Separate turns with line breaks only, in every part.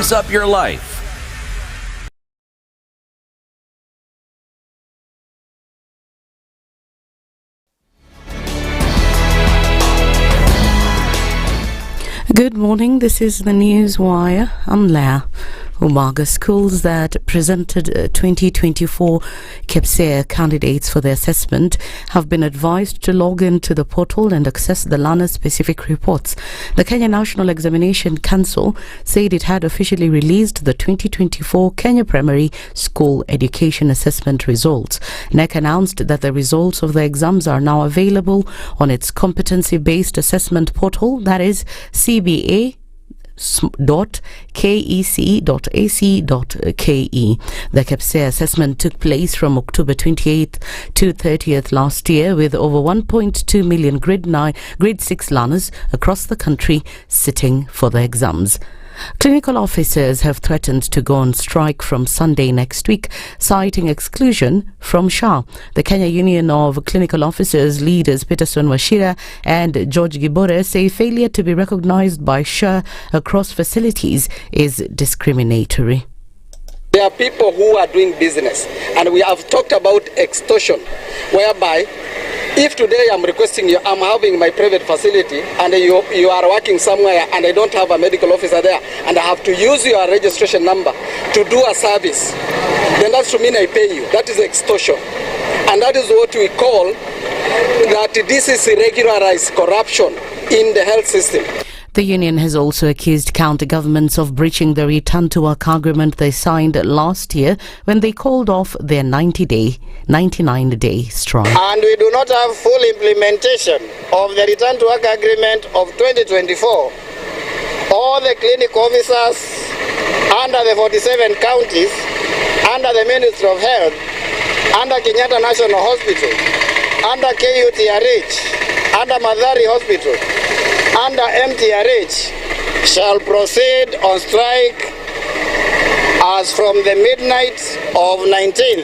spice up your life.
Good morning, this is the News Wire. I'm Leah. Muga schools that presented 2024 KPSEA candidates for the assessment have been advised to log into the portal and access the learner-specific reports. The Kenya National Examination Council said it had officially released the 2024 Kenya Primary School Education Assessment results. NEC announced that the results of the exams are now available on its competency-based assessment portal, that is cba.kec.ac.ke. The KPSEA assessment took place from October 28th to 30th last year, with over 1.2 million grade 6 learners across the country sitting for the exams. Clinical officers have threatened to go on strike from Sunday next week, citing exclusion from SHA. The Kenya Union of Clinical Officers leaders Peterson Washira and George Gibore say failure to be recognized by SHA across facilities is discriminatory.
There are people who are doing business, and we have talked about extortion, whereby if today I'm requesting you, I'm having my private facility, and you are working somewhere and I don't have a medical officer there, and I have to use your registration number to do a service, then that's to mean I pay you. That is extortion. And that is what we call that this is irregularized corruption in the health system.
The union has also accused county governments of breaching the return to work agreement they signed last year when they called off their 99-day strike.
And we do not have full implementation of the return to work agreement of 2024. All the clinic officers under the 47 counties, under the Ministry of Health, under Kenyatta National Hospital, under KUTRH, under Madhari Hospital, under MTRH shall proceed on strike as from the midnight of 19th.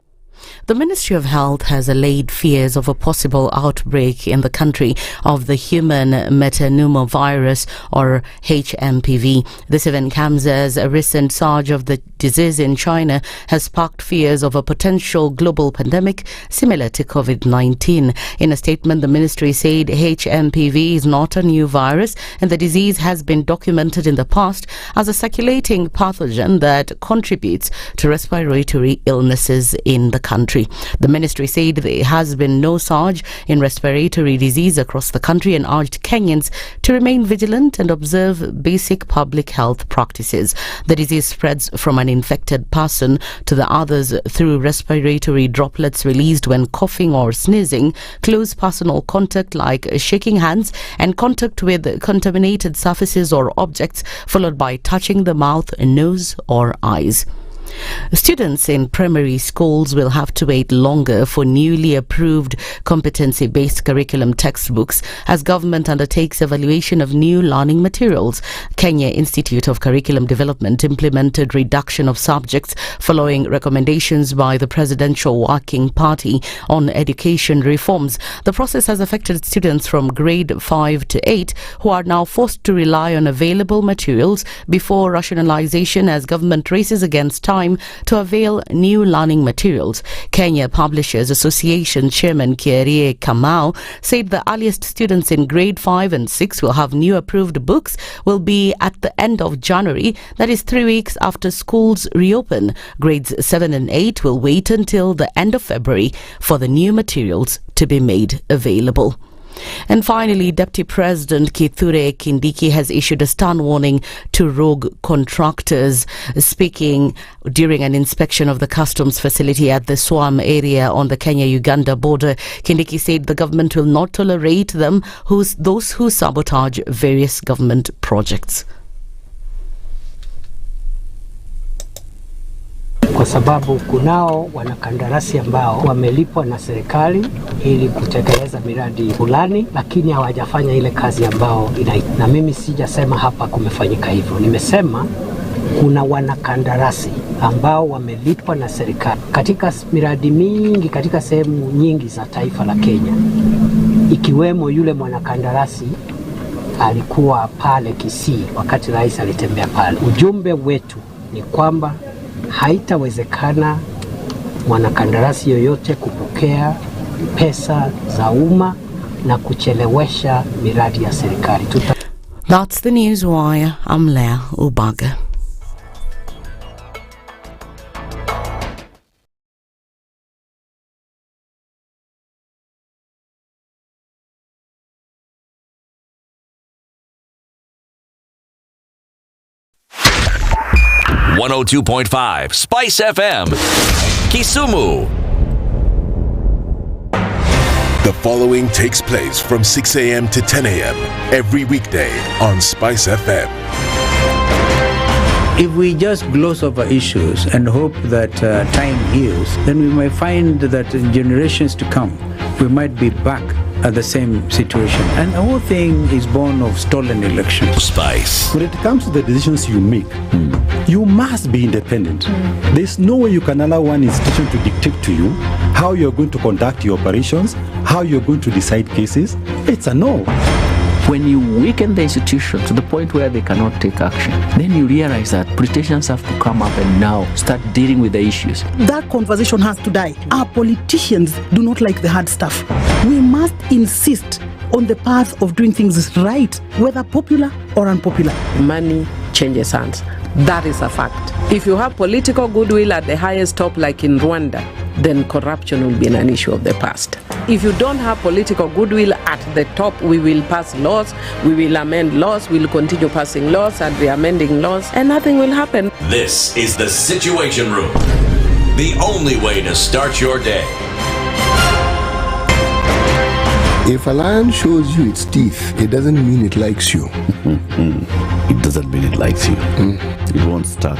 The Ministry of Health has allayed fears of a possible outbreak in the country of the human metapneumovirus, or HMPV. This event comes as a recent surge of the disease in China has sparked fears of a potential global pandemic similar to COVID-19. In a statement, the ministry said HMPV is not a new virus and the disease has been documented in the past as a circulating pathogen that contributes to respiratory illnesses in the country. The ministry said there has been no surge in respiratory disease across the country and urged Kenyans to remain vigilant and observe basic public health practices. The disease spreads from an infected person to the others through respiratory droplets released when coughing or sneezing, close personal contact like shaking hands, and contact with contaminated surfaces or objects, followed by touching the mouth, nose, or eyes. Students in primary schools will have to wait longer for newly approved competency-based curriculum textbooks as government undertakes evaluation of new learning materials. Kenya Institute of Curriculum Development implemented reduction of subjects following recommendations by the Presidential Working Party on education reforms. The process has affected students from grade 5 to 8 who are now forced to rely on available materials before rationalization as government races against time to avail new learning materials. Kenya Publishers Association Chairman Kierie Kamau said the earliest students in grade 5 and 6 will have new approved books will be at the end of January, that is 3 weeks after schools reopen. Grades 7 and 8 will wait until the end of February for the new materials to be made available. And finally, Deputy President Kithure Kindiki has issued a stern warning to rogue contractors. Speaking during an inspection of the customs facility at the Swam area on the Kenya-Uganda border, Kindiki said the government will not tolerate those who sabotage various government projects.
Kwa sababu kunao wanakandarasi ambao wamelipwa na serikali ili kutekeleza miradi fulani, lakini hawajafanya ile kazi ambao na mimi sijasema hapa kumefanyika hivyo. Nimesema kuna wanakandarasi ambao wamelipwa na serikali katika miradi mingi katika sehemu nyingi za taifa la Kenya, ikiwemo yule mwanakandarasi alikuwa pale Kisii wakati rais alitembea pale. Ujumbe wetu ni kwamba haitawezekana mwanakandarasi yoyote kupokea pesa za umma na kuchelewesha miradi ya serikali.
That's the news wire. I'm Leah Ubaga.
.5 SpiceFM, Kisumu.
The following takes place from 6 a.m. to 10 a.m. every weekday on SpiceFM.
If we just gloss over issues and hope that time heals, then we might find that in generations to come, we might be back at the same situation. And the whole thing is born of stolen elections.
Spice.
When it comes to the decisions you make, you must be independent. There's no way you can allow one institution to dictate to you how you're going to conduct your operations, how you're going to decide cases. It's a no.
When you weaken the institution to the point where they cannot take action, then you realize that politicians have to come up and now start dealing with the issues.
That conversation has to die. Our politicians do not like the hard stuff. We must insist on the path of doing things right, whether popular or unpopular.
Money changes hands. That is a fact. If you have political goodwill at the highest top, like in Rwanda, then corruption will be an issue of the past. If you don't have political goodwill at the top, we will pass laws, we will amend laws, we will continue passing laws and re-amending laws, and nothing will happen.
This is the Situation Room, the only way to start your day.
If a lion shows you its teeth, it doesn't mean it likes you.
It doesn't mean it likes you. It won't start.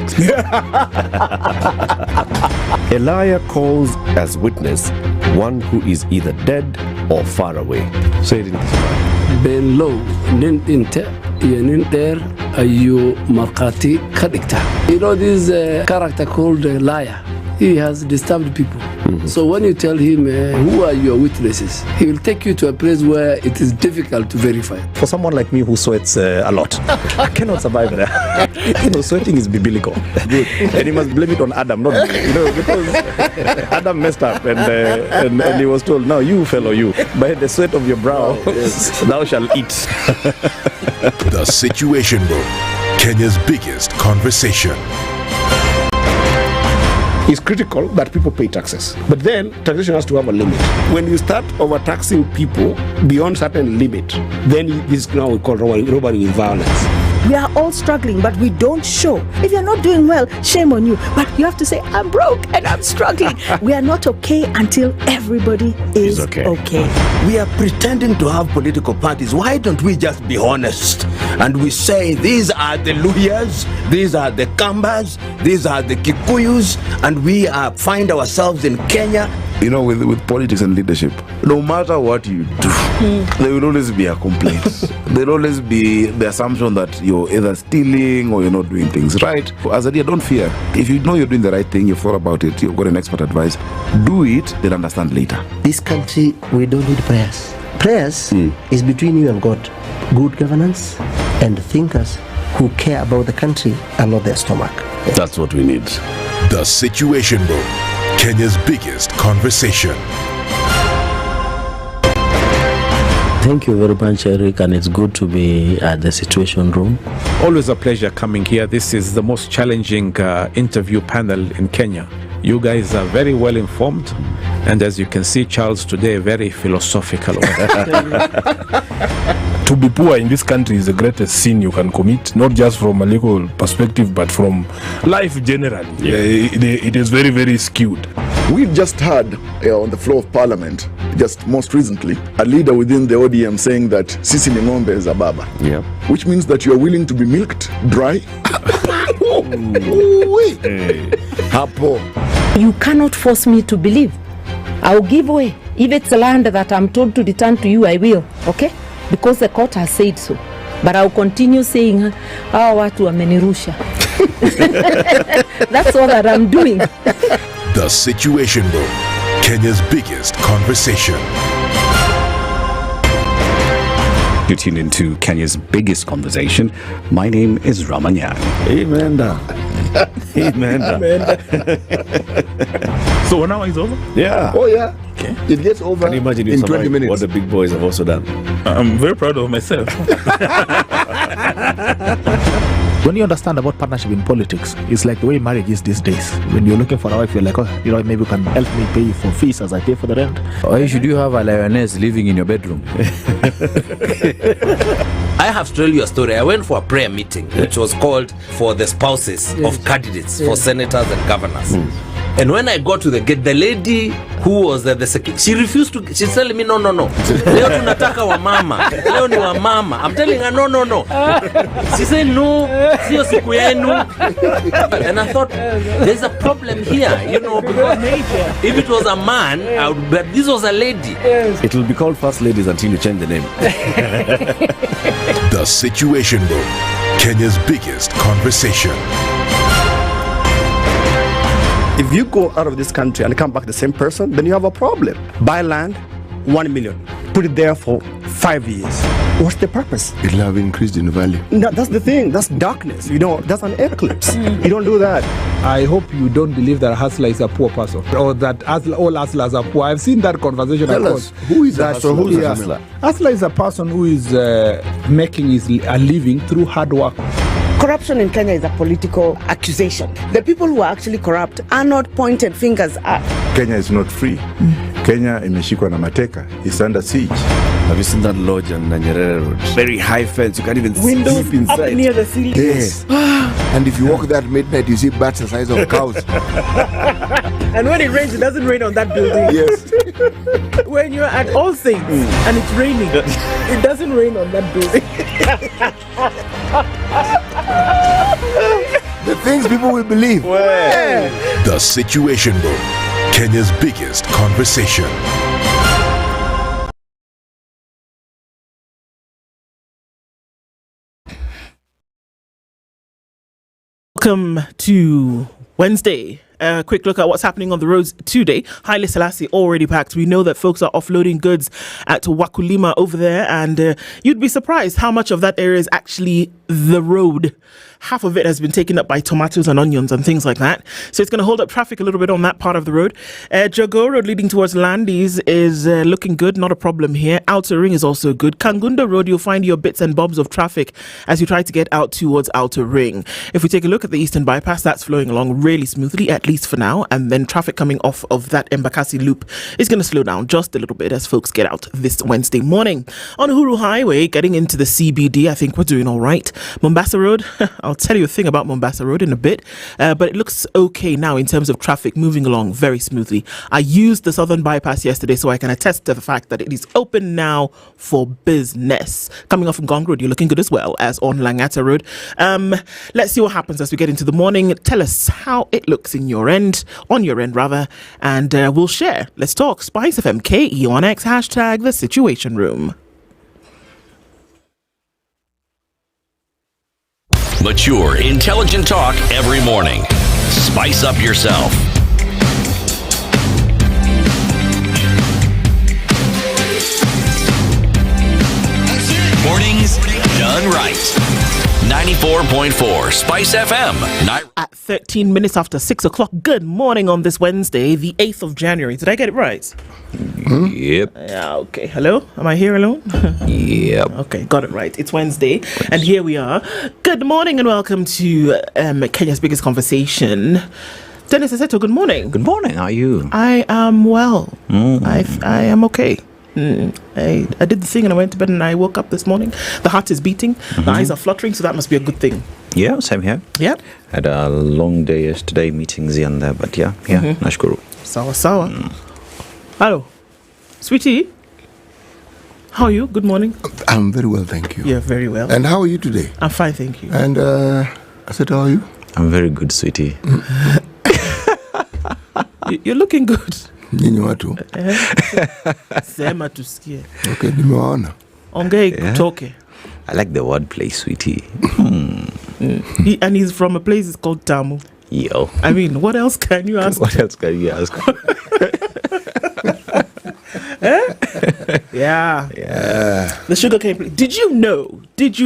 A liar calls as witness one who is either dead or far away. Say it in Kisumu.
Ben low, nin inte, nin there, ayu markati kadikta. You know this character called liar. He has disturbed people. So when you tell him who are your witnesses, he will take you to a place where it is difficult to verify.
For someone like me who sweats a lot, I cannot survive there. Sweating is biblical. Good. And you must blame it on Adam, not me. Because Adam messed up and he was told, "No, you fellow, you, by the sweat of your brow, thou shalt eat."
The Situation Room, Kenya's biggest conversation.
It's critical that people pay taxes. But then taxation has to have a limit. When you start overtaxing people beyond certain limit, then this is now we call robbery with violence.
We are all struggling, but we don't show. If you're not doing well, shame on you. But you have to say, I'm broke and I'm struggling. We are not okay until everybody is okay.
We are pretending to have political parties. Why don't we just be honest? And we say, these are the Luyas, these are the Kambas, these are the Kikuyus, and we find ourselves in Kenya.
You know, with politics and leadership, no matter what you do, there will always be a complaint. There will always be the assumption that you're either stealing or you're not doing things right. As a leader, don't fear. If you know you're doing the right thing, you've thought about it, you've got an expert advice, do it, then understand later.
This country, we don't need prayers. Prayers is between you and God. Good governance and thinkers who care about the country and not their stomach.
That's what we need.
The Situation Room, Kenya's biggest conversation.
Thank you very much, Eric, and it's good to be at the Situation Room.
Always a pleasure coming here. This is the most challenging interview panel in Kenya. You guys are very well informed, and as you can see, Charles today, very philosophical.
To be poor in this country is the greatest sin you can commit, not just from a legal perspective, but from life generally. Yeah. It is very, very skewed.
We've just heard on the floor of Parliament, just most recently, a leader within the ODM saying that Sisi ni ng'ombe is a baba.
Yeah.
Which means that you are willing to be milked dry.
You cannot force me to believe. I'll give way. If it's land that I'm told to return to you, I will. Okay? Because the court has said so. But I'll continue saying, watu wamenirusha. That's all that I'm doing.
The Situation Room, Kenya's biggest conversation.
You tune into Kenya's biggest conversation. My name is Ramanyang.
Amen. Amen.
So 1 hour is over?
Yeah.
Oh, yeah.
Okay.
It gets over
Can you imagine
in 20 minutes.
what the big boys have also done?
I'm very proud of myself.
When you understand about partnership in politics, it's like the way marriage is these days. When you're looking for a wife, you're like, oh, maybe you can help me pay for fees as I pay for the rent.
Why should you have a lioness living in your bedroom?
I have to tell you a story. I went for a prayer meeting, which was called for the spouses of candidates for senators and governors. And when I got to the gate, the lady who was the secretary, she refused to. She's telling me, no. Leo tunataka wa mama. Leo ni wa mama. I'm telling her, no. She said, no, sio siku yenu. And I thought, there's a problem here, because if it was a man, but this was a lady.
It will be called First Ladies until you change the name.
The Situation Room, Kenya's biggest conversation.
If you go out of this country and come back the same person, then you have a problem. Buy land, 1 million. Put it there for 5 years. What's the purpose?
It'll have increased in value.
No, that's the thing. That's darkness. That's an eclipse. You don't do that.
I hope you don't believe that a hustler is a poor person or that all hustlers are poor. I've seen that conversation.
Tell us, who is a hustler?
Who is a hustler? Hustler is a person who is making a living through hard work.
Corruption in Kenya is a political accusation. The people who are actually corrupt are not pointed fingers at.
Kenya is not free. Kenya imeshikwa na mateka. It's under siege.
Have you seen that lodge on Nyeri Road? Very high fence. You can't even
Windows
sleep inside.
up near the ceiling.
Yes. And if you walk there at midnight, you see bats the size of cows.
And when it rains, it doesn't rain on that building.
Yes.
When you're at All Saints and it's raining, it doesn't rain on that building.
The things people will believe.
The Situation Room, Kenya's biggest conversation.
Welcome to Wednesday. A quick look at what's happening on the roads today. Haile Selassie already packed. We know that folks are offloading goods at Wakulima over there, and you'd be surprised how much of that area is actually the road. Half of it has been taken up by tomatoes and onions and things like that. So it's going to hold up traffic a little bit on that part of the road. Jago Road leading towards Landis is looking good. Not a problem here. Outer Ring is also good. Kangunda Road, you'll find your bits and bobs of traffic as you try to get out towards Outer Ring. If we take a look at the Eastern Bypass, that's flowing along really smoothly, at least for now. And then traffic coming off of that Embakasi loop is going to slow down just a little bit as folks get out this Wednesday morning. On Uhuru Highway, getting into the CBD, I think we're doing all right. Mombasa Road, I'll tell you a thing about Mombasa Road in a bit, but it looks okay now in terms of traffic moving along very smoothly. I used the Southern Bypass yesterday, so I can attest to the fact that it is open now for business. Coming off from Gong Road, you're looking good as well as on Langata Road. Let's see what happens as we get into the morning. Tell us how it looks on your end, and we'll share. Let's talk. SpiceFM KE on X, hashtag The Situation Room.
Mature, intelligent talk every morning. Spice up yourself. Mornings done right. 94.4 Spice FM.
At 13 minutes after 6 o'clock. Good morning on this Wednesday, the 8th of January. Did I get it right?
Yep.
Yeah, okay. Hello? Am I here alone?
Yep.
Okay, got it right. It's Wednesday, and here we are. Good morning and welcome to Kenya's biggest conversation. Dennis Aseto, good morning.
Good morning. How are you?
I am well. I am okay. I did the thing and I went to bed and I woke up this morning. The heart is beating, the eyes are fluttering, so that must be a good thing.
Yeah, same here.
Yeah.
Had a long day yesterday, meetings here and there, but yeah, nashukuru.
Sawa. Hello, sweetie. How are you? Good morning.
I'm very well, thank you.
Yeah, very well.
And how are you today?
I'm fine, thank you.
And I said, how are you?
I'm very good, sweetie.
You're looking good.
Nyinyi watu.
Sema tusikie.
Okay, nimewaona.
Ongea kutoke.
I like the wordplay, sweetie.
And he's from a place called Tamu.
Yo.
I mean, what else can you ask?
What else can you ask?
Yeah. The sugarcane. Did you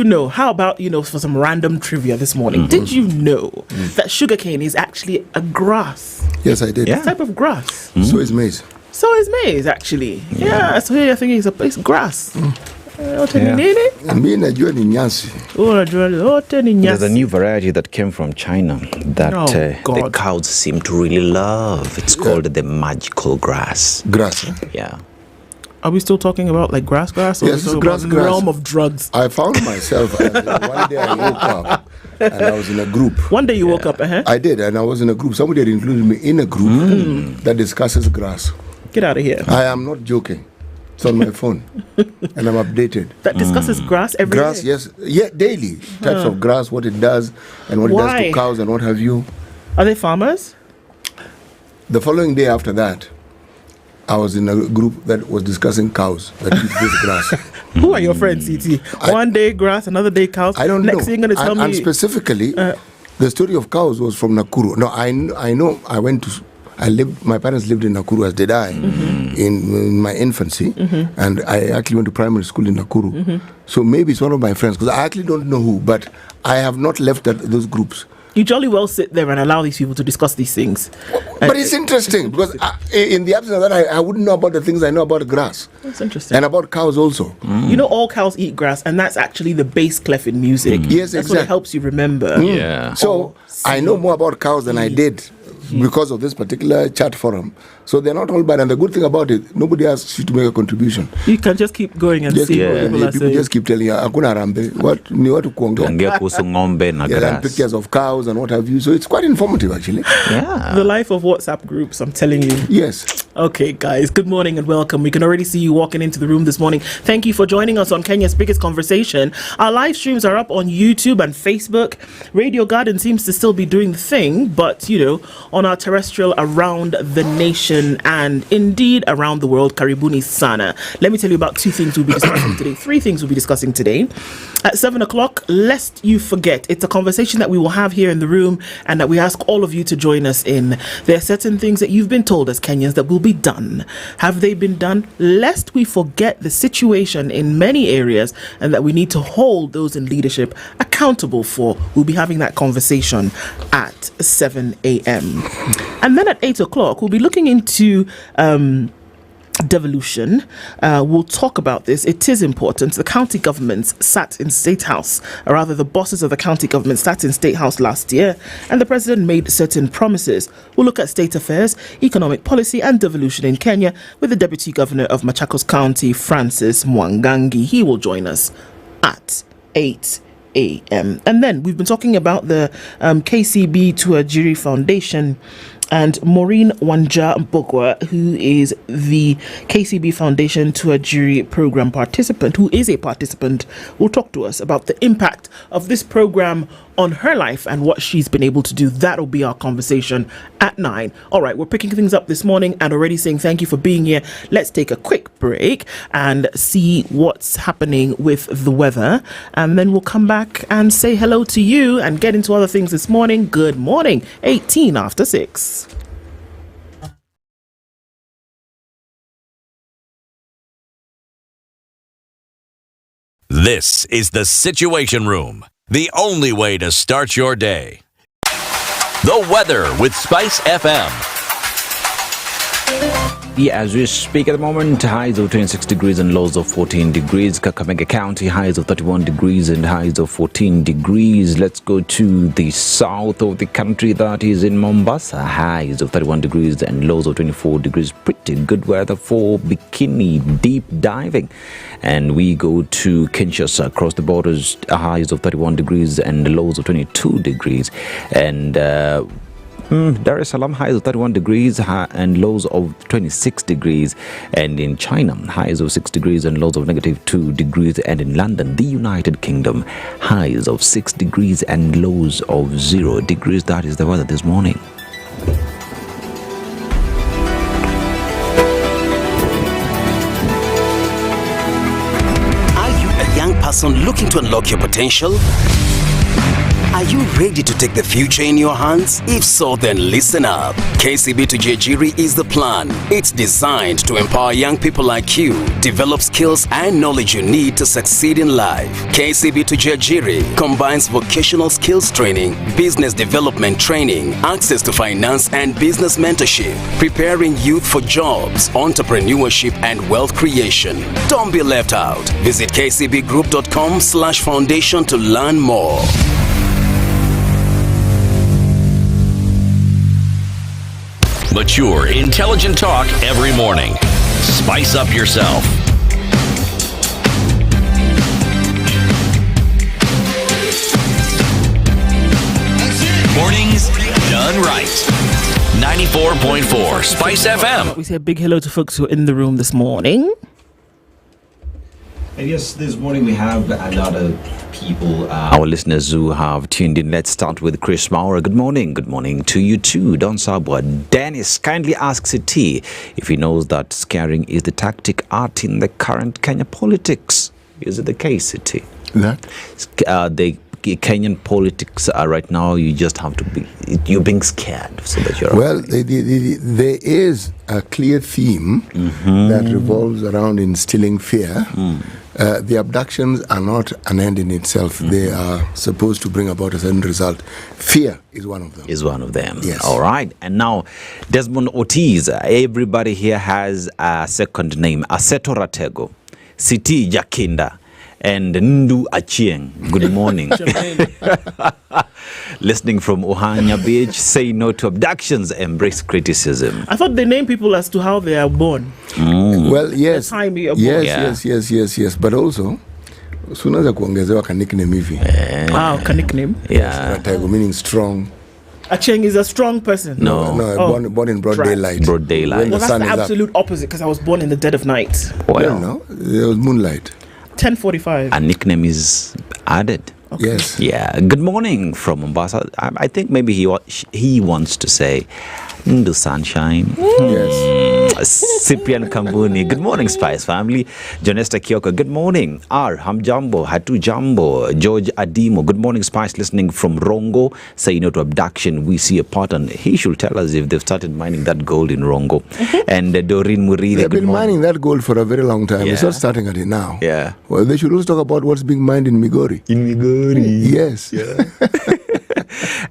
know? How about, for some random trivia this morning? Did you know that sugarcane is actually a grass?
Yes, I did.
It's a type of grass.
So is maize.
So is maize, actually. Yeah. So here I think it's grass.
There's a new variety that came from China that the cows seem to really love. It's called the magical grass.
Grass?
Yeah.
Are we still talking about like grass? Or
yes,
it's
grass.
The realm of drugs.
I found myself one day I woke up and I was in a group.
One day you woke up,
I did, and I was in a group. Somebody had included me in a group that discusses grass.
Get out of here.
I am not joking. It's on my phone, and I'm updated.
That discusses grass every
day? Yes. Yeah, daily. Types of grass, what it does, and what it does to cows, and what have you.
Are they farmers?
The following day after that, I was in a group that was discussing cows that eat this grass.
Who are your friends, CT? One day grass, another day cows.
I don't know.
Next thing you're going to tell me.
And specifically, the story of cows was from Nakuru. No, I know. My parents lived in Nakuru, as did I, in my infancy, and I actually went to primary school in Nakuru. So maybe it's one of my friends, because I actually don't know who, but I have not left those groups.
You jolly well sit there and allow these people to discuss these things.
But it's interesting, because in the absence of that, I wouldn't know about the things I know about grass.
That's interesting.
And about cows also.
You know, all cows eat grass, and that's actually the bass clef in music.
Yes,
that's
exactly.
what helps you remember.
Yeah.
So I know more about cows than I did because of this particular chat forum. So they're not all bad. And the good thing about it, nobody asks you to make a contribution.
You can just keep going and see what people are saying.
People just keep telling you, Hakuna Rambe, ni watu kuongea. And pictures of cows and what have you. So it's quite informative, actually.
Yeah. The life of WhatsApp groups, I'm telling you.
Yes.
Okay, guys, good morning and welcome. We can already see you walking into the room this morning. Thank you for joining us on Kenya's Biggest Conversation. Our live streams are up on YouTube and Facebook. Radio Garden seems to still be doing the thing, but, on our terrestrial around the nation and indeed around the world. Karibuni sana. Let me tell you about 2 things we'll be discussing today. 3 things we'll be discussing today. At 7 o'clock, lest you forget, it's a conversation that we will have here in the room and that we ask all of you to join us in. There are certain things that you've been told as Kenyans that will be done. Have they been done? Lest we forget the situation in many areas and that we need to hold those in leadership accountable for. We'll be having that conversation at 7 a.m. And then at 8 o'clock, we'll be looking into devolution. We'll talk about this. It is important. The county governments sat in State House, or rather the bosses of the county government sat in State House last year, and the president made certain promises. We'll look at state affairs, economic policy and devolution in Kenya with the deputy governor of Machakos County, Francis Mwangangi. He will join us at 8 a.m. And then we've been talking about the KCB Tuajiri Foundation and Maureen Wanja Mbogwa, who is the KCB Foundation Tuajiri program participant, who is a participant, will talk to us about the impact of this program on her life and what she's been able to do. That'll be our conversation at 9. All right, we're picking things up this morning and already saying thank you for being here. Let's take a quick break and see what's happening with the weather, and then we'll come back and say hello to you and get into other things this morning. Good morning, 18 after 6.
This is the Situation Room, the only way to start your day. The weather with SpiceFM.
As we speak at the moment, highs of 26 degrees and lows of 14 degrees. Kakamega County, highs of 31 degrees and highs of 14 degrees. Let's go to the south of the country, that is in Mombasa. Highs of 31 degrees and lows of 24 degrees. Pretty good weather for bikini deep diving. And we go to Kinshasa, across the borders, highs of 31 degrees and lows of 22 degrees. And Dar es Salaam, highs of 31 degrees and lows of 26 degrees. And in China, highs of 6 degrees and lows of -2 degrees. And in London, the United Kingdom, highs of 6 degrees and lows of 0 degrees. That is the weather this morning.
Are you a young person looking to unlock your potential? Are you ready to take the future in your hands? If so, then listen up. KCB to Jejiri is the plan. It's designed to empower young people like you, develop skills and knowledge you need to succeed in life. KCB to Jejiri combines vocational skills training, business development training, access to finance and business mentorship, preparing youth for jobs, entrepreneurship and wealth creation. Don't be left out. Visit kcbgroup.com/foundation to learn more.
Mature, intelligent talk every morning. Spice up yourself. Mornings done right. 94.4 Spice FM.
We say a big hello to folks who are in the room this morning.
And yes, this morning we have a lot of people, our listeners who have tuned in. Let's start with Chris Maurer. Good morning. Good morning to you too. Don Sabwa. Dennis kindly asks T if he knows that scaring is the tactic art in the current Kenya politics. Is it the case, T?
That?
The Kenyan politics are right now, you just have to be, you're being scared so that you're...
Well, there is a clear theme that revolves around instilling fear. The abductions are not an end in itself. They are supposed to bring about a certain result. Fear is one of them.
Is one of them.
Yes.
All right. And now, Desmond Ortiz. Everybody here has a second name. Aseto Ratego, Siti Jakinda, and Ndu Achieng. Good morning. Listening from Ohanya Beach, say no to abductions, embrace criticism.
I thought they name people as to how they are born.
Well, yes.
The time you are born.
Yes. But also, unaweza kuongezewa ka nickname hivi.
Wow, ka nickname?
Yeah.
Ratego meaning strong.
Acheng is a strong person.
No, born in broad daylight.
Broad daylight.
Well, that's the absolute opposite because I was born in the dead of night.
Well,
no, there was moonlight.
10:45.
A nickname is added.
Okay. Yes.
Yeah. Good morning from Mombasa. I think maybe he wants to say Ndu Sunshine.
Yes.
Cyprian Kambuni. Good morning, Spice family. Jonesta Kioko. Good morning. R. Hamjambo. Hatu Jambo. George Adimo. Good morning, Spice. Listening from Rongo. Say no to abduction. We see a pattern. He should tell us if they've started mining that gold in Rongo. And Doreen Muride.
They've been mining that gold for a very long time.
Yeah.
It's not starting at it now.
Yeah.
Well, they should also talk about what's being mined in Migori. Yes.
Yeah.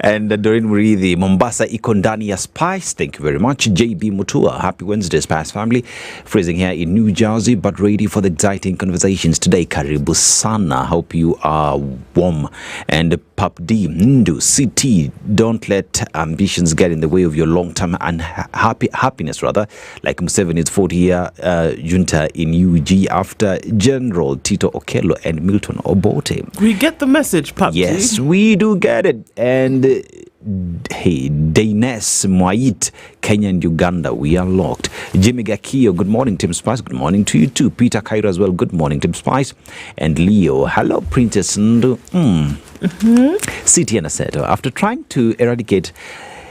And Doreen Muridi, Mombasa Ikondania Spice. Thank you very much. JB Mutua. Happy Wednesday, Spice family. Freezing here in New Jersey, but ready for the exciting conversations today. Karibu sana. Hope you are warm. And Pap D, Ndu, CT. Don't let ambitions get in the way of your long-term and happiness, rather. Like Museveni's 40-year junta in UG after General Tito Okello and Milton Obote.
We get the message, Pap D.
Yes, we do get it. And hey, Daines Mwait, Kenya and Uganda, we are locked. Jimmy Gakio, good morning, Tim Spice. Good morning to you too. Peter Cairo as well. Good morning, Tim Spice. And Leo, hello, Princess Ndu. City and Aseto. After trying to eradicate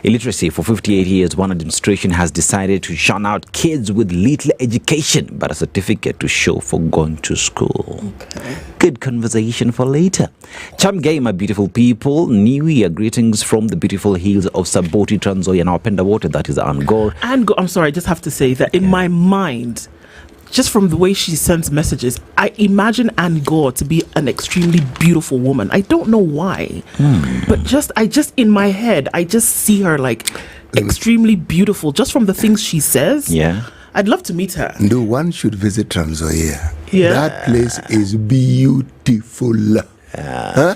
illiteracy for 58 years, one administration has decided to shun out kids with little education but a certificate to show for going to school. Okay. Good conversation for later. Chamgay, my beautiful people. New Year greetings from the beautiful hills of Saboti, Trans Nzoia, and our Penda Water, that is Angor.
I'm sorry, I just have to say that in my mind, just from the way she sends messages, I imagine Anne Gore to be an extremely beautiful woman. I don't know why, but I just in my head, I just see her like extremely beautiful just from the things she says.
Yeah.
I'd love to meet her.
No one should visit Trans Nzoia.
Yeah.
That place is beautiful. Huh?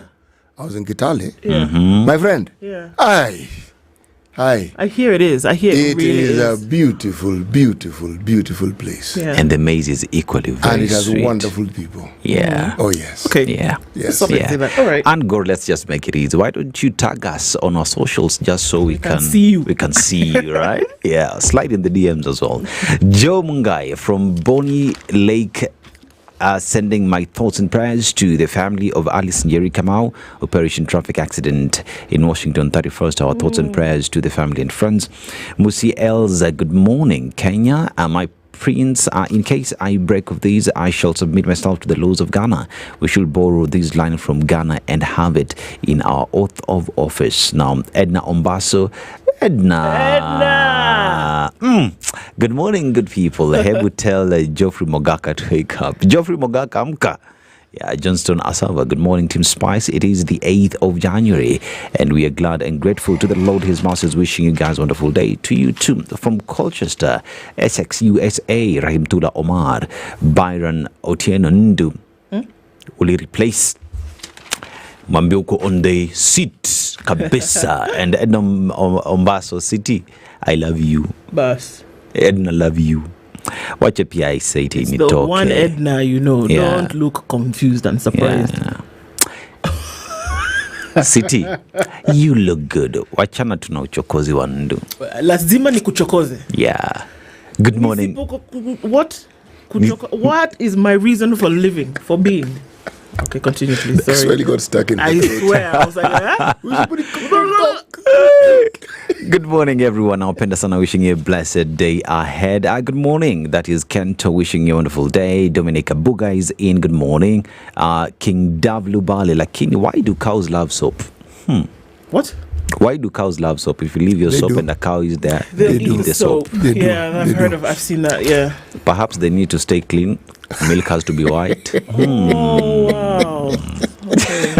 I was in Kitale.
Yeah.
My friend.
Yeah.
Hi.
I hear it is. I hear it really
is. It is a beautiful, beautiful, beautiful place.
Yeah.
And the maze is equally very
And it has
sweet.
Wonderful people.
Yeah.
Oh, yes.
Okay.
Yeah.
Yes.
Yeah. All right.
And Gore, let's just make it easy. Why don't you tag us on our socials just so we can
see you?
We can see you, right? Yeah. Slide in the DMs as well. Joe Mungai from Bonny Lake. Sending my thoughts and prayers to the family of Alice Nyeri Kamau, who perished in traffic accident in Washington 31st. Our thoughts and prayers to the family and friends. Musi Elza, good morning, Kenya. My Prince, in case I break of these, I shall submit myself to the laws of Ghana. We should borrow this line from Ghana and have it in our oath of office. Now, Ednah Ombaso. Ednah! Good morning, good people. Hebu tell Geoffrey Mogaka to wake up. Geoffrey Mogaka, amka. Yeah, Johnston Asava, good morning, Team Spice. It is the 8th of January, and we are glad and grateful to the Lord, His Masters, wishing you guys a wonderful day. To you too, from Colchester, Essex, USA, Rahimtula Omar, Byron Otieno Ndu, will replace Mambioko on the seat, Kabisa, and Ednah Ombaso City. I love you.
Bas.
Ednah, love you. Watch a PI say it in
the
talk.
One Ednah, don't look confused and surprised.
Yeah. City, you look good. Wachana tuna uchokozi wa ndu.
Lazima ni kuchokoze.
Yeah. Good morning.
What? What is my reason for living, for being? Okay, continue, please. Sorry.
That's really got stuck in.
I swear, I was like,
Good morning, everyone. Napenda sana, wishing you a blessed day ahead. Good morning. That is Kento wishing you a wonderful day. Dominica Buga is in. Good morning. King Davlu Bale. Lakini, why do cows love soap?
What?
Why do cows love soap? If you leave your soap and the cow is there,
they
eat the soap.
I've seen that, yeah.
Perhaps they need to stay clean. Milk has to be white.
Oh, wow. Okay.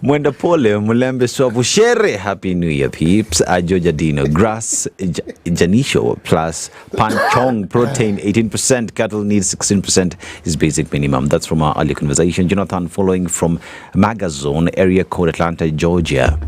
Mwenda pole, mulembe swabu shere. Happy New Year, peeps. Georgia Dino, grass, Janisho, plus panchong, protein 18%, cattle needs 16% is basic minimum. That's from our earlier conversation. Jonathan following from Magazone, area code Atlanta, Georgia.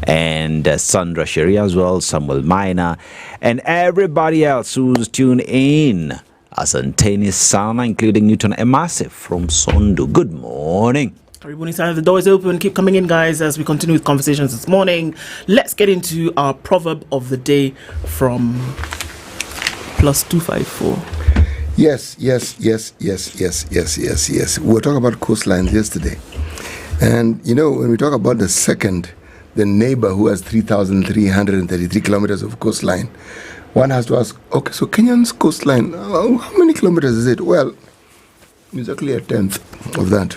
And Sandra Sherry as well, Samuel Maina, and everybody else who's tuned in. Asanteni sana, including Newton Emase from Sondu. Good morning.
Everybody, the door is open. Keep coming in, guys, as we continue with conversations this morning. Let's get into our proverb of the day from +254.
Yes. We were talking about coastlines yesterday. And, when we talk about the neighbor who has 3,333 kilometers of coastline, one has to ask, okay, so Kenyan's coastline, how many kilometers is it? Well, it's actually a tenth of that.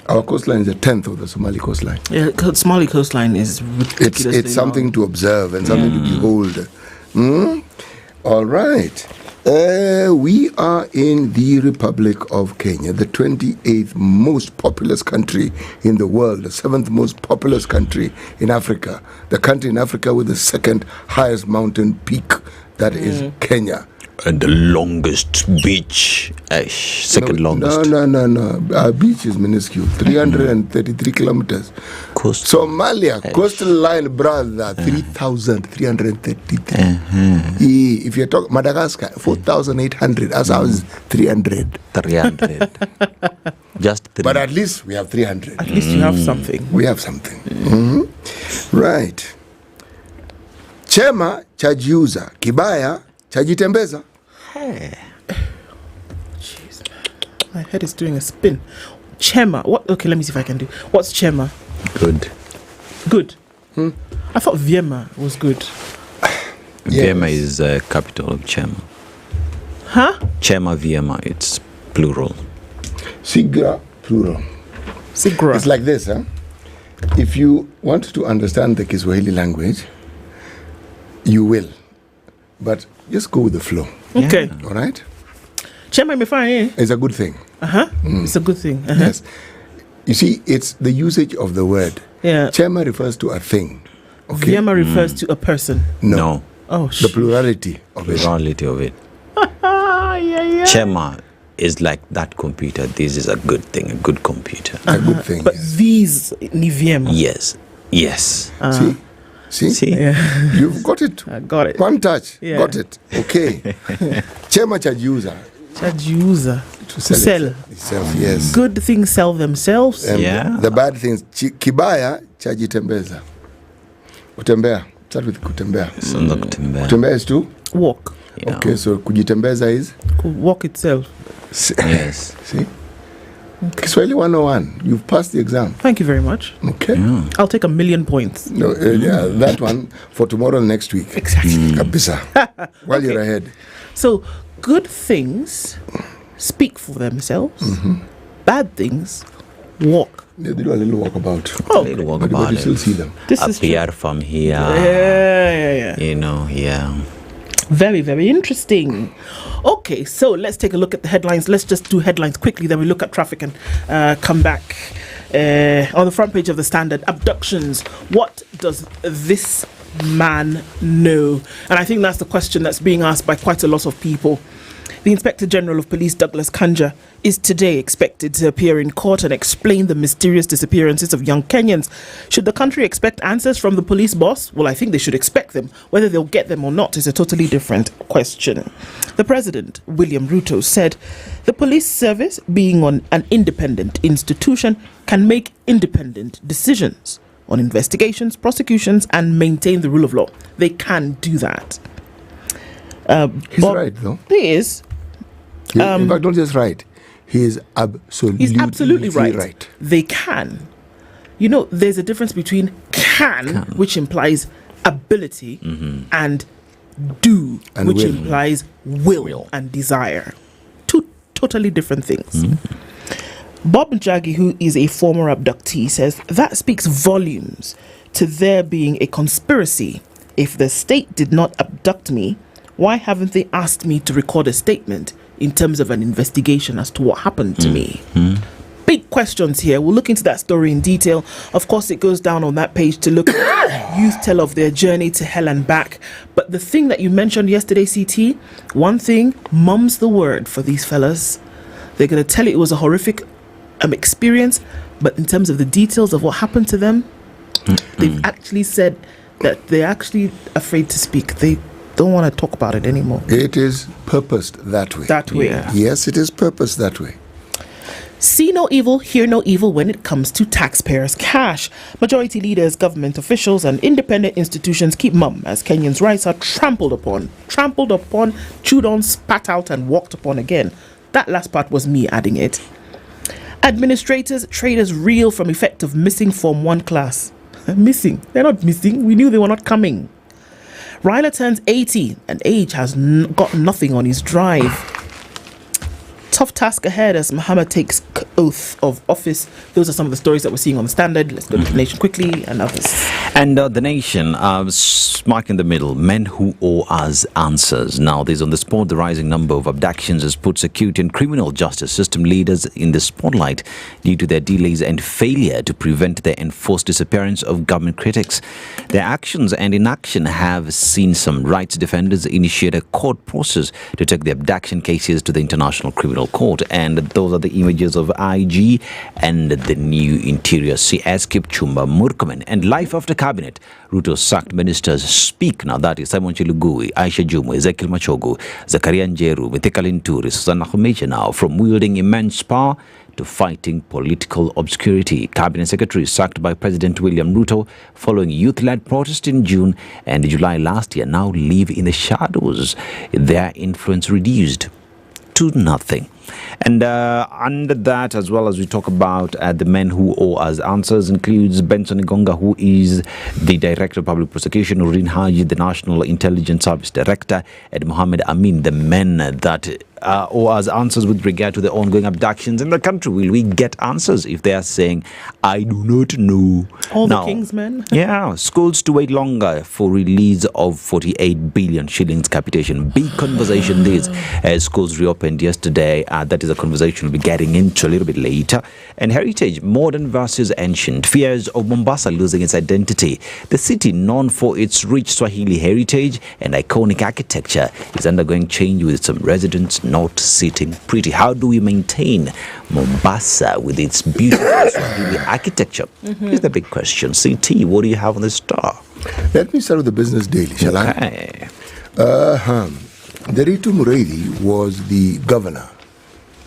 Our coastline is a tenth of the Somali coastline.
Yeah, Somali coastline is ridiculously
It's something to observe and something to behold. All right. We are in the Republic of Kenya, the 28th most populous country in the world, the 7th most populous country in Africa, the country in Africa with the second highest mountain peak, that is Kenya.
And the longest beach, second longest.
No. Our beach is minuscule, 333 kilometers. Somalia, coastal line, brother, 3,333. If you're talking Madagascar, 4,800. As ours, 300.
300. Just 3.
But at least we have 300.
At least you have something.
We have something. Right. Chema chajiuza, kibaya chajitembeza.
Hey. Jeez. My head is doing a spin. Chema. What? Okay, let me see if I can do. What's Chema?
Good.
I thought Viema was good.
Viema is capital of Chema.
Huh?
Chema Viema, it's plural.
Sigra, plural.
Sigra.
It's like this, huh? If you want to understand the Kiswahili language, you will. But just go with the flow.
Okay.
All right?
Chema me fine.
It's a good thing.
It's a good thing.
Yes. You see, it's the usage of the word.
Yeah.
Chema refers to a thing. Okay?
Viema refers to a person.
No.
Oh,
the plurality of it.
Yeah.
Chema is like that computer. This is a good thing, a good computer.
A good thing.
But these ni Viema.
Yes.
See?
Yeah.
You've got it.
I got it.
One touch.
Yeah.
Got it. Okay. Chema chajiuza.
Chajiuza. To sell.
Itself, yes.
Good things sell themselves.
And the bad things. Kibaya chajitembeza. Kutembea. Start with kutembea. Kutembea is to?
Walk.
Yeah. Okay, so kujitembeza is?
Walk itself.
Yes.
See? Okay. Kiswahili 101. You've passed the exam.
Thank you very much.
Okay.
Yeah. I'll take 1,000,000 points.
No, that one for tomorrow and next week.
Exactly.
Kabisa. While you're ahead.
So good things speak for themselves. Bad things walk.
They do a little walkabout.
A little walkabout.
But you still see them.
This is
appear from here.
Yeah.
You know, yeah.
Very, very interesting. Okay, so let's take a look at the headlines. Let's just do headlines quickly, then we look at traffic and come back. On the front page of the Standard, abductions. What does this man know? And I think that's the question that's being asked by quite a lot of people. The Inspector General of Police, Douglas Kanja, is today expected to appear in court and explain the mysterious disappearances of young Kenyans. Should the country expect answers from the police boss? Well, I think they should expect them. Whether they'll get them or not is a totally different question. The President, William Ruto, said the police service, being on an independent institution, can make independent decisions on investigations, prosecutions, and maintain the rule of law. They can do that.
He's right, though.
He is.
In fact, not just right. He's absolutely right.
They can. You know, there's a difference between can. Which implies ability, and do,
and
which
will.
implies will and desire. Two totally different things. Bob Njagi, who is a former abductee, says that speaks volumes to there being a conspiracy. If the state did not abduct me, why haven't they asked me to record a statement in terms of an investigation as to what happened to me? Big questions here. We'll look into that story in detail. Of course, it goes down on that page to look at youth tell of their journey to hell and back. But the thing that you mentioned yesterday, CT, one thing, mum's the word for these fellas. They're going to tell you it was a horrific experience, but in terms of the details of what happened to them, they've actually said that they're actually afraid to speak. They don't want to talk about it anymore.
It is purposed that way.
That way. Yeah.
Yes, it is purposed that way.
See no evil, hear no evil when it comes to taxpayers' cash. Majority leaders, government officials, and independent institutions keep mum as Kenyans' rights are trampled upon, chewed on, spat out, and walked upon again. That last part was me adding it. Administrators, traders reel from effect of missing Form 1 class. Missing? They're not missing. We knew they were not coming. Ryla turns 80 and age has got nothing on his drive. Tough task ahead as Muhammad takes oath of office. Those are some of the stories that we're seeing on the Standard. Let's go to The Nation quickly and others.
And The Nation, smack in the middle, men who owe us answers. Now, this on the spot, the rising number of abductions has put security and criminal justice system leaders in the spotlight due to their delays and failure to prevent the enforced disappearance of government critics. Their actions and inaction have seen some rights defenders initiate a court process to take the abduction cases to the International Criminal Court. And those are the images of IG and the new Interior CS Kipchumba Murkomen. And life after cabinet, Ruto sacked ministers speak. Now that is Simon Chelugui, Aisha Jumwe, Ezekiel Machogu, Zakaria Njeru, Mithika Linturi, Susanna Khumecha now, from wielding immense power to fighting political obscurity. Cabinet secretary sacked by President William Ruto following youth-led protest in June and July last year now live in the shadows. Their influence reduced to nothing. And under that, as well as we talk about the men who owe us answers, includes Benson Igonga, who is the Director of Public Prosecution, Nuruddin Haji, the National Intelligence Service Director, and Mohammed Amin, the men that owe us answers with regard to the ongoing abductions in the country. Will we get answers if they are saying, I do not know?
All now, the king's men?
Yeah, schools to wait longer for release of 48 billion shillings capitation. Big conversation this as schools reopened yesterday. That is a conversation we'll be getting into a little bit later. And heritage, modern versus ancient. Fears of Mombasa losing its identity. The city, known for its rich Swahili heritage and iconic architecture, is undergoing change with some residents not sitting pretty. How do we maintain Mombasa with its beautiful Swahili architecture? Is the big question. CT, what do you have on the star?
Let me start with the Business Daily, shall I? Nderitu Mureithi was the governor,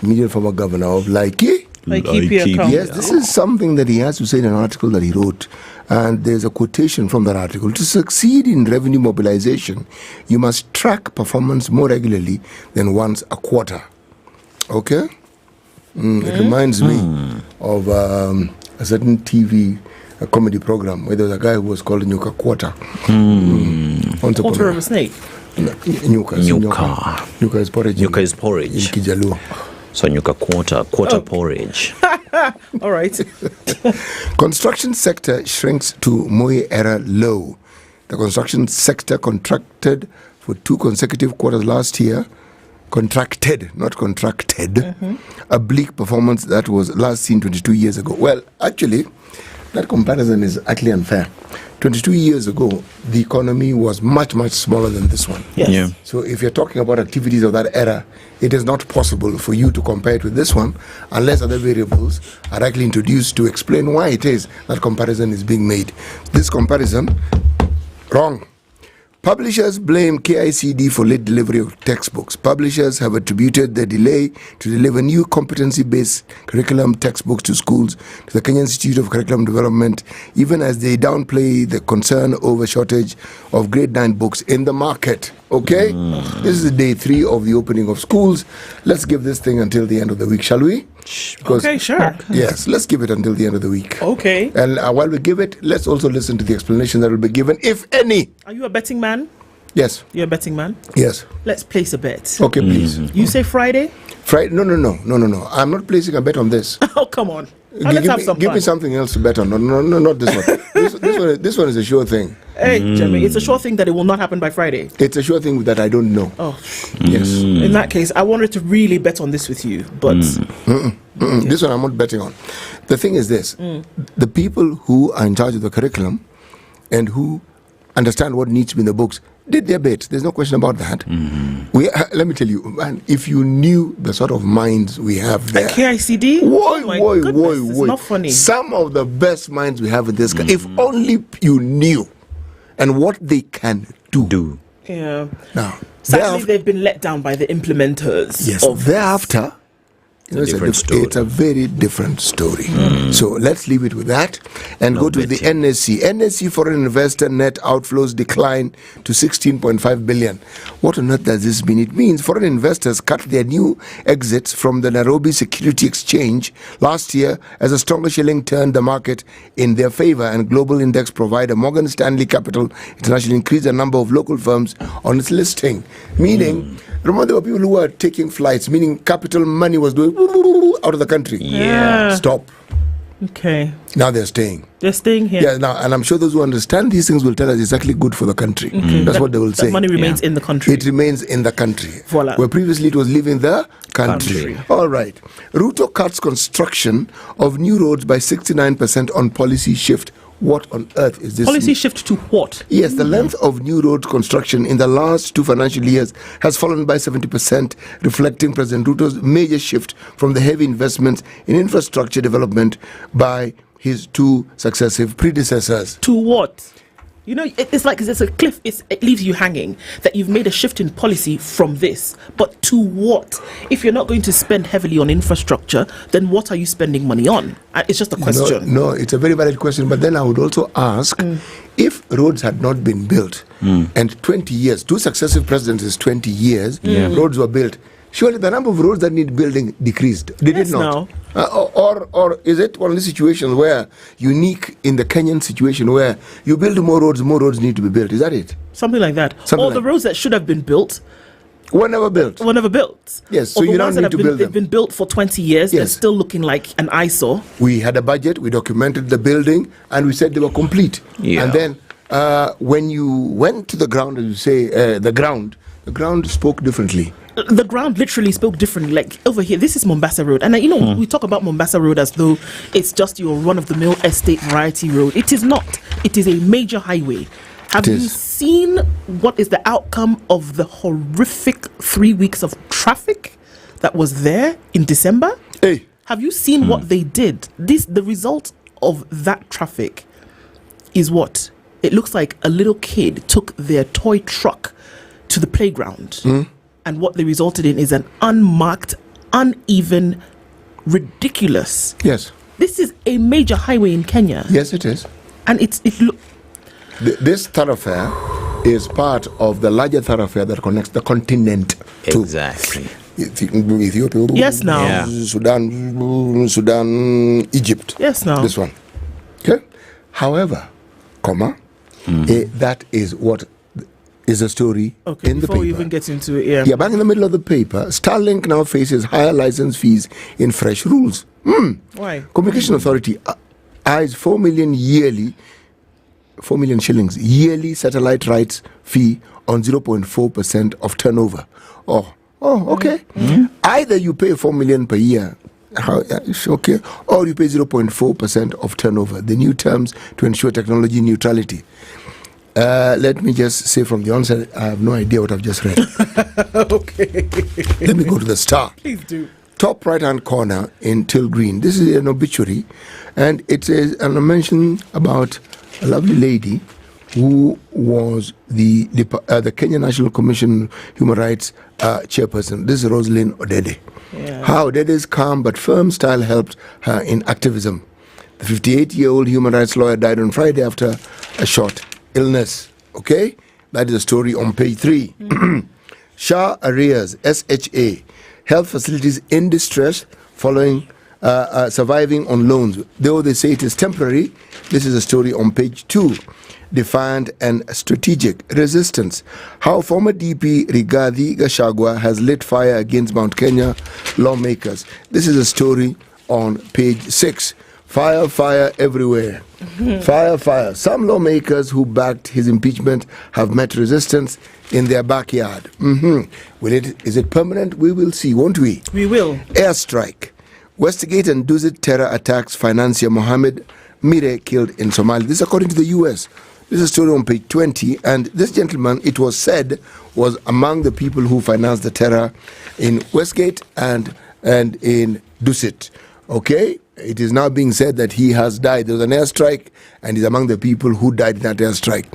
immediate former governor of
Laikipia.
Yes, this is something that he has to say in an article that he wrote. And there's a quotation from that article. To succeed in revenue mobilization, you must track performance more regularly than once a quarter. Okay? It reminds me of a certain TV comedy program where there was a guy who was called Nyoka Quarter.
Quarter of a snake.
Nyuka. Nyuka is porridge.
Nyuka is porridge.
In Kijaluo.
So nyuka quarter porridge.
All right.
Construction sector shrinks to Moi era low. The construction sector contracted for 2 consecutive quarters last year. Contracted, not contracted. A bleak performance that was last seen 22 years ago. Well, actually, that comparison is actually unfair. 22 years ago, the economy was much, much smaller than this one.
Yes.
Yeah.
So if you're talking about activities of that era, it is not possible for you to compare it with this one unless other variables are actually introduced to explain why it is that comparison is being made. This comparison, wrong. Publishers blame KICD for late delivery of textbooks. Publishers have attributed the delay to deliver new competency-based curriculum textbooks to schools to the Kenya Institute of Curriculum Development, even as they downplay the concern over shortage of grade 9 books in the market. Okay? This is day 3 of the opening of schools. Let's give this thing until the end of the week, shall we? Because,
okay, sure.
Yes, let's give it until the end of the week.
Okay.
And while we give it, let's also listen to the explanation that will be given, if any.
Are you a betting man?
Yes.
You're a betting man?
Yes.
Let's place a bet.
Okay, please.
You say Friday?
Friday? No. I'm not placing a bet on this.
Oh, come on. Let's have some
give
fun.
me something else to bet on. No, not this one. this one is a sure thing.
Hey, Jimmy, it's a sure thing that it will not happen by Friday.
It's a sure thing that I don't know.
Oh.
Yes.
In that case, I wanted to really bet on this with you, but...
This one I'm not betting on. The thing is this. The people who are in charge of the curriculum and who understand what needs to be in the books did their bit. There's no question about that. Let me tell you, man, if you knew the sort of minds we have there.
At KICD?
It's
not funny.
Some of the best minds we have in this country. If only you knew and what they can do.
Yeah.
Now,
sadly, they've been let down by the implementers.
Yes. Thereafter, it's a very different story. So let's leave it with that and go to the NSC. NSC foreign investor net outflows decline to 16.5 billion. What on earth does this mean? It means foreign investors cut their new exits from the Nairobi Security Exchange last year as a stronger shilling turned the market in their favor, and global index provider Morgan Stanley Capital International increased the number of local firms on its listing. Meaning, remember there were people who were taking flights, meaning capital money was going out of the country.
Yeah.
Stop.
Okay.
Now they're staying.
They're staying here.
Yeah, now, and I'm sure those who understand these things will tell us it's actually good for the country. That's what they will say.
Money remains in the country.
It remains in the country.
Voila.
Where previously it was leaving the country. All right. Ruto cuts construction of new roads by 69% on policy shift. What on earth is this?
Policy shift to what?
Yes, the length of new road construction in the last 2 financial years has fallen by 70%, reflecting President Ruto's major shift from the heavy investments in infrastructure development by his 2 successive predecessors.
To what? You know, it's like it's a cliff. It leaves you hanging that you've made a shift in policy from this. But to what? If you're not going to spend heavily on infrastructure, then what are you spending money on? It's just a question.
No, it's a very valid question. But then I would also ask, if roads had not been built and 20 years, 2 successive presidents is 20 years, roads were built, surely the number of roads that need building decreased. Did it not? Or is it one of the situations where, unique in the Kenyan situation, where you build more roads need to be built? Is that it?
Something like that. The roads that should have been built
were never built. Yes, so you don't need to build them.
They've been built for 20 years. They're still looking like an eyesore.
We had a budget, we documented the building, and we said they were complete.
Yeah.
And then when you went to the ground, as you say, the ground spoke differently.
The ground literally spoke differently. Like over here, this is Mombasa Road, and we talk about Mombasa Road as though it's just your run-of-the-mill estate variety road. It is not. It is a major highway. Have you seen what is the outcome of the horrific 3 weeks of traffic that was there in December?
Hey,
have you seen what they did? The result of that traffic is what? It looks like a little kid took their toy truck to the playground. And what they resulted in is an unmarked, uneven, ridiculous.
Yes.
This is a major highway in Kenya.
Yes, it is.
And
this thoroughfare is part of the larger thoroughfare that connects the continent to Ethiopia.
Yes, now.
Sudan, Egypt.
Yes, now.
This one. Okay. However, that is what is a story in the
Before we
paper.
even get into it, yeah.
Yeah, back in the middle of the paper, Starlink now faces higher license fees in fresh rules.
Why?
Communication Authority eyes 4 million shillings yearly satellite rights fee on 0.4% of turnover. Oh, okay. Either you pay 4 million per year, okay, or you pay 0.4% of turnover. The new terms to ensure technology neutrality. Let me just say from the onset, I have no idea what I've just read.
Okay.
Let me go to the Star.
Please do.
Top right-hand corner in Till Green. This is an obituary, and it says, and I mention about a lovely lady who was the Kenya National Commission Human Rights chairperson. This is Rosalind Odede.
Yeah.
How Odede's calm but firm style helped her in activism. The 58-year-old human rights lawyer died on Friday after a short illness. Okay? That is a story on page 3. Shah Arrears, SHA, health facilities in distress following surviving on loans. Though they say it is temporary, this is a story on page 2. Defiant and strategic resistance. How former DP Rigathi Gachagua has lit fire against Mount Kenya lawmakers. This is a story on page 6. Fire everywhere. Fire. Some lawmakers who backed his impeachment have met resistance in their backyard. Is it permanent? We will see, won't we?
We will.
Airstrike. Westgate and Dusit terror attacks financier Mohammed Mire killed in Somalia. This according to the US. This is a story on page 20, and this gentleman, it was said, was among the people who financed the terror in Westgate and in Dusit. Okay? It is now being said that he has died. There was an airstrike, and he's among the people who died in that airstrike.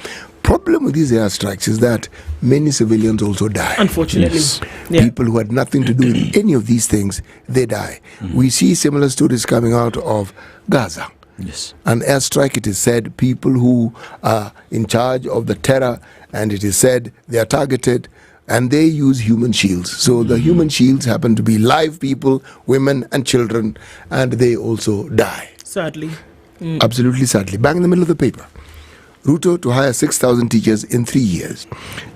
Problem with these airstrikes is that many civilians also die.
Unfortunately.
Yes.
Yeah.
People who had nothing to do with any of these things, they die. We see similar stories coming out of Gaza.
Yes.
An airstrike, it is said, people who are in charge of the terror, and it is said they are targeted, and they use human shields. So the human shields happen to be live people, women and children, and they also die.
Sadly.
Absolutely sadly. Bang in the middle of the paper. Ruto to hire 6,000 teachers in 3 years.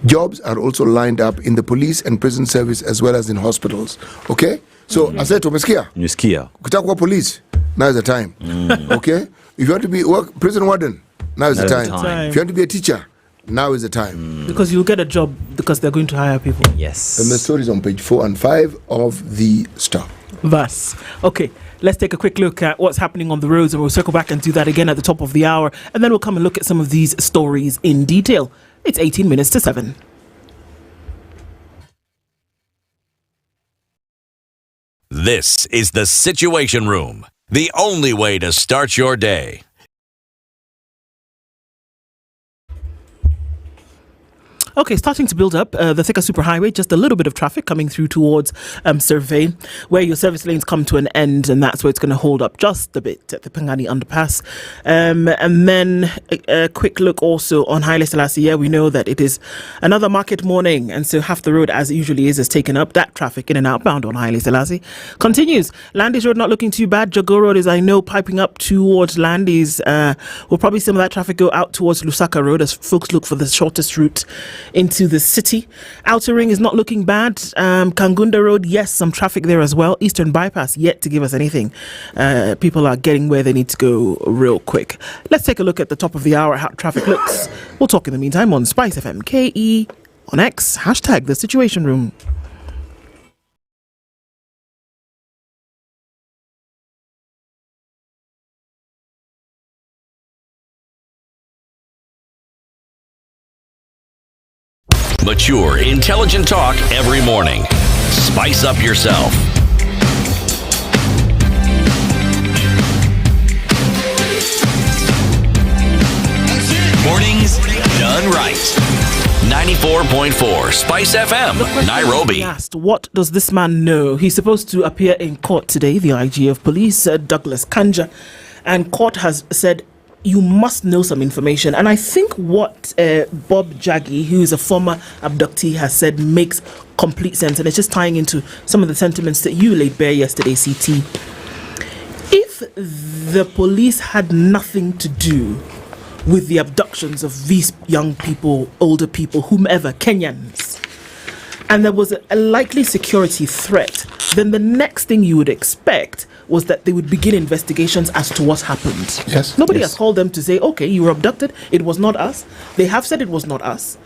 Jobs are also lined up in the police and prison service as well as in hospitals. Okay? So, Aseto, umesikia?
Nimesikia.
Ukitaka kuwa police, now is the time. Okay? If you want to be prison warden, now is the time. If you want to be a teacher, now is the time.
Because you'll get a job because they're going to hire people.
Yes.
And the story is on page 4 and 5 of the Star.
Thus. Okay, let's take a quick look at what's happening on the roads, and we'll circle back and do that again at the top of the hour. And then we'll come and look at some of these stories in detail. It's 18 minutes to 7.
This is the Situation Room, the only way to start your day.
Okay, starting to build up the Thika Superhighway, just a little bit of traffic coming through towards Survey, where your service lanes come to an end, and that's where it's going to hold up just a bit at the Pangani underpass. And then a quick look also on Haile Selassie. Yeah, we know that it is another market morning, and so half the road, as it usually is taken up. That traffic in and outbound on Haile Selassie continues. Landis Road not looking too bad. Jago Road is, I know, piping up towards Landis. We'll probably see some of that traffic go out towards Lusaka Road as folks look for the shortest route into the city. Outer Ring is not looking bad. Kangunda Road, yes, some traffic there as well. Eastern Bypass, yet to give us anything. People are getting where they need to go real quick. Let's take a look at the top of the hour, how traffic looks. We'll talk in the meantime on SpiceFM KE, on X, hashtag The Situation Room.
Mature, intelligent talk every morning. Spice up yourself. Mornings done right. 94.4 Spice FM, Nairobi.
Asked, what does this man know? He's supposed to appear in court today, the IG of police, Douglas Kanja, and court has said you must know some information. And I think what Bob Jaggi, who is a former abductee, has said makes complete sense. And it's just tying into some of the sentiments that you laid bare yesterday, CT. If the police had nothing to do with the abductions of these young people, older people, whomever, Kenyans, and there was a likely security threat, then the next thing you would expect was that they would begin investigations as to what happened.
Yes.
Nobody has called them to say, okay, you were abducted, it was not us. They have said it was not us.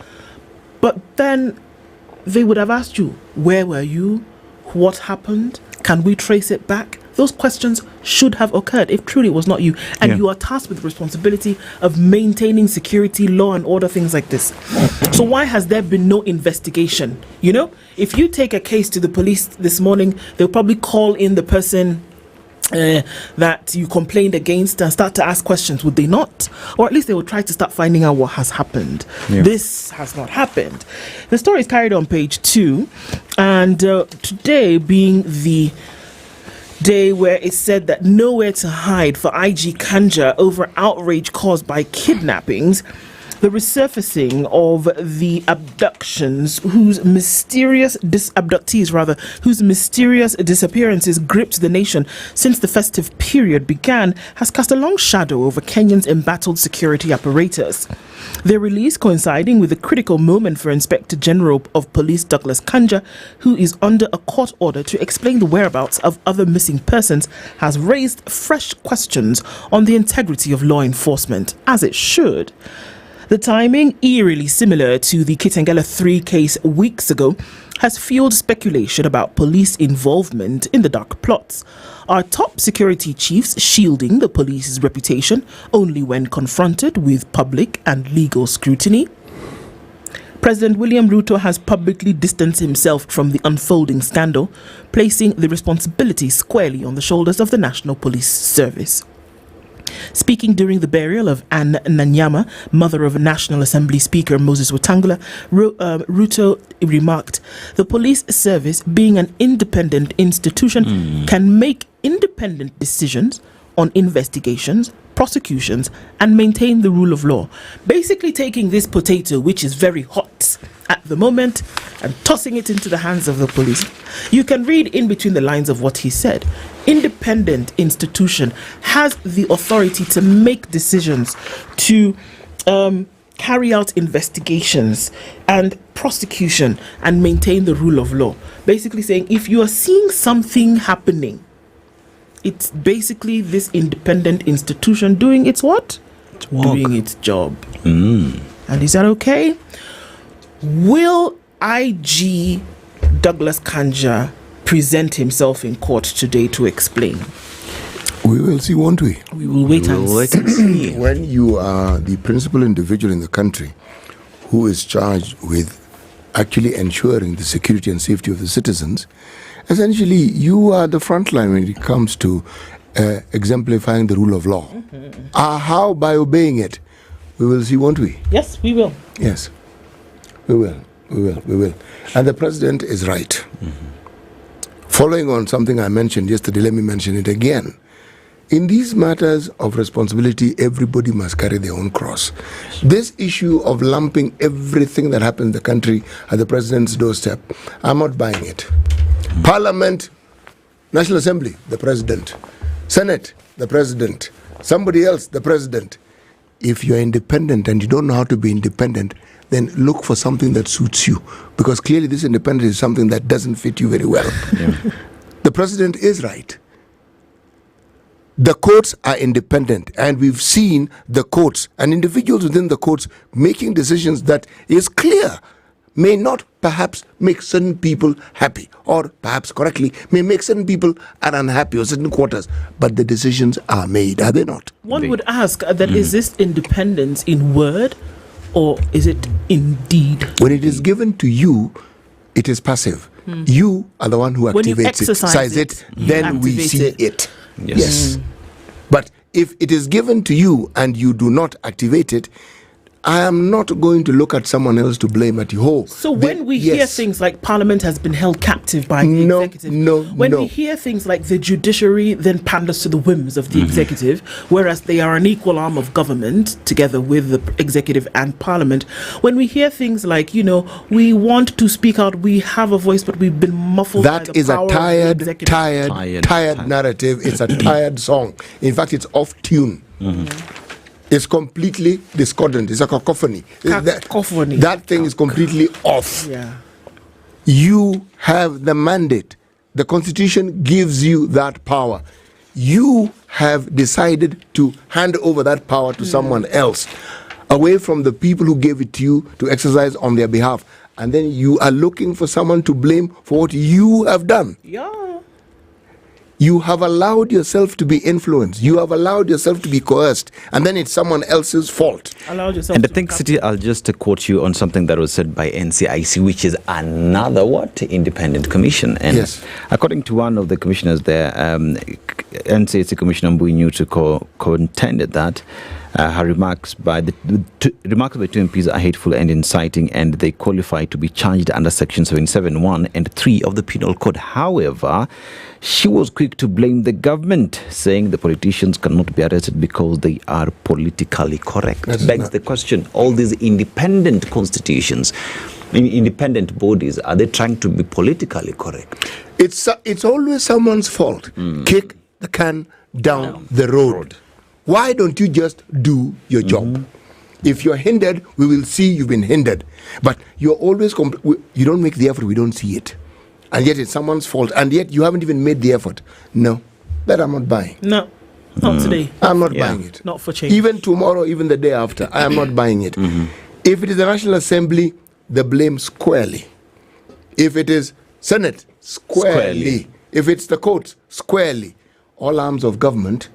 But then they would have asked you, where were you? What happened? Can we trace it back? Those questions should have occurred if truly it was not you. And you are tasked with the responsibility of maintaining security, law and order, things like this. So why has there been no investigation? You know, if you take a case to the police this morning, they'll probably call in the person that you complained against and start to ask questions, would they not? Or at least they will try to start finding out what has happened. This has not happened. The story is carried on page 2, and today being the day where it's said that nowhere to hide for IG Kanja over outrage caused by kidnappings, the resurfacing of the abductions whose mysterious disappearances gripped the nation since the festive period began has cast a long shadow over Kenya's embattled security apparatus. Their release coinciding with a critical moment for Inspector General of Police Douglas Kanja, who is under a court order to explain the whereabouts of other missing persons, has raised fresh questions on the integrity of law enforcement, as it should. The timing, eerily similar to the Kitengela 3 case weeks ago, has fueled speculation about police involvement in the dark plots. Are top security chiefs shielding the police's reputation only when confronted with public and legal scrutiny? President William Ruto has publicly distanced himself from the unfolding scandal, placing the responsibility squarely on the shoulders of the National Police Service. Speaking during the burial of Anne Nanyama, mother of National Assembly Speaker Moses Wetangula, Ruto remarked, the police service, being an independent institution, can make independent decisions on investigations, prosecutions, and maintain the rule of law. Basically taking this potato, which is very hot at the moment, and tossing it into the hands of the police. You can read in between the lines of what he said. Independent institution has the authority to make decisions, to carry out investigations and prosecution and maintain the rule of law. Basically saying, if you are seeing something happening, it's basically this independent institution doing its what? Doing its job. And is that okay? Will IG Douglas Kanja present himself in court today to explain?
We will see, won't we?
We will wait and see.
When you are the principal individual in the country who is charged with actually ensuring the security and safety of the citizens, essentially you are the front line when it comes to exemplifying the rule of law. How? By obeying it. We will see, won't we?
Yes, we will.
Yes, we will. And the president is right. Following on something I mentioned yesterday, let me mention it again. In these matters of responsibility, everybody must carry their own cross. This issue of lumping everything that happens in the country at the president's doorstep, I'm not buying it. Parliament, National Assembly, the president. Senate, the president. Somebody else, the president. If you're independent and you don't know how to be independent, then look for something that suits you. Because clearly this independence is something that doesn't fit you very well. The president is right. The courts are independent, and we've seen the courts and individuals within the courts making decisions that is clear may not perhaps make certain people happy, or perhaps correctly may make certain people are unhappy, or certain quarters, but the decisions are made, are they not?
One would ask that is this independence in word, or is it in deed?
When it is given to you, it is passive. You are the one who activates it, exercise it, then we see it. Yes. But if it is given to you and you do not activate it, I am not going to look at someone else to blame at you.
So when we hear things like Parliament has been held captive by the executive, when we hear things like the judiciary then panders to the whims of the executive, whereas they are an equal arm of government together with the executive and Parliament, when we hear things like, you know, we want to speak out, we have a voice, but we've been muffled by the power. That is
a tired narrative. It's a tired song. In fact, it's off tune. It's completely discordant. It's a cacophony. That thing is completely off.
Yeah.
You have the mandate. The Constitution gives you that power. You have decided to hand over that power to someone else, away from the people who gave it to you to exercise on their behalf. And then you are looking for someone to blame for what you have done.
Yeah.
You have allowed yourself to be influenced. You have allowed yourself to be coerced. And then it's someone else's fault.
Allowed yourself
And I
to
think, City, I'll just quote you on something that was said by NCIC, which is another independent commission. And
yes.
According to one of the commissioners there, NCIC Commissioner Mbuinyutu contended that her remarks by the two MPs are hateful and inciting, and they qualify to be charged under Section 77(1) and 3 of the Penal Code. However, she was quick to blame the government, saying the politicians cannot be arrested because they are politically correct. Begs the question, all these independent constitutions, independent bodies, are they trying to be politically correct?
It's always someone's fault. Kick the can down the road. Why don't you just do your job? If you're hindered, we will see you've been hindered. But you're always, you don't make the effort, we don't see it. And yet it's someone's fault. And yet you haven't even made the effort. No, that I'm not buying.
No, not today.
I'm not buying it.
Not for change.
Even tomorrow, even the day after, I am not buying it. If it is the National Assembly, the blame squarely. If it is Senate, squarely. If it's the courts, squarely. All arms of government,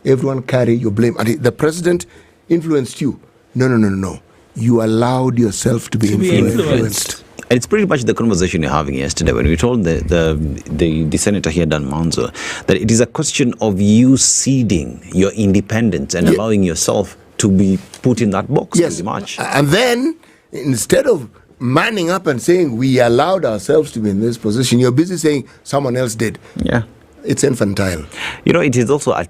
everyone carry your blame. And the president influenced you. No. You allowed yourself to be influenced.
And it's pretty much the conversation you're having yesterday when we told the senator here, Dan Manzo, that it is a question of you ceding your independence and allowing yourself to be put in that box.
Yes.
Pretty much.
And then, instead of manning up and saying, we allowed ourselves to be in this position, you're busy saying someone else did.
Yeah.
It's infantile.
You know, it is also a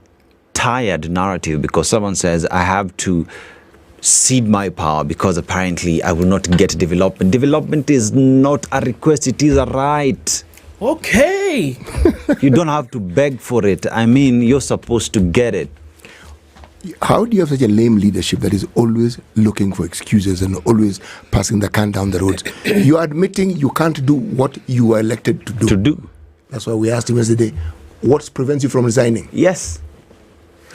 tired narrative because someone says, I have to cede my power because apparently I will not get development. Development is not a request, it is a right.
Okay.
You don't have to beg for it. I mean, you're supposed to get it.
How do you have such a lame leadership that is always looking for excuses and always passing the can down the road? You are admitting you can't do what you were elected to do. That's why we asked him yesterday, what prevents you from resigning?
Yes.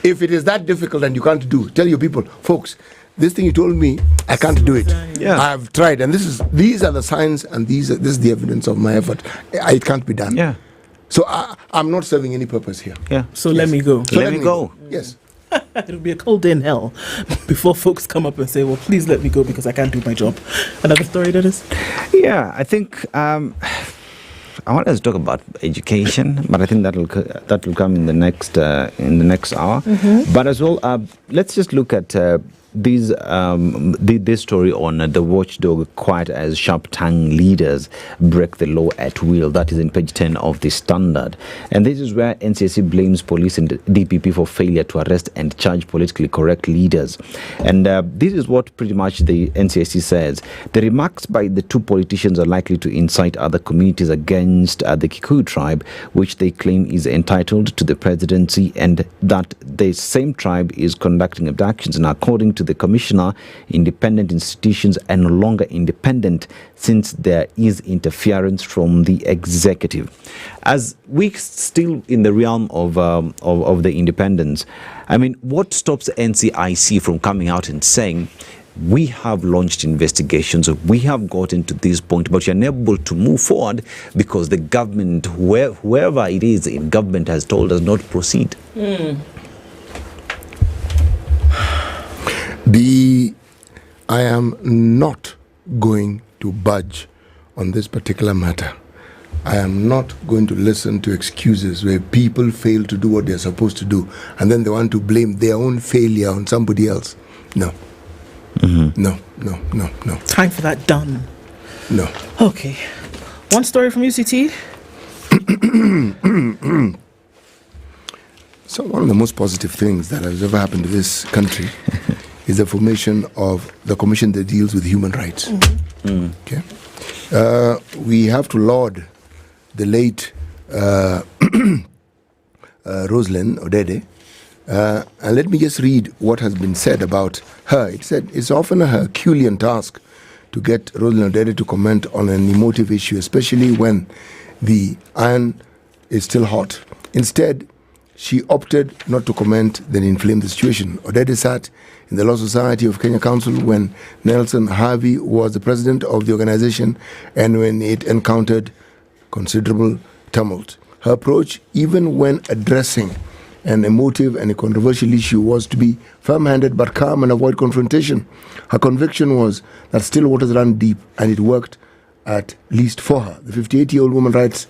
If it is that difficult and you can't do, tell your people, folks, this thing you told me, I can't do it.
Yeah.
I've tried, and these are the signs, and this is the evidence of my effort. It can't be done.
Yeah.
So I'm not serving any purpose here.
Yeah.
So let me go.
So
let me go.
Yes.
It'll be a cold day in hell before folks come up and say, well, please let me go because I can't do my job. Another story, Dennis?
Yeah, I think I want us to talk about education, but I think that will come in the next hour. But as well, let's just look at this story on the watchdog quiet as sharp-tongued leaders break the law at will. That is in page 10 of the Standard. And this is where NCSC blames police and DPP for failure to arrest and charge politically correct leaders. And this is what pretty much the NCSC says. The remarks by the two politicians are likely to incite other communities against the Kikuyu tribe, which they claim is entitled to the presidency, and that the same tribe is conducting abductions. And according to the commissioner, independent institutions are no longer independent since there is interference from the executive. As we still in the realm of the independence, I mean, what stops NCIC from coming out and saying, we have launched investigations, we have gotten to this point, but you're unable to move forward because the government, whoever it is in government, has told us not to proceed?
I am not going to budge on this particular matter. I am not going to listen to excuses where people fail to do what they're supposed to do and then they want to blame their own failure on somebody else. No. No.
Time for that done.
No.
Okay. One story from UCT.
So one of the most positive things that has ever happened to this country is the formation of the commission that deals with human rights. Okay. We have to laud the late Rosalind Odede, And let me just read what has been said about her. It said, it's often a Herculean task to get Rosalind Odede to comment on an emotive issue, especially when the iron is still hot. Instead, she opted not to comment, then inflamed the situation. Odede sat in the Law Society of Kenya Council when Nelson Harvey was the president of the organization and when it encountered considerable tumult. Her approach, even when addressing an emotive and a controversial issue, was to be firm-handed but calm and avoid confrontation. Her conviction was that still waters run deep, and it worked at least for her. The 58-year-old human rights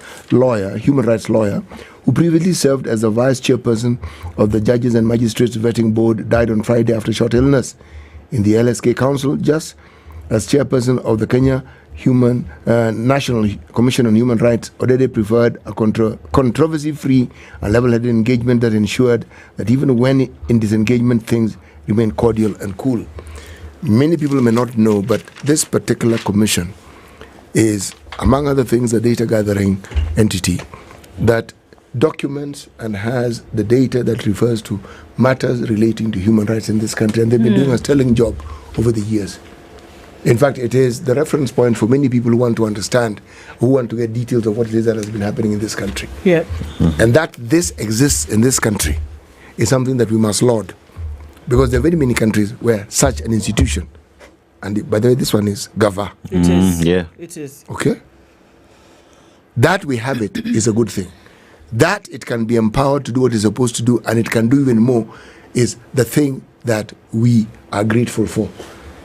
lawyer, who previously served as the vice chairperson of the Judges and Magistrates Vetting Board, died on Friday after short illness. In the LSK Council, just as chairperson of the Kenya National Commission on Human Rights, Odede preferred a controversy-free and level-headed engagement that ensured that even when in disengagement, things remain cordial and cool. Many people may not know, but this particular commission is, among other things, a data-gathering entity that documents and has the data that refers to matters relating to human rights in this country, and they've been doing a sterling job over the years. In fact, it is the reference point for many people who want to understand, who want to get details of what it is that has been happening in this country.
Yeah.
And that this exists in this country is something that we must laud, because there are very many countries where such an institution, and by the way, this one is Gava.
It is.
Yeah.
It is.
Okay? That we have it is a good thing. That it can be empowered to do what it's supposed to do, and it can do even more, is the thing that we are grateful for.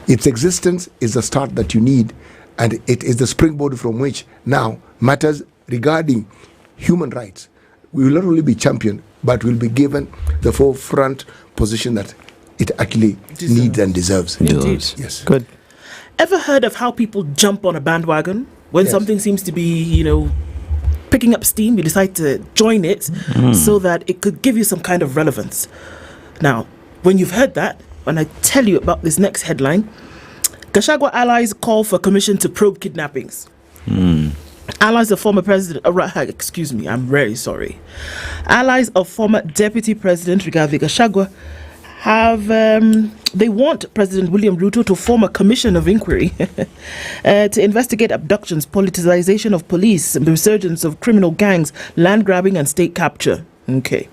Its existence is the start that you need, and it is the springboard from which now matters regarding human rights we will not only be championed, but will be given the forefront position that it actually needs and deserves.
Indeed.
Yes.
Good. Ever heard of how people jump on a bandwagon when something seems to be, picking up steam? You decide to join it so that it could give you some kind of relevance. Now, when you've heard that, when I tell you about this next headline, Gachagua allies call for commission to probe kidnappings. Allies of former president, I'm very sorry. Allies of former deputy president Rigathi Gachagua have, they want President William Ruto to form a commission of inquiry to investigate abductions, politicization of police, and the resurgence of criminal gangs, land grabbing and state capture. Okay.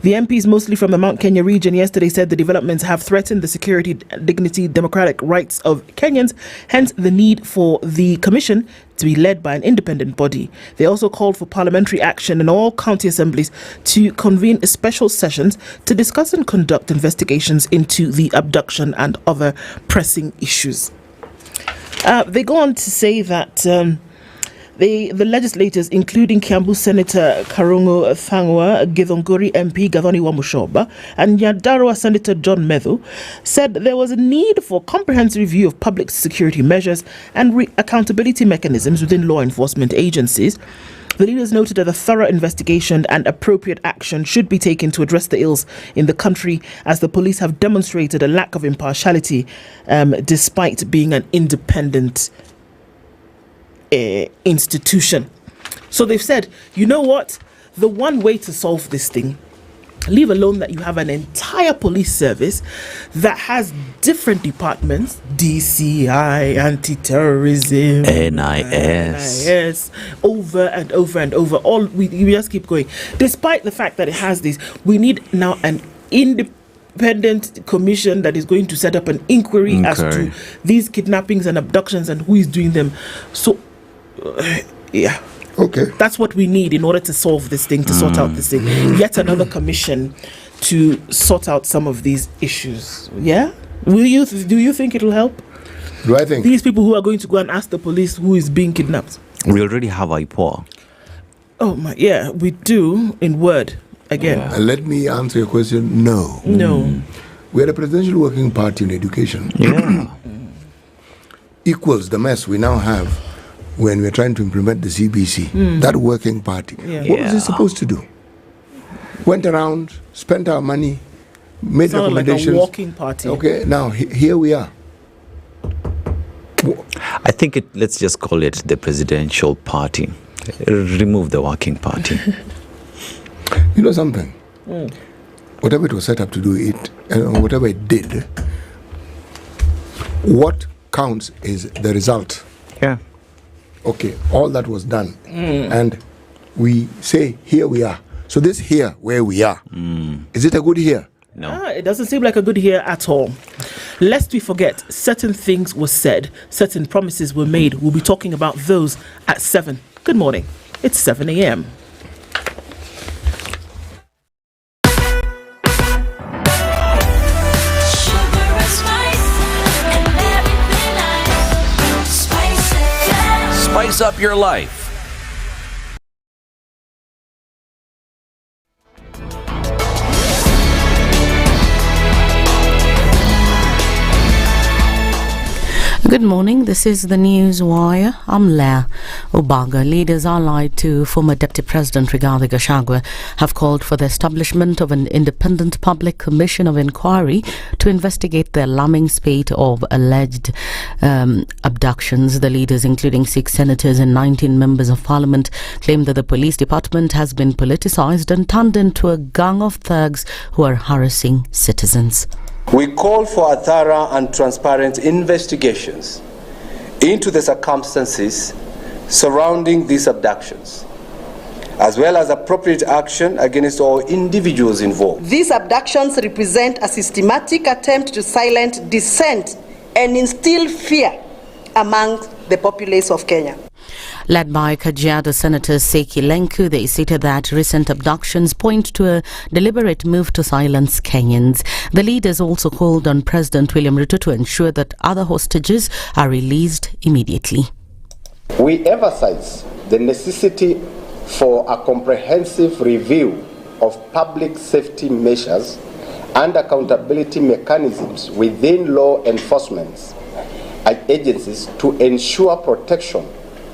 The MPs, mostly from the Mount Kenya region, yesterday said the developments have threatened the security, dignity, democratic rights of Kenyans, hence the need for the commission to be led by an independent body. They also called for parliamentary action in all county assemblies to convene special sessions to discuss and conduct investigations into the abduction and other pressing issues. They go on to say that the legislators, including Kiambu Senator Karungo Thangwa, Githonguri MP Gathoni Wamushoba, and Nyandarua Senator John Methu, said there was a need for comprehensive review of public security measures and accountability mechanisms within law enforcement agencies. The leaders noted that a thorough investigation and appropriate action should be taken to address the ills in the country, as the police have demonstrated a lack of impartiality despite being an independent institution. So they've said, you know what, the one way to solve this thing, leave alone that you have an entire police service that has different departments, DCI, anti-terrorism, NIS, over and over and over, we just keep going. Despite the fact that it has this, we need now an independent commission that is going to set up an inquiry as to these kidnappings and abductions and who is doing them. So yeah, okay, that's what we need in order to solve this thing, to sort out this thing. Yet another commission to sort out some of these issues. Yeah, do you think it'll help?
Do I think
these people who are going to go and ask the police who is being kidnapped?
We already have IPOA.
Oh my, yeah, we do in word again.
Let me answer your question. No. We are a presidential working party in education. Equals the mess we now have when we're trying to implement the CBC. That working party. What was it supposed to do? Went around, spent our money, made recommendations.
Like a walking party.
Okay, now here we are.
I think let's just call it the presidential party. Remove the working party.
You know something? whatever it was set up to do, it and whatever it did, what counts is the result.
Yeah.
Okay, all that was done. And we say, here we are. So this here, where we are, is it a good here?
No. It doesn't seem like a good here at all. Lest we forget, certain things were said, certain promises were made. We'll be talking about those at 7. Good morning. It's 7 a.m.
Spice up your life.
Good morning, this is the News Wire. I'm Leah Obaga. Leaders allied to former Deputy President Rigathi Gachagua have called for the establishment of an independent public commission of inquiry to investigate the alarming spate of alleged abductions. The leaders, including 6 senators and 19 members of parliament, claim that the police department has been politicized and turned into a gang of thugs who are harassing citizens.
We call for a thorough and transparent investigations into the circumstances surrounding these abductions, as well as appropriate action against all individuals involved.
These abductions represent a systematic attempt to silence dissent and instill fear among the populace of Kenya.
Led by Kajiado Senator Seki Lenku, they stated that recent abductions point to a deliberate move to silence Kenyans. The leaders also called on President William Ruto to ensure that other hostages are released immediately.
We emphasize the necessity for a comprehensive review of public safety measures and accountability mechanisms within law enforcement agencies to ensure protection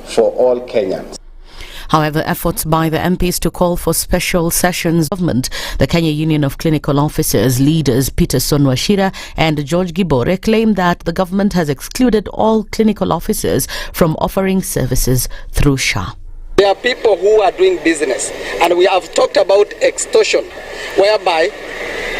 for all Kenyans.
However, efforts by the MPs to call for special sessions government, the Kenya Union of Clinical Officers leaders Peter Sonwashira and George Gibore claim that the government has excluded all clinical officers from offering services through SHA.
There are people who are doing business, and we have talked about extortion, whereby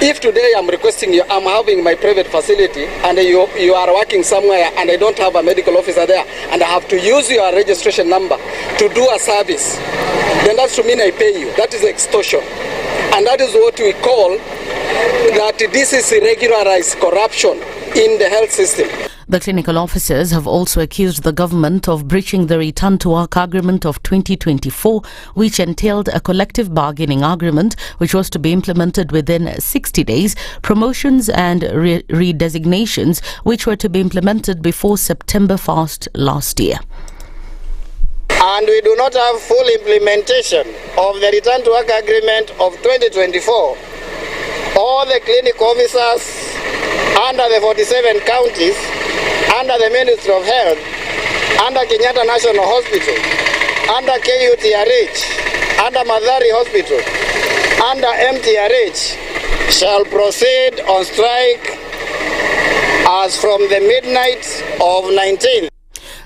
if today I'm requesting you, I'm having my private facility and you are working somewhere and I don't have a medical officer there and I have to use your registration number to do a service, then that's to mean I pay you. That is extortion. And that is what we call that this is irregularized corruption in the health system.
The clinical officers have also accused the government of breaching the Return to Work Agreement of 2024, which entailed a collective bargaining agreement which was to be implemented within 60 days, promotions and redesignations which were to be implemented before September 1st last year.
And we do not have full implementation of the Return to Work Agreement of 2024. All the clinic officers under the 47 counties, under the Ministry of Health, under Kenyatta National Hospital, under KUTRH, under Madhari Hospital, under MTRH, shall proceed on strike as from the midnight of 19th.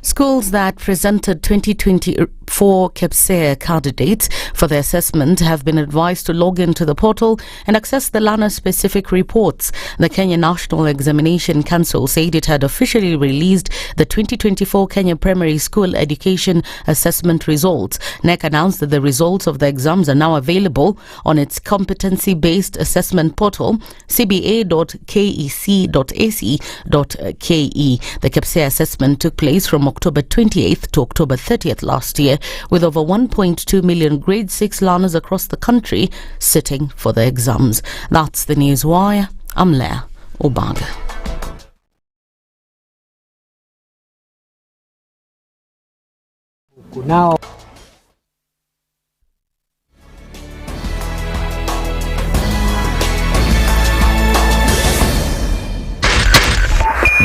Schools that presented 2024 KPSEA candidates for the assessment have been advised to log into the portal and access the learner-specific reports. The Kenya National Examination Council said it had officially released the 2024 Kenya Primary School Education Assessment results. NEC announced that the results of the exams are now available on its competency-based assessment portal, cba.kec.ac.ke. The KPSEA assessment took place from October 28th to October 30th last year, with over 1.2 million grade 6 learners across the country sitting for the exams. That's the News Wire. I'm Leah Obaga.
Now,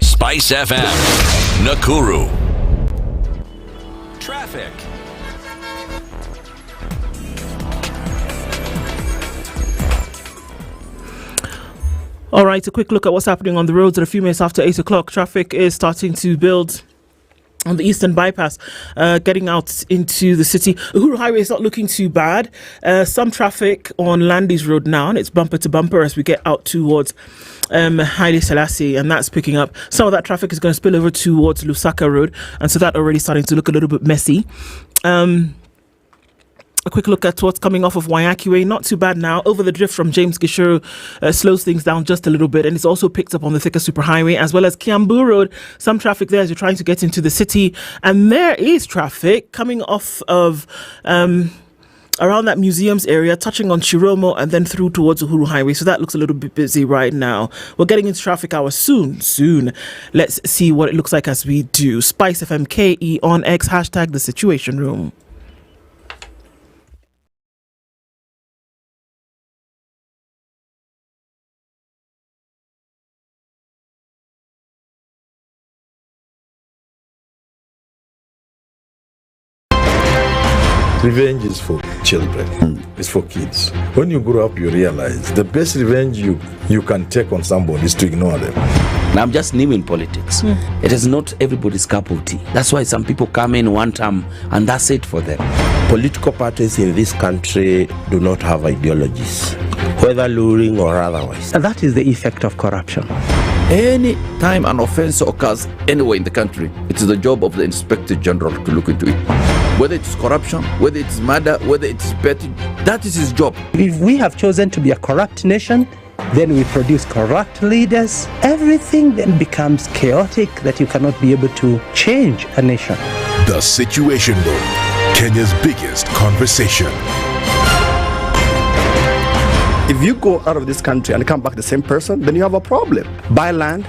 Spice FM, Nakuru. Traffic.
All right, a quick look at what's happening on the roads at a few minutes after 8 o'clock. Traffic is starting to build on the Eastern Bypass, getting out into the city. Uhuru Highway is not looking too bad. Some traffic on Landis Road now, and it's bumper to bumper as we get out towards Haile Selassie, and that's picking up. Some of that traffic is going to spill over towards Lusaka Road, and so that already starting to look a little bit messy. A quick look at what's coming off of Waiyaki Way. Not too bad now. Over the drift from James Gishuru slows things down just a little bit, and it's also picked up on the Thika Superhighway, as well as Kiambu Road. Some traffic there as you're trying to get into the city, and there is traffic coming off of around that museums area, touching on Chiromo and then through towards Uhuru Highway. So that looks a little bit busy right now. We're getting into traffic hours soon. Let's see what it looks like as we do. SpiceFM KE on X, hashtag the Situation Room.
Revenge is for children. It's for kids. When you grow up, you realize the best revenge you can take on somebody is to ignore them.
Now, I'm just new in politics. It is not everybody's cup of tea. That's why some people come in one term and that's it for them.
Political parties in this country do not have ideologies, whether luring or otherwise.
And that is the effect of corruption.
Any time an offense occurs anywhere in the country, it is the job of the Inspector General to look into it. Whether it's corruption, whether it's murder, whether it's petty, that is his job.
If we have chosen to be a corrupt nation, then we produce corrupt leaders. Everything then becomes chaotic that you cannot be able to change a nation.
The Situation Room, Kenya's biggest conversation.
If you go out of this country and come back the same person, then you have a problem. Buy land,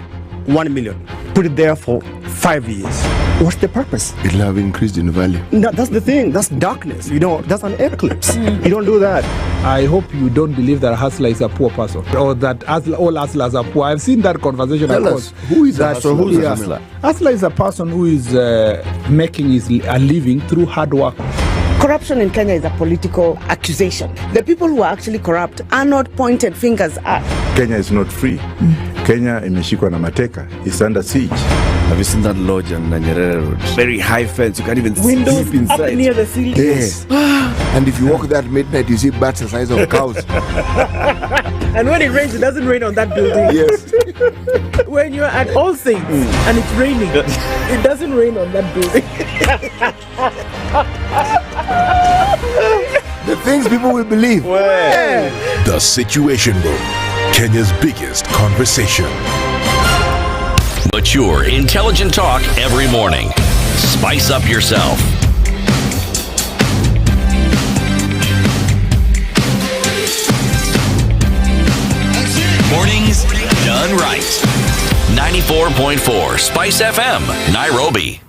1 million. Put it there for 5 years. What's the purpose?
It'll have increased in value.
No, that's the thing. That's darkness. That's an eclipse. You don't do that.
I hope you don't believe that a hustler is a poor person, or that all hustlers are poor. I've seen that conversation.
Tell us, who is a hustler?
Who is a hustler? Hustler is a person who is making a living through hard work.
Corruption in Kenya is a political accusation. The people who are actually corrupt are not pointed fingers at.
Kenya is not free. Kenya imeshikwa na mateka. It's under siege.
Have you seen that lodge on Nyeri Road? Very high fence. You can't even
windows
sleep inside.
Up near the ceiling.
Yes. And if you walk there at midnight, you see bats the size of cows.
And when it rains, it doesn't rain on that building.
Yes.
When you're at All Saints and it's raining, it doesn't rain on that building.
The things people will believe.
The Situation Room, Kenya's biggest conversation.
Mature, intelligent talk every morning. Spice up yourself. Mornings done right. 94.4 Spice FM, Nairobi.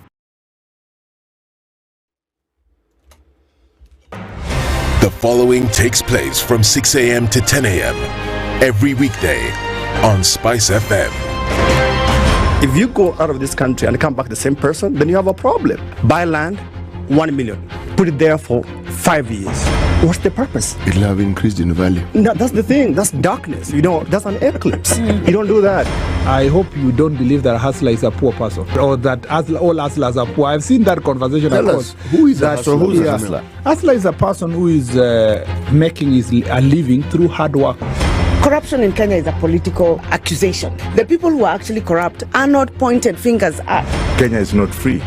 The following takes place from 6 a.m. to 10 a.m. every weekday on Spice FM.
If you go out of this country and come back the same person, then you have a problem. Buy land, 1 million. Put it there for 5 years. What's the purpose?
It'll have increased in value.
No, that's the thing. That's darkness. That's an eclipse. You don't do that.
I hope you don't believe that a hustler is a poor person, or that all hustlers are poor. I've seen that conversation.
Tell us, who is a hustler?
Who is a hustler? Hustler is a person who is making a living through hard work.
Corruption in Kenya is a political accusation. The people who are actually corrupt are not pointed fingers at.
Kenya is not free.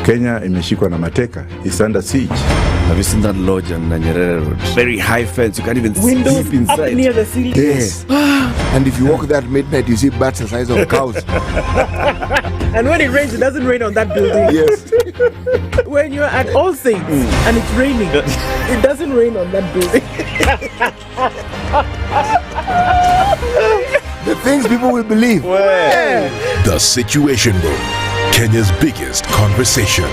Kenya imeshikwa na mateka. It's under siege.
Have you seen that lodge on Nyeri Road? Very high fence. You can't even
windows
sleep inside.
Up near the ceiling.
Yes. And if you walk there at midnight, you see bats the size of cows.
And when it rains, it doesn't rain on that building.
Yes.
When you're at All Saints and it's raining, it doesn't rain on that building.
The things people will believe.
The Situation Room, Kenya's biggest conversation.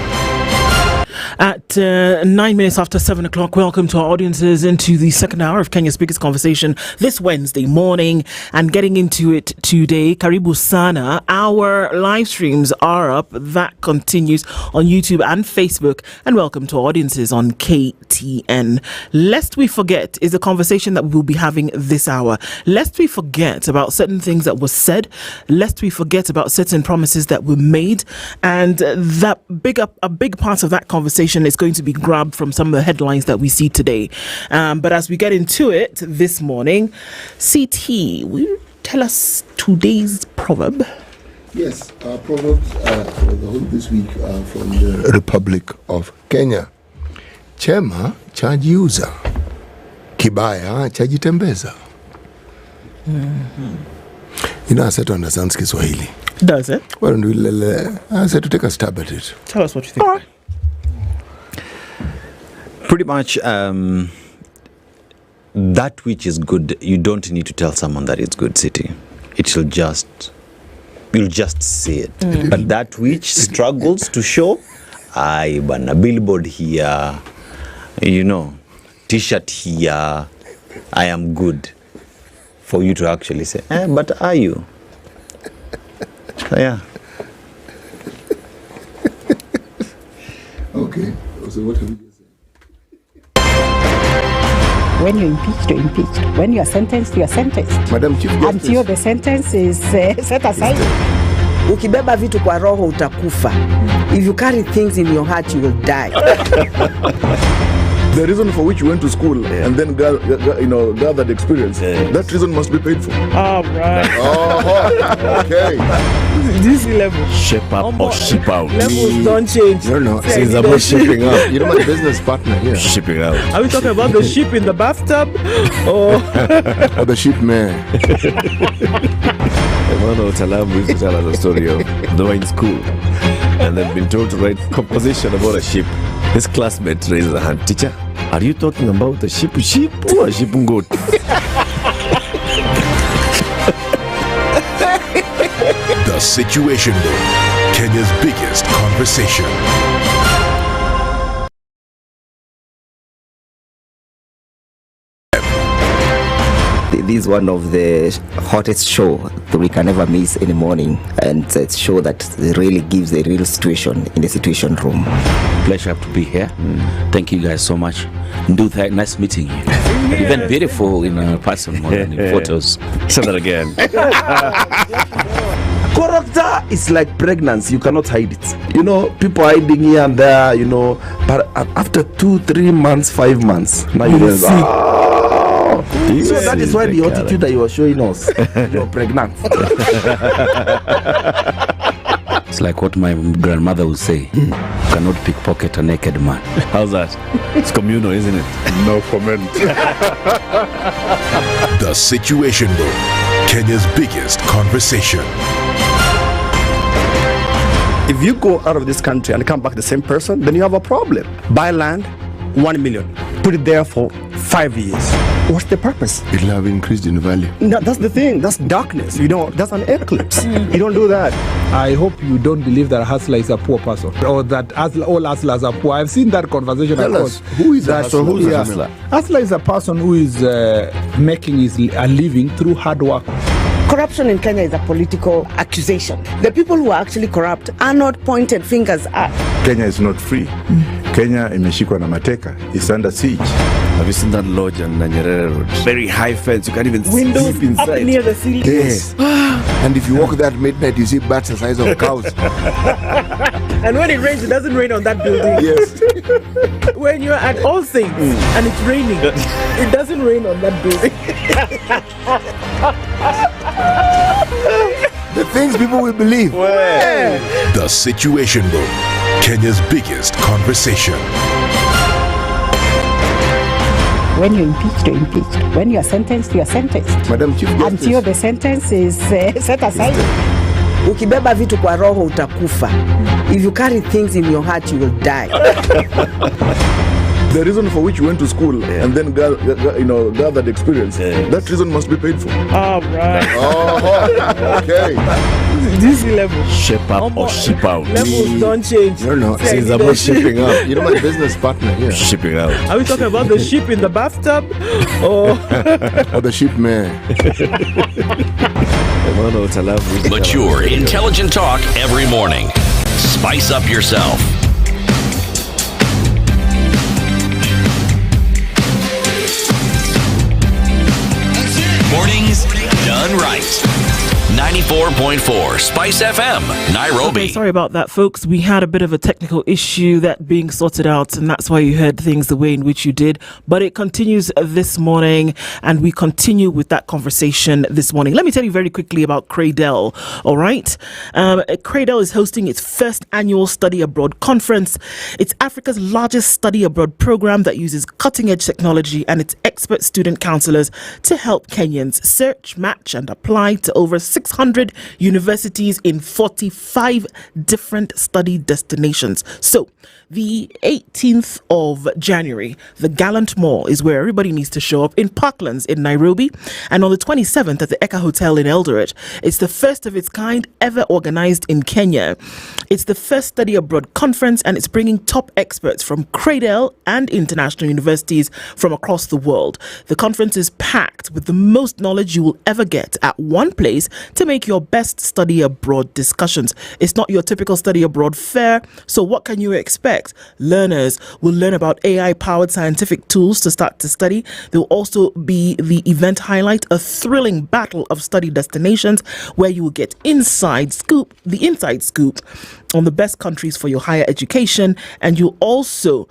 At 9 minutes after 7 o'clock, welcome to our audiences into the second hour of Kenya's biggest conversation this Wednesday morning. And getting into it today, Karibu Sana. Our live streams are up. That continues on YouTube and Facebook. And welcome to our audiences on KTN. Lest we forget is a conversation that we'll be having this hour. Lest we forget about certain things that were said. Lest we forget about certain promises that were made. And a big part of that conversation is going to be grabbed from some of the headlines that we see today. But as we get into it this morning, CT, will you tell us today's proverb?
Yes, Proverbs for the whole this week from the Republic of Kenya. Chema chajiuza, kibaya chajitembeza. You know, Aseto understands Kiswahili.
Does it?
Well, Aseto, take a stab at it.
Tell us what you think.
All right. Pretty much, that which is good, you don't need to tell someone that it's good, City. You'll just see it. But that which struggles to show, a billboard here, t-shirt here, I am good. For you to actually say, but are you? Yeah.
Okay. So what have you just said?
When you're impeached, you're impeached. When you're sentenced, you're sentenced.
Madam Chief Justice.
Until the sentence is set aside. Ukibeba vitu kwa roho utakufa. If you carry things in your heart, you will die.
The reason for which you went to school and then gathered experience, that reason must be paid for.
All right.
Okay.
This level.
Shape up or ship out.
Levels don't change.
No.
It's about shipping up.
You know my business partner here.
Shipping out.
Are we talking about the ship in the bathtub? Or
the ship man?
One of Talabu used to tell us a story of they were in school and they've been told to write composition about a ship. His classmate raised a hand. Teacher, are you talking about a ship or a ship goat?
The Situation Room, Kenya's biggest conversation.
This is one of the hottest show that we can ever miss in the morning, and it's a show that really gives the real situation in the Situation Room.
Pleasure to be here. Thank you guys so much. Nduthai, nice meeting you. Even beautiful in person more than in photos.
Say that again.
Character is like pregnancy, you cannot hide it. People hiding here and there, but after 2-3 months, 5 months, now you realize, so that is why the attitude that you are showing us, you're pregnant.
It's like what my grandmother would say. You cannot pickpocket a naked man.
How's that? It's communal, isn't it?
No comment.
The Situation Room, Kenya's biggest conversation.
If you go out of this country and come back the same person, then you have a problem. Buy land, 1 million. Put it there for 5 years. What's the purpose?
It'll have increased in value.
No, that's the thing. That's darkness. That's an eclipse. You don't do that.
I hope you don't believe that a hustler is a poor person or that all hustlers are poor. I've seen that conversation.
Tell us, who is a hustler?
Who is a hustler? Hustler is a person who is making a living through hard work.
Corruption in Kenya is a political accusation. The people who are actually corrupt are not pointed fingers at.
Kenya is not free. Kenya imeshikwa na mateka. It's under siege.
Have you seen that lodge on Nyeri Road? Very high fence. You can't even
windows
sleep inside.
Up near the ceiling.
Yes. And if you walk there at midnight, you see bats the size of cows.
And when it rains, it doesn't rain on that building.
Yes.
When you're at All Saints and it's raining, it doesn't rain on that building.
The things people will believe.
The Situation Room, Kenya's biggest conversation.
When you're impeached, you're impeached. When you're sentenced, you're sentenced.
Madam Chief Justice.
Until the sentence is set aside. Ukibeba vitu kwa roho utakufa. If you carry things in your heart, you will die.
The reason for which you went to school and then gathered experience, that reason must be paid for.
All right.
Okay.
this level.
Shape up or ship out.
Levels don't change.
No.
It's about shipping up.
You know my business partner here.
Shipping out.
Are we talking about the ship in the bathtub? Or
the ship man?
Mature, intelligent talk every morning. Spice up yourself. Mornings done right. 94.4 Spice FM, Nairobi.
Okay, sorry about that, folks. We had a bit of a technical issue that being sorted out, and that's why you heard things the way in which you did. But it continues this morning, and we continue with that conversation this morning. Let me tell you very quickly about Cradle, all right? Cradle is hosting its first annual Study Abroad Conference. It's Africa's largest study abroad program that uses cutting-edge technology and its expert student counselors to help Kenyans search, match, and apply to over 600 universities in 45 different study destinations. So, the 18th of January, the Gallant Mall is where everybody needs to show up in Parklands in Nairobi. And on the 27th at the Okoh Hotel in Eldoret, it's the first of its kind ever organized in Kenya. It's the first study abroad conference, and it's bringing top experts from Cradle and international universities from across the world. The conference is packed with the most knowledge you will ever get at one place to make your best study abroad discussions. It's not your typical study abroad fair, so what can you expect? Learners will learn about AI-powered scientific tools to start to study. There will also be the event highlight, a thrilling battle of study destinations where you will get the inside scoop on the best countries for your higher education, and you'll also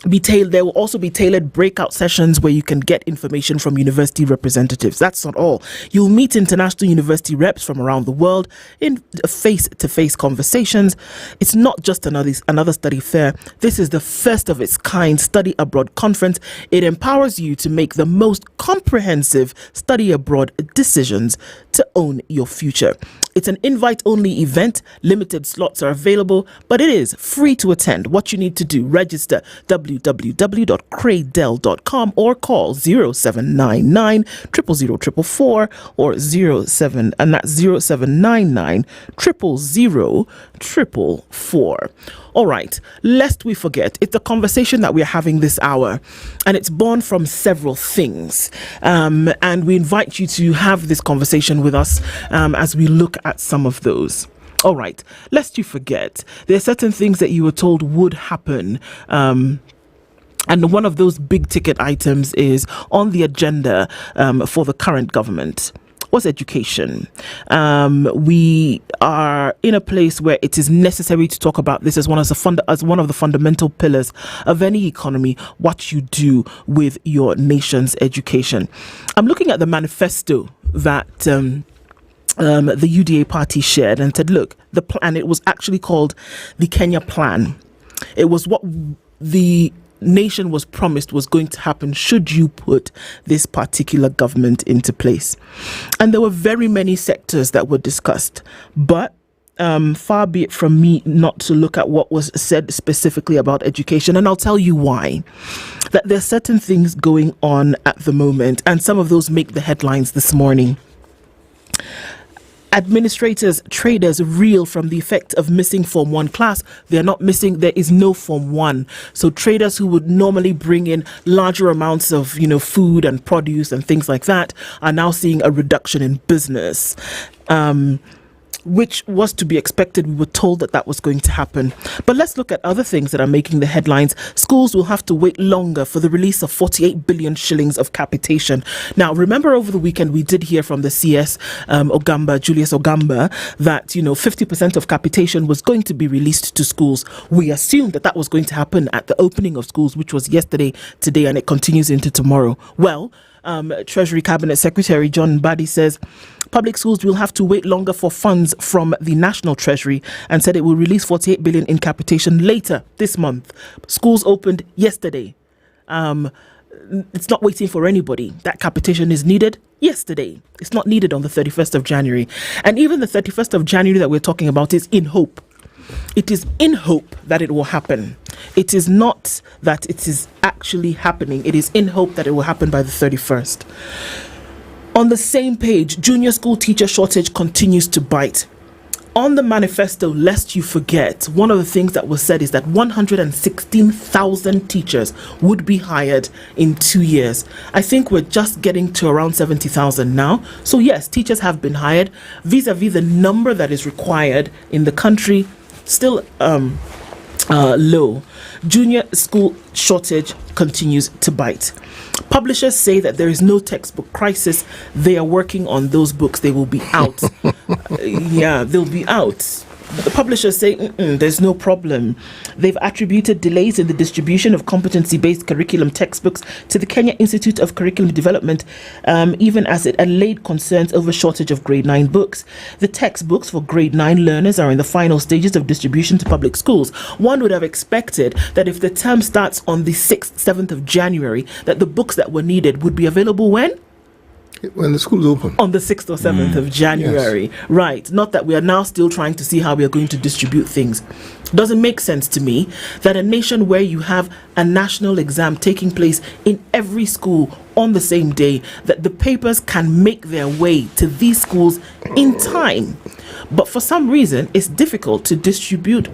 there will also be tailored breakout sessions where you can get information from university representatives. That's not all. You'll meet international university reps from around the world in face-to-face conversations. It's not just another study fair. This is the first of its kind study abroad conference. It empowers you to make the most comprehensive study abroad decisions to own your future. It's an invite-only event. Limited slots are available, but it is free to attend. What you need to do, register www.cradle.com or call 0799 00044 or 0799 00044. All right, lest we forget, it's a conversation that we're having this hour, and it's born from several things. And we invite you to have this conversation with us as we look at some of those. All right, lest you forget, there are certain things that you were told would happen. And one of those big ticket items is on the agenda for the current government. Was education. We are in a place where it is necessary to talk about this as one of the fundamental pillars of any economy, what you do with your nation's education. I'm looking at the manifesto that the UDA party shared and said, look, the plan, it was actually called the Kenya Plan. It was what the nation was promised was going to happen should you put this particular government into place. And there were very many sectors that were discussed, but far be it from me not to look at what was said specifically about education, and I'll tell you why. That there are certain things going on at the moment, and some of those make the headlines this morning. Administrators, traders reel from the effect of missing Form 1 class. They're not missing, there is no Form 1. So traders who would normally bring in larger amounts of, food and produce and things like that are now seeing a reduction in business. Which was to be expected. We were told that was going to happen. But let's look at other things that are making the headlines. Schools will have to wait longer for the release of 48 billion shillings of capitation. Now, remember over the weekend we did hear from the CS, Julius Ogamba, that 50% of capitation was going to be released to schools. We assumed that was going to happen at the opening of schools, which was yesterday, today, and it continues into tomorrow. Well, Treasury Cabinet Secretary John Mbadi says public schools will have to wait longer for funds from the National Treasury, and said it will release 48 billion in capitation later this month. Schools opened yesterday. It's not waiting for anybody. That capitation is needed yesterday. It's not needed on the 31st of January. And even the 31st of January that we're talking about is in hope. It is in hope that it will happen. It is not that it is actually happening. It is in hope that it will happen by the 31st. On the same page, junior school teacher shortage continues to bite. On the manifesto, lest you forget, one of the things that was said is that 116,000 teachers would be hired in 2 years. I think we're just getting to around 70,000 now. So yes, teachers have been hired vis-a-vis the number that is required in the country, still low. Junior school shortage continues to bite. Publishers say that there is no textbook crisis. They are working on those books. They will be out. They'll be out. The publishers say there's no problem. They've attributed delays in the distribution of competency-based curriculum textbooks to the Kenya Institute of Curriculum Development, even as it allayed concerns over shortage of grade 9 books. The textbooks for grade 9 learners are in the final stages of distribution to public schools. One would have expected that if the term starts on the 6th, 7th of January, that the books that were needed would be available when?
When the schools open.
On the 6th or 7th of January. Yes. Right. Not that we are now still trying to see how we are going to distribute things. Doesn't make sense to me that a nation where you have a national exam taking place in every school on the same day, that the papers can make their way to these schools in time. But for some reason, it's difficult to distribute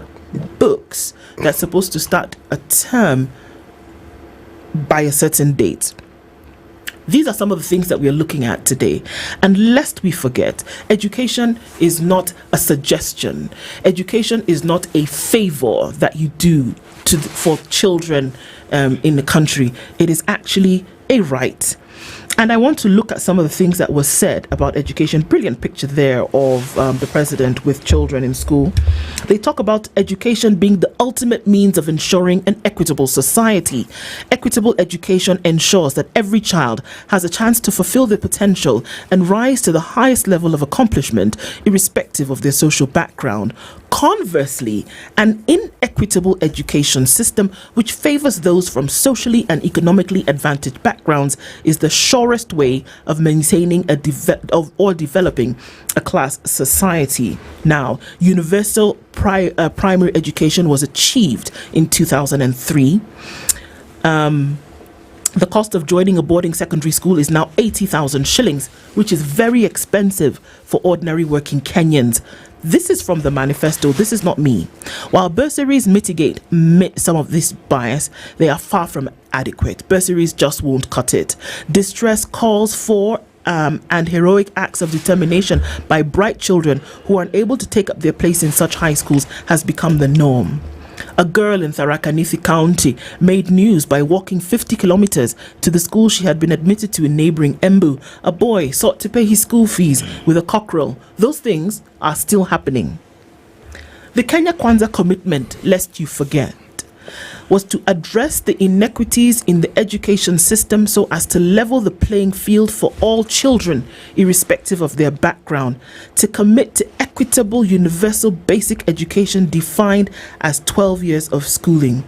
books that's supposed to start a term by a certain date. These are some of the things that we are looking at today. And lest we forget, education is not a suggestion. Education is not a favor that you do for children in the country. It is actually a right. And I want to look at some of the things that were said about education. Brilliant picture there of the president with children in school. They talk about education being the ultimate means of ensuring an equitable society. Equitable education ensures that every child has a chance to fulfill their potential and rise to the highest level of accomplishment, irrespective of their social background. Conversely, an inequitable education system which favors those from socially and economically advantaged backgrounds is the surest way of maintaining or developing a class society. Now, universal primary education was achieved in 2003. The cost of joining a boarding secondary school is now 80,000 shillings, which is very expensive for ordinary working Kenyans. This is from the manifesto. This is not me. While bursaries mitigate some of this bias, they are far from adequate. Bursaries just won't cut it. Distress calls for and heroic acts of determination by bright children who are unable to take up their place in such high schools has become the norm. A girl in Tharaka Nithi County made news by walking 50 kilometers to the school she had been admitted to in neighboring Embu. A boy sought to pay his school fees with a cockerel. Those things are still happening. The Kenya Kwanza commitment, lest you forget, was to address the inequities in the education system so as to level the playing field for all children, irrespective of their background, to commit to equitable universal basic education defined as 12 years of schooling.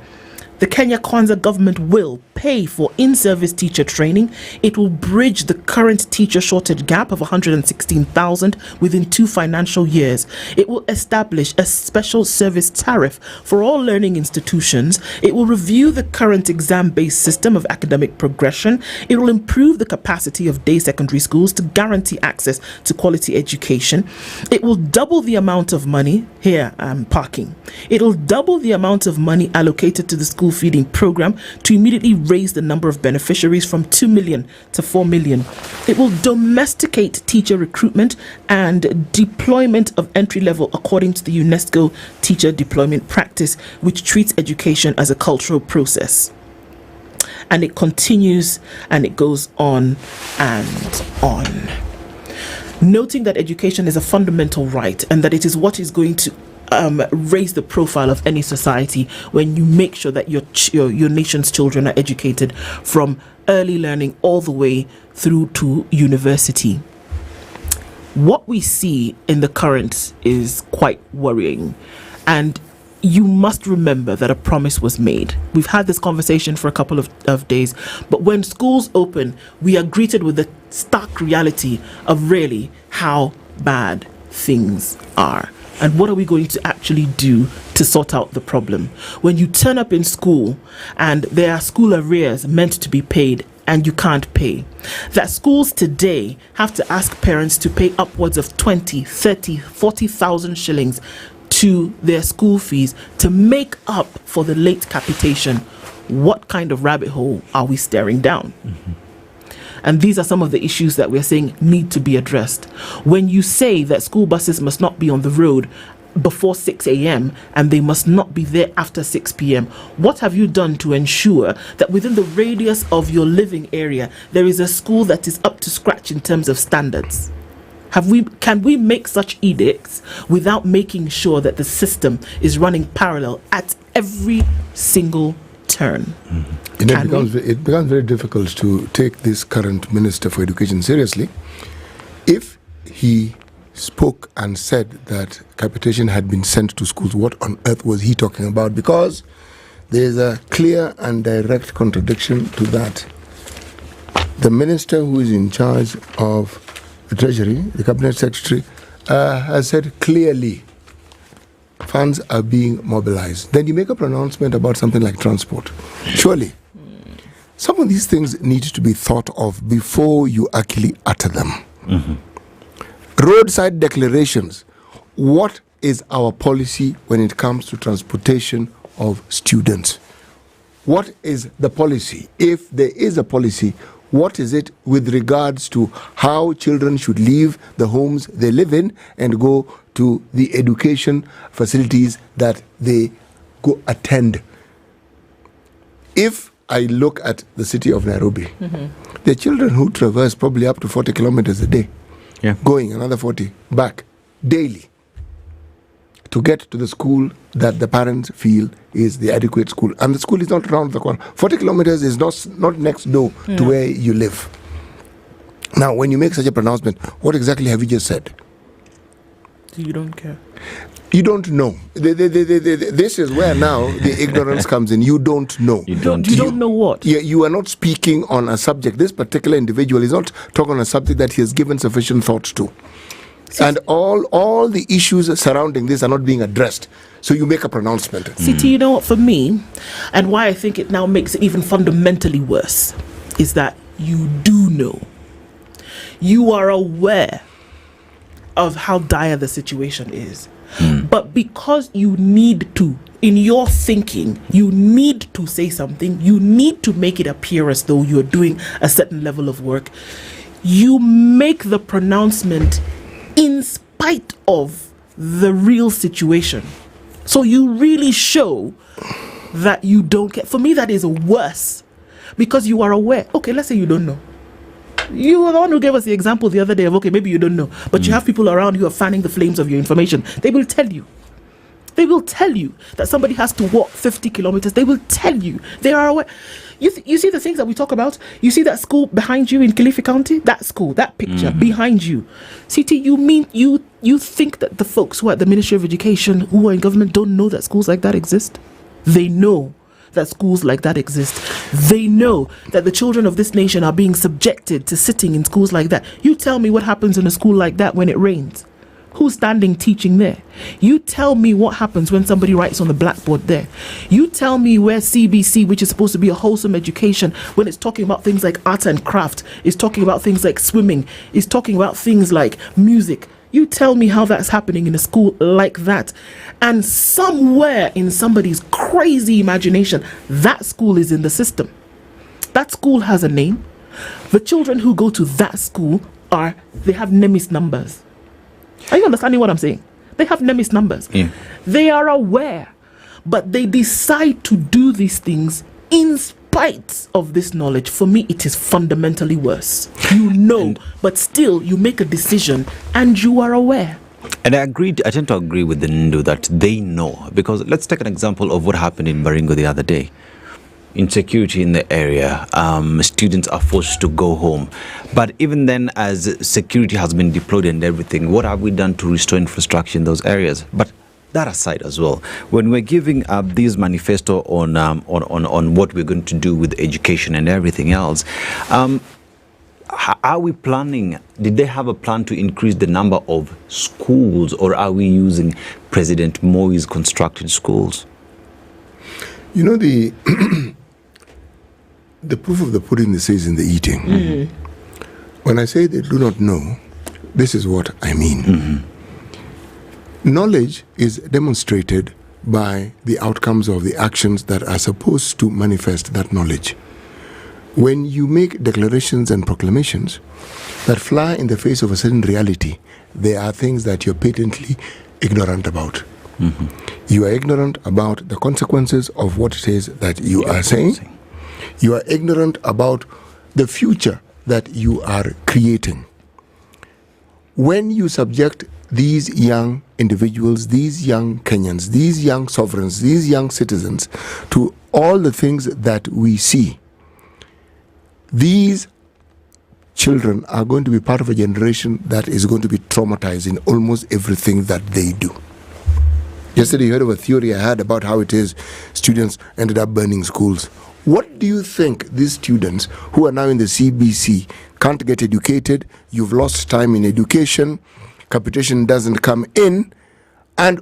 The Kenya Kwanza government will pay for in-service teacher training. It will bridge the current teacher shortage gap of 116,000 within 2 financial years. It will establish a special service tariff for all learning institutions. It will review the current exam-based system of academic progression. It will improve the capacity of day secondary schools to guarantee access to quality education. It will double the amount of money, here I'm parking. It will double the amount of money allocated to the school feeding program to immediately raise the number of beneficiaries from 2 million to 4 million. It will domesticate teacher recruitment and deployment of entry level according to the UNESCO teacher deployment practice, which treats education as a cultural process. And it continues and it goes on and on. Noting that education is a fundamental right and that it is what is going to raise the profile of any society when you make sure that your nation's children are educated from early learning all the way through to university. What we see in the current is quite worrying, and you must remember that a promise was made. We've had this conversation for a couple of days, but when schools open, we are greeted with the stark reality of really how bad things are. And what are we going to actually do to sort out the problem? When you turn up in school and there are school arrears meant to be paid and you can't pay. That schools today have to ask parents to pay upwards of 20, 30, 40,000 shillings to their school fees to make up for the late capitation. What kind of rabbit hole are we staring down? And these are some of the issues that we're saying need to be addressed. When you say that school buses must not be on the road before 6 a.m. and they must not be there after 6 p.m., what have you done to ensure that within the radius of your living area, there is a school that is up to scratch in terms of standards? Can we make such edicts without making sure that the system is running parallel at every single turn?
It becomes very difficult to take this current Minister for Education seriously if he spoke and said that capitation had been sent to schools. What on earth was he talking about? Because there is a clear and direct contradiction to that. The minister who is in charge of the Treasury, the Cabinet Secretary, has said clearly funds are being mobilized. Then you make a pronouncement about something like transport. Surely, some of these things need to be thought of before you actually utter them. Roadside declarations. What is our policy when it comes to transportation of students? What is the policy? If there is a policy, what is it with regards to how children should leave the homes they live in and go to the education facilities that they go attend? If I look at the city of Nairobi, there are children who traverse probably up to 40 kilometers a day, going another 40 back daily to get to the school that the parents feel is the adequate school. And the school is not around the corner. 40 kilometers is not next door to where you live. Now, when you make such a pronouncement, what exactly have you just said?
You don't care.
You don't know. This is where now the ignorance comes in. You don't know.
You don't know what?
You are not speaking on a subject. This particular individual is not talking on a subject that he has given sufficient thought to. And all the issues surrounding this are not being addressed. So you make a pronouncement.
CT, you know what, for me, and why I think it now makes it even fundamentally worse, is that you do know. You are aware of how dire the situation is. But because you need to, in your thinking, you need to say something, you need to make it appear as though you're doing a certain level of work, you make the pronouncement in spite of the real situation. So you really show that you don't care. For me, that is worse, because you are aware. Okay, let's say you don't know. You were the one who gave us the example the other day of, okay, maybe you don't know, but you have people around who are fanning the flames of your information. They will tell you. They will tell you that somebody has to walk 50 kilometers. They will tell you. They are aware. You see the things that we talk about? You see that school behind you in Kilifi County? That school, that picture behind you. CT, you think that the folks who are at the Ministry of Education, who are in government, don't know that schools like that exist? They know that schools like that exist. They know that the children of this nation are being subjected to sitting in schools like that. You tell me what happens in a school like that when it rains. Who's standing teaching there? You tell me what happens when somebody writes on the blackboard there. You tell me where CBC, which is supposed to be a wholesome education, when it's talking about things like art and craft, is talking about things like swimming, is talking about things like music. You tell me how that's happening in a school like that. And somewhere in somebody's crazy imagination, that school is in the system. That school has a name. The children who go to that school they have NEMIS numbers. Are you understanding what I'm saying? They have NEMIS numbers. They are aware, but they decide to do these things in spite of this knowledge. For me, it is fundamentally worse. You know, but still you make a decision and you are aware.
And I tend to agree with the Ndu that they know, because let's take an example of what happened in Baringo the other day. Insecurity in the area, students are forced to go home. But even then, as security has been deployed and everything, what have we done to restore infrastructure in those areas? But that aside as well, when we're giving this manifesto on what we're going to do with education and everything else, are we planning, did they have a plan to increase the number of schools, or are we using President Moi's constructed schools?
You know, the proof of the pudding, they say, is in the eating. When I say they do not know, this is what I mean. Knowledge is demonstrated by the outcomes of the actions that are supposed to manifest that knowledge. When you make declarations and proclamations that fly in the face of a certain reality, there are things that you're patently ignorant about. You are ignorant about the consequences of what it is that you are saying. You are ignorant about the future that you are creating. When you subject these young individuals, these young Kenyans, these young sovereigns, these young citizens to all the things that we see, these children are going to be part of a generation that is going to be traumatized in almost everything that they do. Yesterday you heard of a theory I had about how it is students ended up burning schools. What do you think these students who are now in the CBC can't get educated, you've lost time in education, capitation doesn't come in, and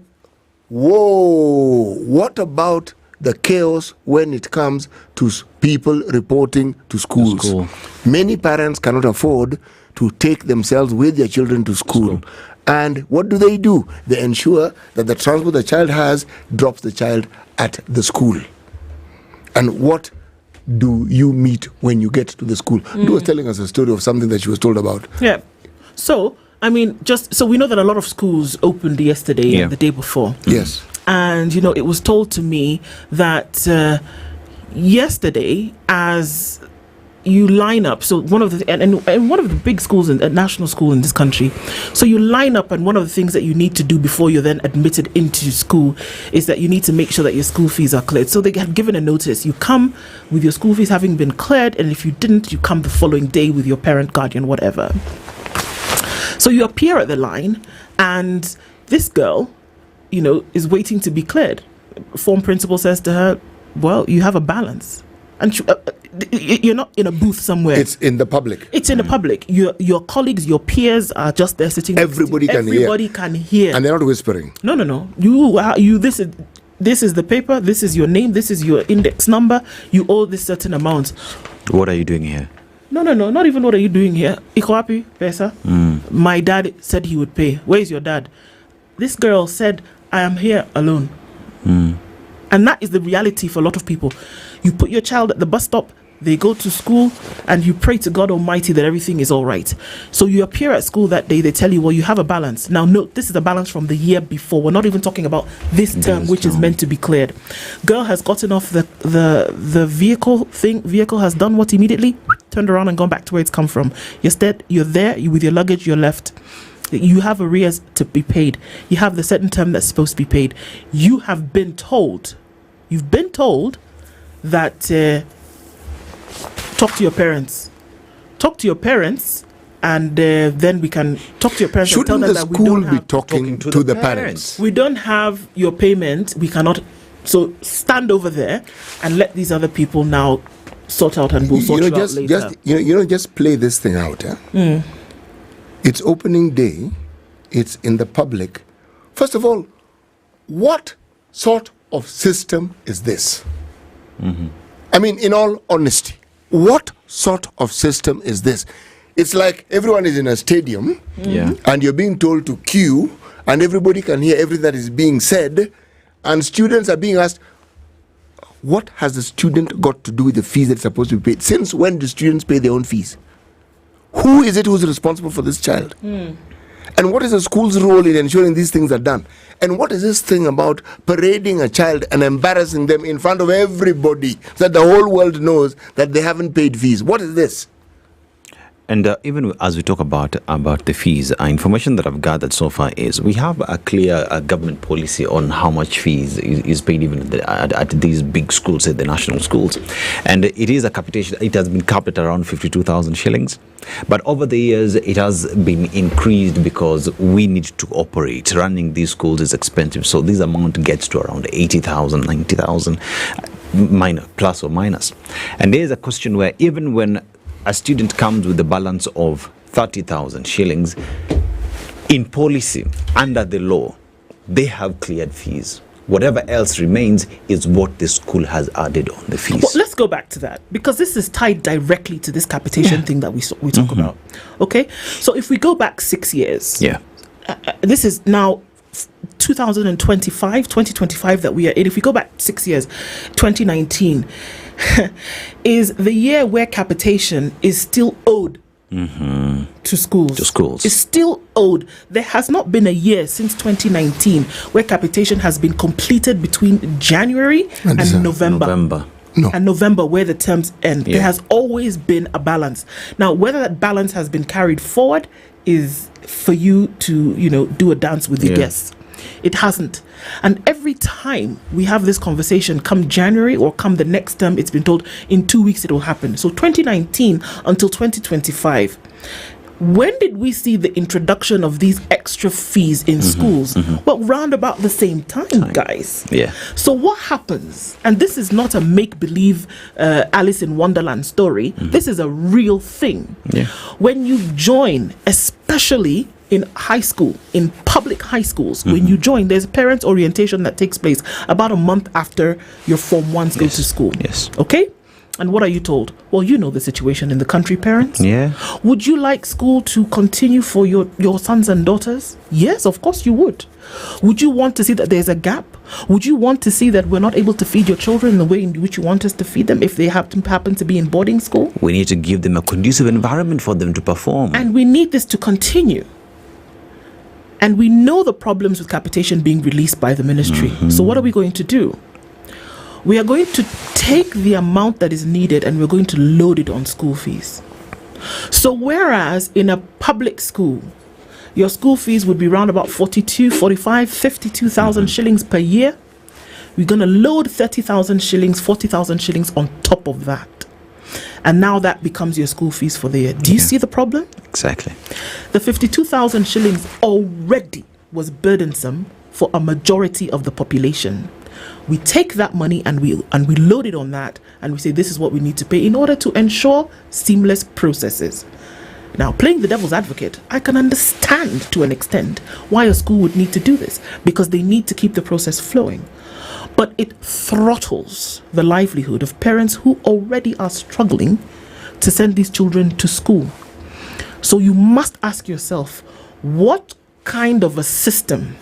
whoa, what about the chaos when it comes to people reporting to schools? Many parents cannot afford to take themselves with their children to school. And what do? They ensure that the transport the child has drops the child at the school. And what do you meet when you get to the school? She was telling us a story of something that she was told about.
Yeah. So, I mean, just so we know that a lot of schools opened yesterday and the day before.
Yes.
And, it was told to me that yesterday, as you line up, so one of the and one of the big schools, a national school in this country, so you line up, and one of the things that you need to do before you're then admitted into school is that you need to make sure that your school fees are cleared. So they had given a notice. You come with your school fees having been cleared, and if you didn't, you come the following day with your parent, guardian, whatever. So you appear at the line, and this girl, is waiting to be cleared. Form principal says to her, well, you have a balance. And you're not in a booth somewhere.
It's in the public.
It's in the public. Your colleagues, your peers are just there sitting.
Everybody can hear. And they're not whispering.
No. You. This is the paper. This is your name. This is your index number. You owe this certain amount.
What are you doing here?
No. Not even what are you doing here. Iko wapi pesa? My dad said he would pay. Where is your dad? This girl said, I am here alone. And that is the reality for a lot of people. You put your child at the bus stop, they go to school, and you pray to God Almighty that everything is all right. So you appear at school that day, they tell you, well, you have a balance. Now, note, this is a balance from the year before. We're not even talking about this term, which is meant to be cleared. Girl has gotten off the vehicle thing. Vehicle has done what immediately? Turned around and gone back to where it's come from. Instead, you're there, with your luggage, you're left. You have arrears to be paid. You have the certain term that's supposed to be paid. You've been told that talk to your parents. And then we can talk to your parents.
Shouldn't
and tell them
the
that
school
we don't
be
have
talking to the parents?
We don't have your payment. We cannot. So stand over there and let these other people now sort out, and we'll sort it out later.
Just play this thing out. It's opening day. It's in the public. First of all, what sort of system is this? I mean, in all honesty, what sort of system is this? It's like everyone is in a stadium and you're being told to queue, and everybody can hear everything that is being said, and students are being asked, what has the student got to do with the fees that's supposed to be paid? Since when do students pay their own fees? Who is it who's responsible for this child? And what is the school's role in ensuring these things are done? And what is this thing about parading a child and embarrassing them in front of everybody so that the whole world knows that they haven't paid fees? What is this?
And even as we talk about the fees, information that I've gathered so far is we have a clear government policy on how much fees is paid even at these big schools, at the national schools. And it is a capitation. It has been capped at around 52,000 shillings. But over the years, it has been increased because we need to operate. Running these schools is expensive. So this amount gets to around 80,000, 90,000, plus or minus. And there is a question where even when a student comes with a balance of 30,000 shillings, in policy, under the law, they have cleared fees. Whatever else remains is what the school has added on the fees.
Well, let's go back to that, because this is tied directly to this capitation thing that we talk about. Okay, so if we go back 6 years, this is now 2025 that we are in. If we go back 6 years, 2019 is the year where capitation is still owed to schools. It's still owed. There has not been a year since 2019 where capitation has been completed between January and November. And November, where the terms end. There has always been a balance. Now, whether that balance has been carried forward is for you to, do a dance with your guests. It hasn't. And every time we have this conversation, come January or come the next term, it's been told in 2 weeks it will happen. So 2019 until 2025, when did we see the introduction of these extra fees in schools? Well, round about the same time, guys. So what happens? And this is not a make-believe Alice in Wonderland story. This is a real thing. When you join, especially in high school, in public high schools, when you join, there's a parent orientation that takes place about a month after your Form 1s go to school. Okay? And what are you told? Well, you know the situation in the country, parents. Would you like school to continue for your sons and daughters? Yes, of course you would. Would you want to see that there's a gap? Would you want to see that we're not able to feed your children in the way in which you want us to feed them if they happen to be in boarding school?
We need to give them a conducive environment for them to perform.
And we need this to continue. And we know the problems with capitation being released by the ministry. So what are we going to do? We are going to take the amount that is needed and we're going to load it on school fees. So whereas in a public school, your school fees would be around about 42, 45, 52,000 shillings per year, we're going to load 30,000 shillings, 40,000 shillings on top of that. And now that becomes your school fees for the year. Do you see the problem?
Exactly.
The 52,000 shillings already was burdensome for a majority of the population. We take that money and we load it on that, and we say this is what we need to pay in order to ensure seamless processes. Now, playing the devil's advocate, I can understand to an extent why a school would need to do this, because they need to keep the process flowing. But it throttles the livelihood of parents who already are struggling to send these children to school. So you must ask yourself, what kind of a system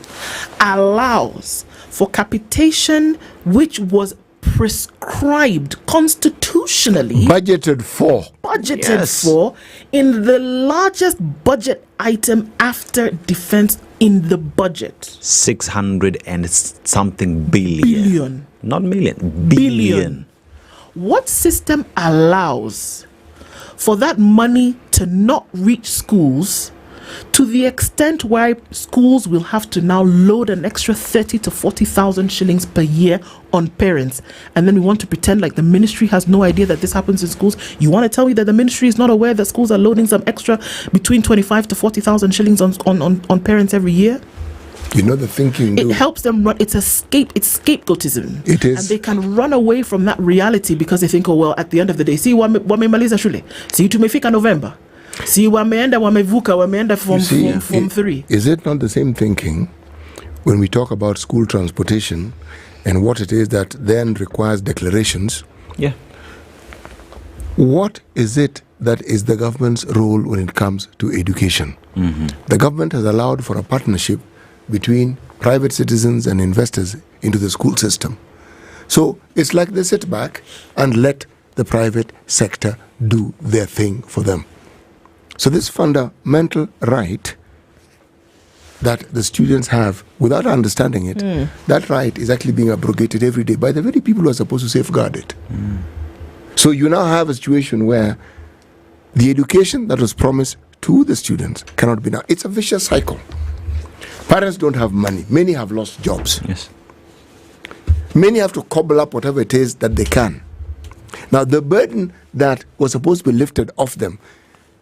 allows for capitation which was prescribed constitutionally,
budgeted for in the largest budget item after defense in the budget?
600 and something billion. Not million, billion.
What system allows for that money to not reach schools to the extent where schools will have to now load an extra 30 to 40,000 shillings per year on parents? And then we want to pretend like the ministry has no idea that this happens in schools. You want to tell me that the ministry is not aware that schools are loading some extra between 25 to 40,000 shillings on parents every year?
You know the thinking.
It helps them run. It's scapegoatism.
It is.
And they can run away from that reality because they think, oh, well, at the end of the day, see, wamemaliza shule. See, tumefika November. See, wameenda form 3.
Is it not the same thinking when we talk about school transportation and what it is that then requires declarations? What is it that is the government's role when it comes to education? The government has allowed for a partnership between private citizens and investors into the school system. So it's like they sit back and let the private sector do their thing for them. So this fundamental right that the students have, without understanding it, that right is actually being abrogated every day by the very people who are supposed to safeguard it. So you now have a situation where the education that was promised to the students cannot be now. It's a vicious cycle. Parents don't have money. Many have lost jobs. Many have to cobble up whatever it is that they can. Now, the burden that was supposed to be lifted off them,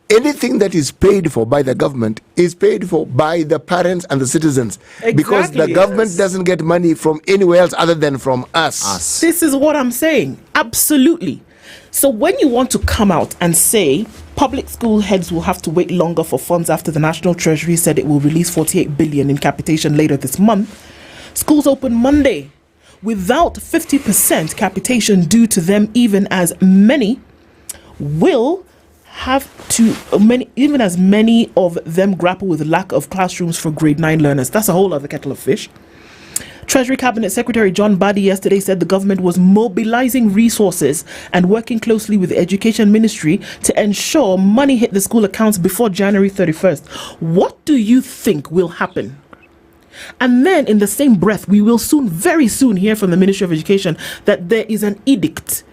anything that is paid for by the government is paid for by the parents and the citizens. Because the government doesn't get money from anywhere else other than from us.
This is what I'm saying. Absolutely. So when you want to come out and say public school heads will have to wait longer for funds after the National Treasury said it will release 48 billion in capitation later this month, Schools open Monday without 50% capitation due to them, even as many of them grapple with lack of classrooms for grade 9 learners. That's a whole other kettle of fish. Treasury Cabinet Secretary John Badi yesterday said the government was mobilizing resources and working closely with the Education Ministry to ensure money hit the school accounts before January 31st. What do you think will happen? And then in the same breath, we will very soon hear from the Ministry of Education that there is an edict.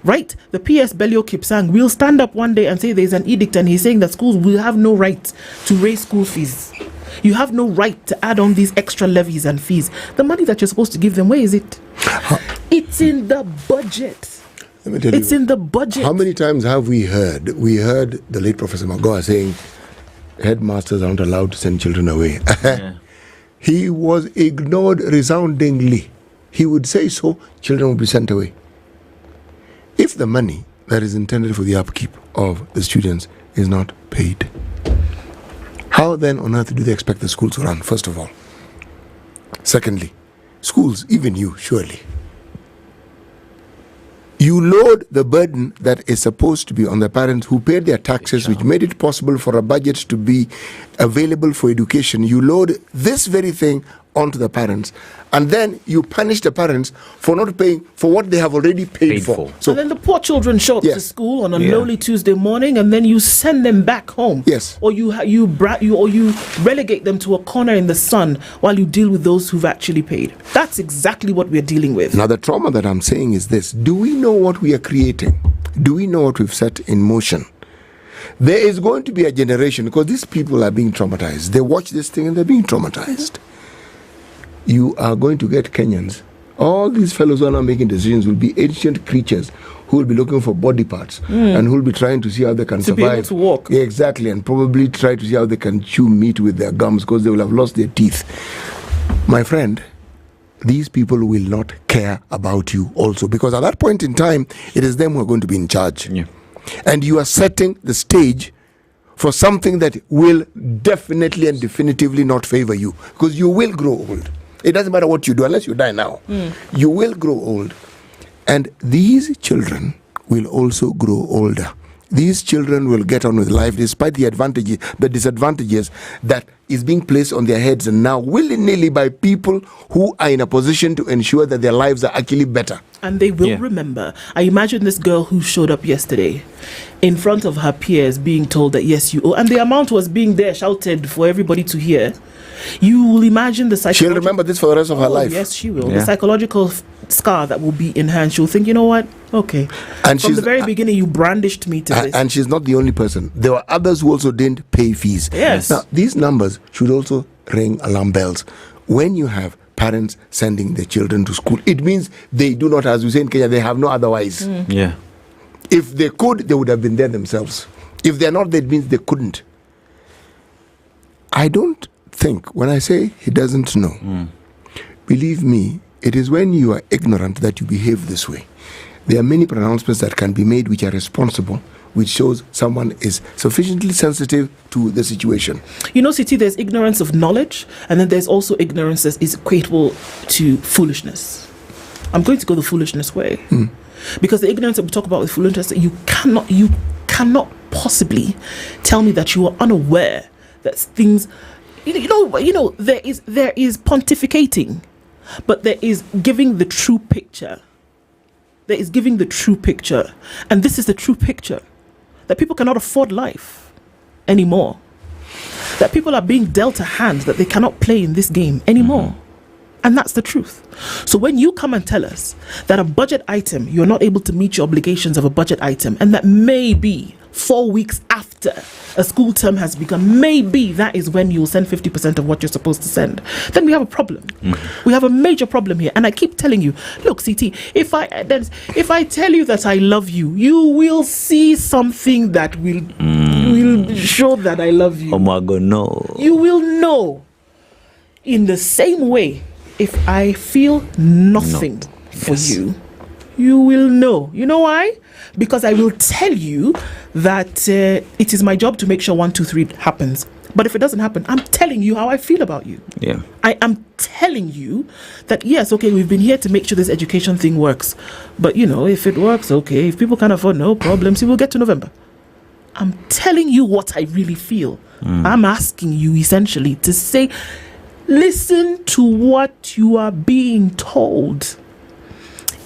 Right? The PS Belio Kipsang will stand up one day and say there's an edict, and he's saying that schools will have no right to raise school fees. You have no right to add on these extra levies and fees. The money that you're supposed to give them, where is it? It's in the budget.
Let me tell
it's in the budget.
How many times have we heard the late Professor Muga saying headmasters aren't allowed to send children away? Yeah. He was ignored resoundingly. He would say so, children would be sent away. If the money that is intended for the upkeep of the students is not paid, how then on earth do they expect the schools to run, first of all? Secondly, schools, even you, surely, you load the burden that is supposed to be on the parents who paid their taxes, which made it possible for a budget to be available for education. You load this very thing onto the parents, and then you punish the parents for not paying for what they have already paid for.
So and then the poor children show up to school on a lowly Tuesday morning, and then you send them back home.
Yes.
Or you relegate them to a corner in the sun while you deal with those who've actually paid. That's exactly what we're dealing with.
Now the trauma that I'm saying is this: do we know what we are creating? Do we know what we've set in motion? There is going to be a generation, because these people are being traumatized. They watch this thing and they're being traumatized. You are going to get Kenyans. All these fellows who are now making decisions will be ancient creatures who will be looking for body parts and who will be trying to see how they can survive.
Be able to walk.
Yeah, exactly, and probably try to see how they can chew meat with their gums because they will have lost their teeth. My friend, these people will not care about you also, because at that point in time, it is them who are going to be in charge. Yeah. And you are setting the stage for something that will definitely and definitively not favor you, because you will grow old. It doesn't matter what you do, unless you die now. You will grow old. And these children will also grow older. These children will get on with life despite the disadvantages that is being placed on their heads and now willy-nilly by people who are in a position to ensure that their lives are actually better.
And they will remember. I imagine this girl who showed up yesterday in front of her peers being told that yes, you owe, and the amount was being there shouted for everybody to hear. You will imagine the psychological...
She'll remember this for the rest of her life.
Yes, she will. Yeah. The psychological scar that will be in her, and she'll think, you know what? Okay. And from the very beginning, you brandished me to this.
And she's not the only person. There were others who also didn't pay fees.
Yes.
Now, these numbers should also ring alarm bells. When you have parents sending their children to school, it means they do not, as we say in Kenya, they have no otherwise.
Yeah.
If they could, they would have been there themselves. If they're not, that means they couldn't. I don't think, when I say he doesn't know, believe me, it is when you are ignorant that you behave this way. There are many pronouncements that can be made which are responsible, which shows someone is sufficiently sensitive to the situation.
You know, Siti, there's ignorance of knowledge, and then there's also ignorance that is equatable to foolishness. I'm going to go the foolishness way. Because the ignorance that we talk about with foolishness, you cannot possibly tell me that you are unaware that things... You know, there is pontificating, but there is giving the true picture. There is giving the true picture. And this is the true picture. That people cannot afford life anymore. That people are being dealt a hand that they cannot play in this game anymore. And that's the truth. So when you come and tell us that a budget item, you're not able to meet your obligations of a budget item, and that maybe 4 weeks after a school term has begun, maybe that is when you'll send 50% of what you're supposed to send, then we have a problem. We have a major problem here. And I keep telling you, look, CT, if I tell you that I love you, you will see something that will show that I love you.
Oh my God, no.
You will know. In the same way, if I feel nothing for you, you will know. You know why? Because I will tell you that it is my job to make sure 1, 2, 3 happens. But if it doesn't happen, I'm telling you how I feel about you.
Yeah.
I am telling you that, yes, okay, we've been here to make sure this education thing works. But, if it works, okay. If people can't afford, no problems. We will get to November. I'm telling you what I really feel. I'm asking you essentially to say, listen to what you are being told.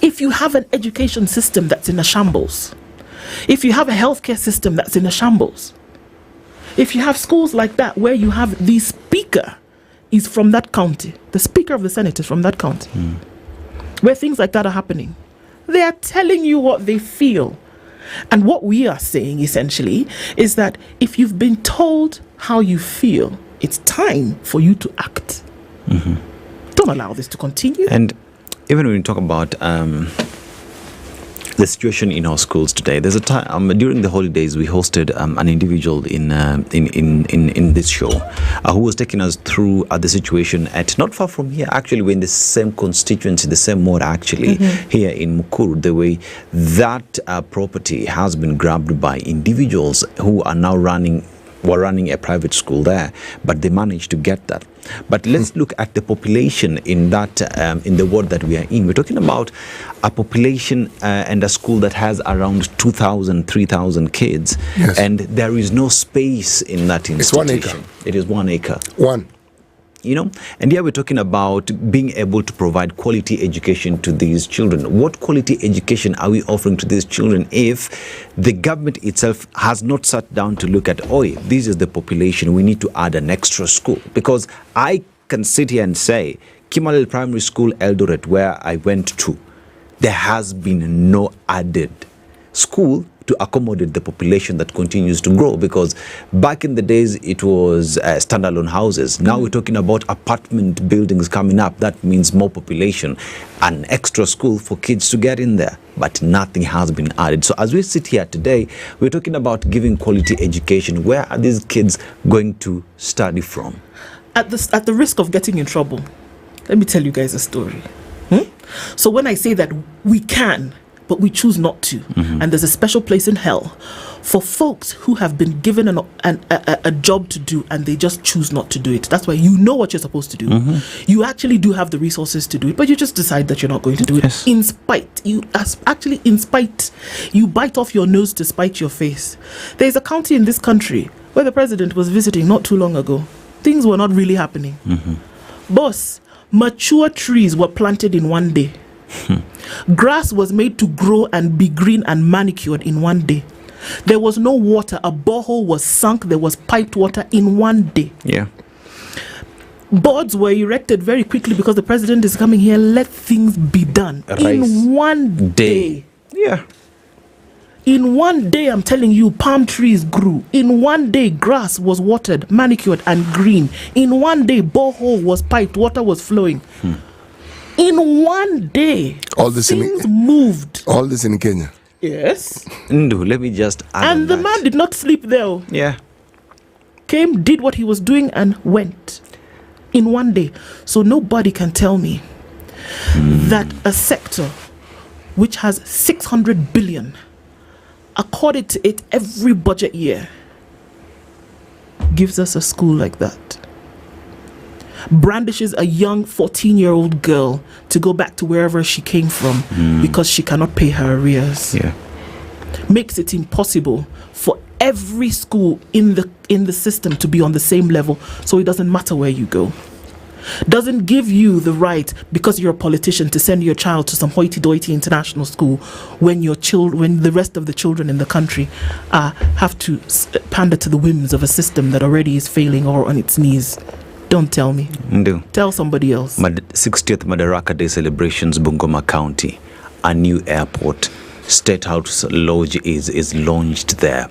If you have an education system that's in a shambles, if you have a healthcare system that's in a shambles, if you have schools like that where you have the speaker is from that county, the speaker of the Senate is from that county, where things like that are happening, they are telling you what they feel. And what we are saying essentially is that if you've been told how you feel, it's time for you to act. Don't allow this to continue.
And even when we talk about the situation in our schools today, there's a time during the holidays we hosted an individual in this show who was taking us through the situation at not far from here. Actually, we're in the same constituency, the same ward actually, here in Nakuru. The way that property has been grabbed by individuals who are now running a private school there, but they managed to get that. But let's look at the population in that in the ward that we are in. We're talking about a population and a school that has around 2,000, 3,000 kids, and there is no space in that institution.
It's 1 acre.
It is 1 acre.
One.
And here we're talking about being able to provide quality education to these children. What quality education are we offering to these children if the government itself has not sat down to look at, this is the population, we need to add an extra school? Because I can sit here and say, Kimalel Primary School, Eldoret, where I went to, there has been no added school to accommodate the population that continues to grow, because back in the days it was standalone houses. Now we're talking about apartment buildings coming up. That means more population, an extra school for kids to get in there, but nothing has been added. So as we sit here today, we're talking about giving quality education. Where are these kids going to study from?
At the risk of getting in trouble, let me tell you guys a story. So when I say that we can, but we choose not to, and there's a special place in hell for folks who have been given a job to do and they just choose not to do it. That's why you know what you're supposed to do. You actually do have the resources to do it, but you just decide that you're not going to do it. In spite. You bite off your nose to spite your face. There's a county in this country where the president was visiting not too long ago. Things were not really happening. Boss, mature trees were planted in 1 day. Grass was made to grow and be green and manicured in 1 day. There was no water. A borehole was sunk. There was piped water in 1 day. Boards were erected very quickly because the president is coming here. Let things be done in 1 day. In 1 day, I'm telling you, palm trees grew. In 1 day, grass was watered, manicured and green. In 1 day, borehole was piped, water was flowing. In 1 day, things moved.
All this in Kenya.
Yes.
Ndu, let me just add.
And the man did not sleep there. Came, did what he was doing and went. In 1 day. So nobody can tell me that a sector which has 600 billion, according to it every budget year, gives us a school like that. Brandishes a young 14-year-old girl to go back to wherever she came from because she cannot pay her arrears. Makes it impossible for every school in the system to be on the same level, so it doesn't matter where you go. Doesn't give you the right, because you're a politician, to send your child to some hoity-toity international school when when the rest of the children in the country have to pander to the whims of a system that already is failing or on its knees. Don't tell me. Tell somebody else.
60th Madaraka Day celebrations, Bungoma County. A new airport, State House Lodge is launched there.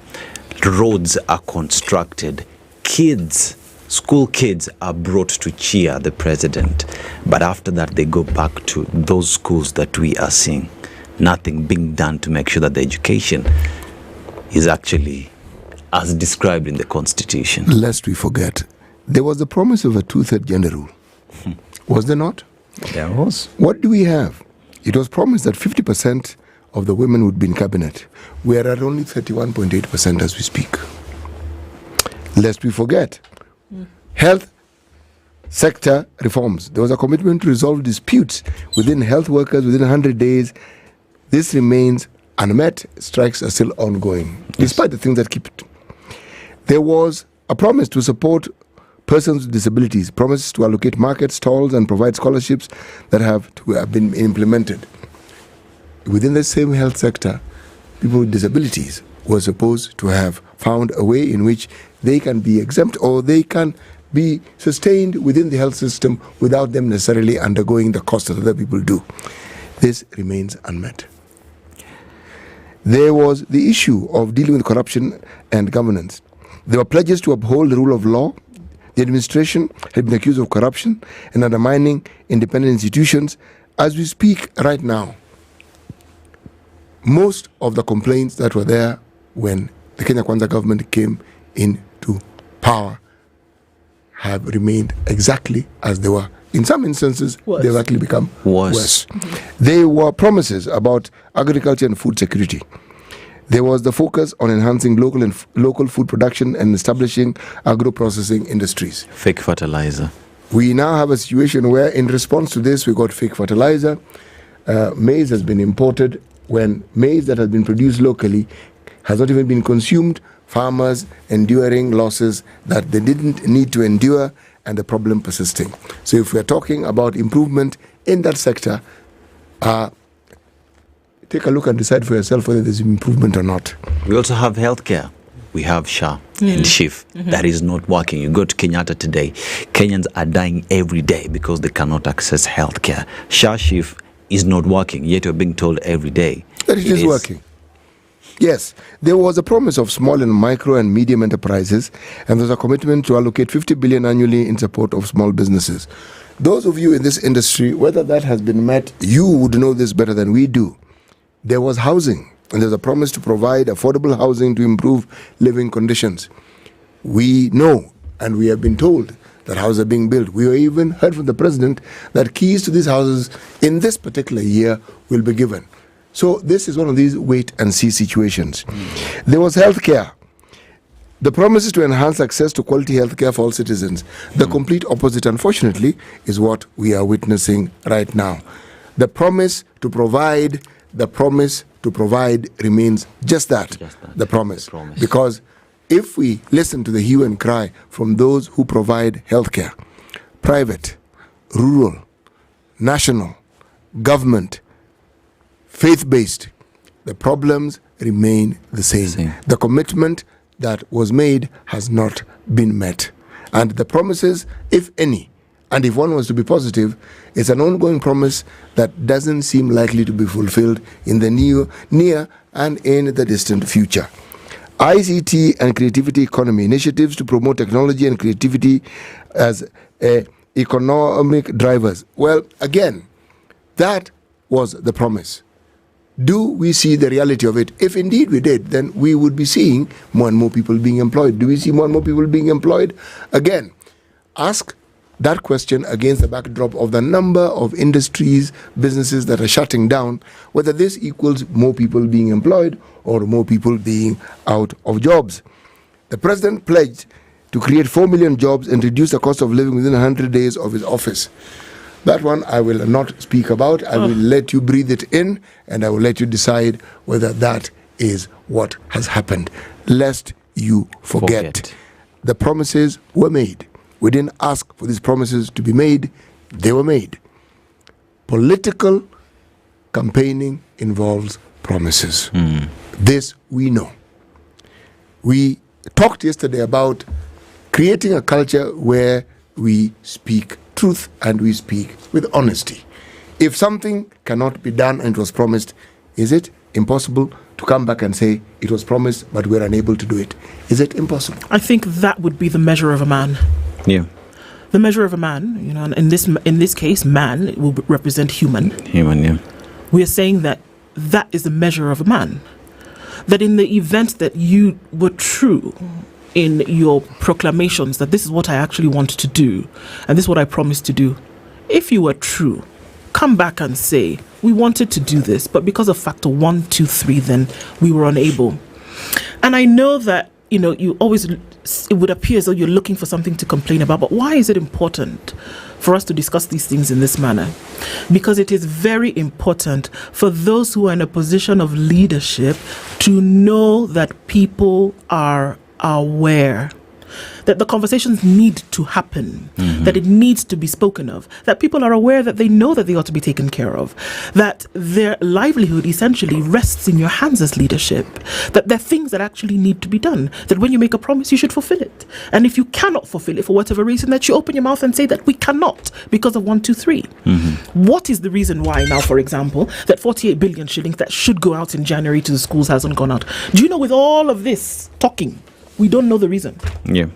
Roads are constructed. School kids are brought to cheer the president. But after that, they go back to those schools that we are seeing. Nothing being done to make sure that the education is actually as described in the Constitution.
Lest we forget, there was the promise of a 2/3 gender rule. Was there not?
There was.
What do we have? It was promised that 50% of the women would be in cabinet. We are at only 31.8% as we speak. Lest we forget, Health sector reforms. There was a commitment to resolve disputes within health workers within 100 days. This remains unmet. Strikes are still ongoing, despite the things that keep it. There was a promise to support persons with disabilities, promises to allocate market stalls and provide scholarships that have been implemented. Within the same health sector, people with disabilities were supposed to have found a way in which they can be exempt or they can be sustained within the health system without them necessarily undergoing the cost that other people do. This remains unmet. There was the issue of dealing with corruption and governance. There were pledges to uphold the rule of law. The administration had been accused of corruption and undermining independent institutions. As we speak right now, most of the complaints that were there when the Kenya Kwanza government came into power have remained exactly as they were. In some instances, they've actually become worse. There were promises about agriculture and food security. There was the focus on enhancing local food production and establishing agro-processing industries.
Fake fertilizer.
We now have a situation where, in response to this, we got fake fertilizer. Maize has been imported. When maize that has been produced locally has not even been consumed, farmers enduring losses that they didn't need to endure, and the problem persisting. So if we're talking about improvement in that sector, take a look and decide for yourself whether there's improvement or not.
We also have healthcare. We have SHA and SHIF. That is not working. You go to Kenyatta today, Kenyans are dying every day because they cannot access healthcare. SHA SHIF is not working, yet you're being told every day
that it is working. Yes, there was a promise of small and micro and medium enterprises, and there's a commitment to allocate 50 billion annually in support of small businesses. Those of you in this industry, whether that has been met, you would know this better than we do. There was housing, and there's a promise to provide affordable housing to improve living conditions. We know, and we have been told, that houses are being built. We even heard from the president that keys to these houses in this particular year will be given. So this is one of these wait-and-see situations. There was healthcare. The promises to enhance access to quality healthcare for all citizens. The complete opposite, unfortunately, is what we are witnessing right now. The promise to provide remains just that, the promise. Because if we listen to the hue and cry from those who provide healthcare, private, rural, national, government, faith-based, the problems remain the same. The commitment that was made has not been met. And the promises, if any, and if one was to be positive, it's an ongoing promise that doesn't seem likely to be fulfilled in the near and in the distant future. ICT and creativity economy initiatives to promote technology and creativity as economic drivers. Well, again, that was the promise. Do we see the reality of it? If indeed we did, then we would be seeing more and more people being employed. Do we see more and more people being employed? Again, ask that question against the backdrop of the number of industries, businesses that are shutting down, whether this equals more people being employed or more people being out of jobs. The president pledged to create 4 million jobs and reduce the cost of living within 100 days of his office. That one I will not speak about. I will let you breathe it in, and I will let you decide whether that is what has happened. Lest you forget. The promises were made. We didn't ask for these promises to be made. They were made. Political campaigning involves promises. This we know. We talked yesterday about creating a culture where we speak truth and we speak with honesty. If something cannot be done and it was promised, is it impossible to come back and say it was promised but we're unable to do it? Is it impossible?
I think that would be the measure of a man.
Yeah.
The measure of a man, you know, and in this case, man will represent human.
Human, yeah.
We are saying that is the measure of a man. That in the event that you were true in your proclamations, that this is what I actually want to do, and this is what I promised to do. If you were true, come back and say, we wanted to do this, but because of factor 1, 2, 3, then we were unable. And I know that, you know, you always it would appear as though you're looking for something to complain about. But why is it important for us to discuss these things in this manner? Because it is very important for those who are in a position of leadership to know that people are aware, that the conversations need to happen, that it needs to be spoken of, that people are aware that they know that they ought to be taken care of, that their livelihood essentially rests in your hands as leadership, that there are things that actually need to be done, that when you make a promise, you should fulfill it. And if you cannot fulfill it for whatever reason, that you open your mouth and say that we cannot because of 1, 2, 3. What is the reason why now, for example, that 48 billion shillings that should go out in January to the schools hasn't gone out? Do you know, with all of this talking, we don't know the reason.
Yeah.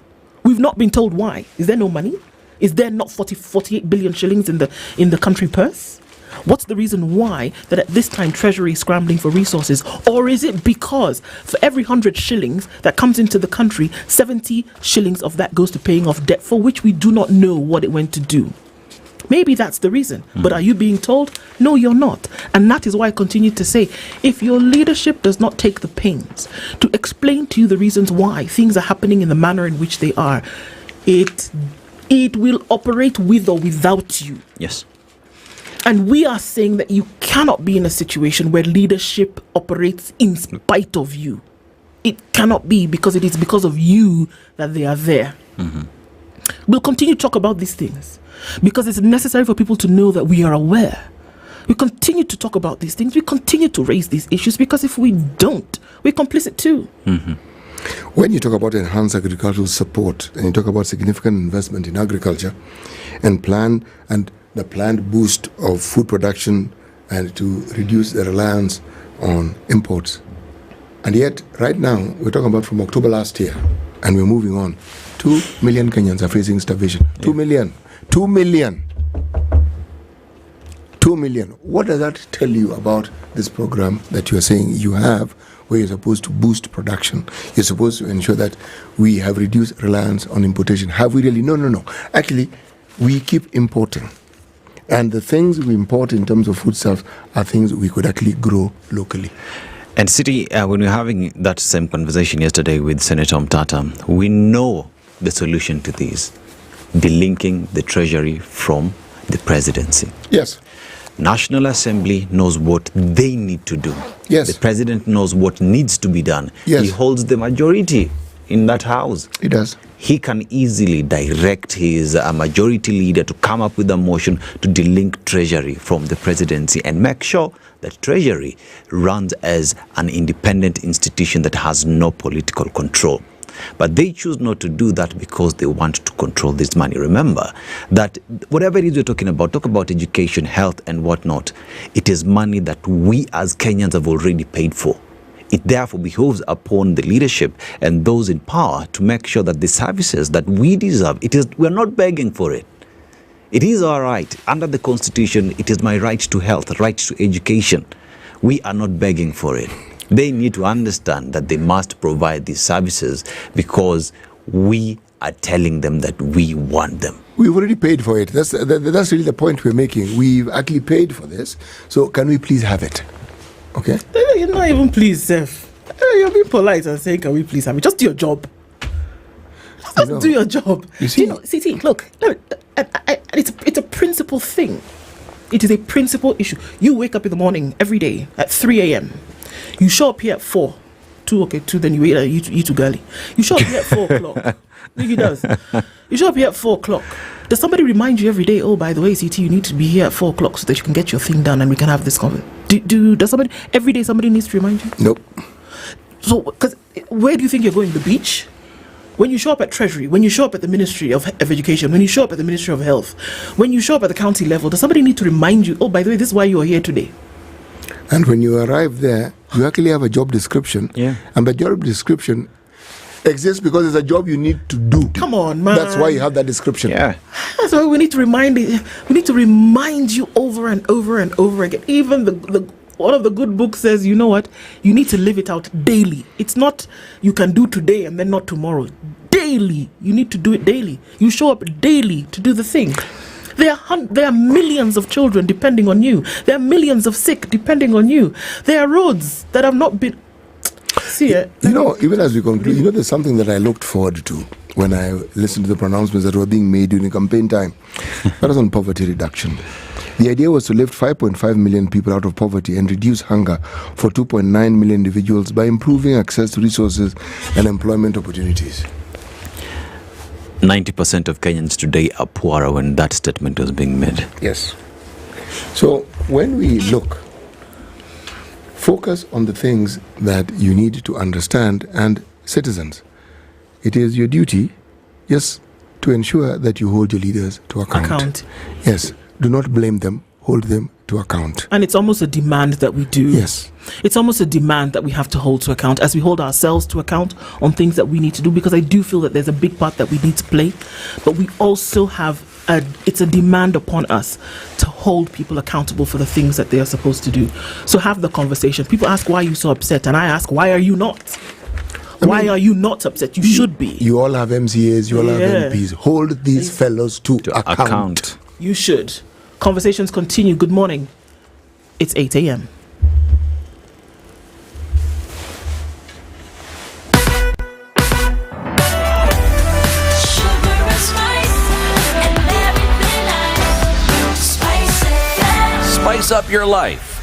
We've not been told why. Is there no money? Is there not 48 billion shillings in the country purse? What's the reason why that at this time Treasury is scrambling for resources? Or is it because for every 100 shillings that comes into the country, 70 shillings of that goes to paying off debt for which we do not know what it went to do? Maybe that's the reason. But are you being told? No, you're not. And that is why I continue to say, if your leadership does not take the pains to explain to you the reasons why things are happening in the manner in which they are, it will operate with or without you.
Yes.
And we are saying that you cannot be in a situation where leadership operates in spite of you. It cannot be, because it is because of you that they are there. We'll continue to talk about these things because it's necessary for people to know that we are aware. We continue to talk about these things. We continue to raise these issues because if we don't, we're complicit too.
When you talk about enhanced agricultural support and you talk about significant investment in agriculture and the planned boost of food production and to reduce the reliance on imports, and yet right now we're talking about from October last year and we're moving on. 2 million Kenyans are facing starvation. 2 million. 2 million. 2 million. What does that tell you about this program that you're saying you have, where you're supposed to boost production? You're supposed to ensure that we have reduced reliance on importation. Have we really? No. Actually, we keep importing. And the things we import in terms of foodstuffs are things we could actually grow locally.
And City, when we were having that same conversation yesterday with Senator Mtata, we know the solution to this: delinking the treasury from the presidency.
Yes.
National Assembly knows what they need to do.
Yes.
The president knows what needs to be done.
Yes.
He holds the majority in that house.
He does.
He can easily direct his majority leader to come up with a motion to delink treasury from the presidency and make sure that treasury runs as an independent institution that has no political control. But they choose not to do that because they want to control this money. Remember that whatever it is you're talking about, talk about education, health and whatnot, it is money that we as Kenyans have already paid for. It therefore behoves upon the leadership and those in power to make sure that the services that we deserve, we're not begging for it. It is our right. Under the Constitution, it is my right to health, right to education. We are not begging for it. They need to understand that they must provide these services because we are telling them that we want them.
We've already paid for it. That's really the point we're making. We've actually paid for this. So can we please have it? Okay?
You're not even pleased, Seth. You're being polite and saying, can we please have it? Just do your job. Just do your job.
You see?
CT, look, it's a principle thing. It is a principle issue. You wake up in the morning every day at 3 a.m. You show up here at 4. 2, then you eat too girly. You show up here at 4 o'clock. He does. You show up here at 4 o'clock. Does somebody remind you every day, oh, by the way, CT, you need to be here at 4 o'clock so that you can get your thing done and we can have this conversation? Does somebody, every day somebody needs to remind you?
Nope.
So, because where do you think you're going? The beach? When you show up at Treasury, when you show up at the Ministry of Education, when you show up at the Ministry of Health, when you show up at the county level, does somebody need to remind you, oh, by the way, this is why you are here today?
And when you arrive there, you actually have a job description.
Yeah.
And the job description exists because it's a job you need to do.
Come on, man.
That's why you have that description.
Yeah.
That's why we need to remind you over and over and over again. Even one of the good books says, you know what? You need to live it out daily. It's not you can do today and then not tomorrow. Daily. You need to do it daily. You show up daily to do the thing. There are millions of children depending on you. There are millions of sick depending on you. There are roads that have not been... see it.
Even as we conclude, there's something that I looked forward to when I listened to the pronouncements that were being made during campaign time. That was on poverty reduction. The idea was to lift 5.5 million people out of poverty and reduce hunger for 2.9 million individuals by improving access to resources and employment opportunities.
90% of Kenyans today are poorer when that statement was being made.
Yes. So when we look, focus on the things that you need to understand, and citizens, it is your duty, yes, to ensure that you hold your leaders to account. Yes. Do not blame them, hold them to account.
And it's almost a demand that we do.
Yes.
It's almost a demand that we have to hold to account as we hold ourselves to account on things that we need to do, because I do feel that there's a big part that we need to play, but we also have it's a demand upon us to hold people accountable for the things that they are supposed to do. So have the conversation. People ask, why are you so upset? And I ask, why are you not? Why are you not upset? You should be.
You all have MCAs, you all have MPs. Hold these fellows to account.
You should. Conversations continue. Good morning. It's 8 a.m.
Spice up your life.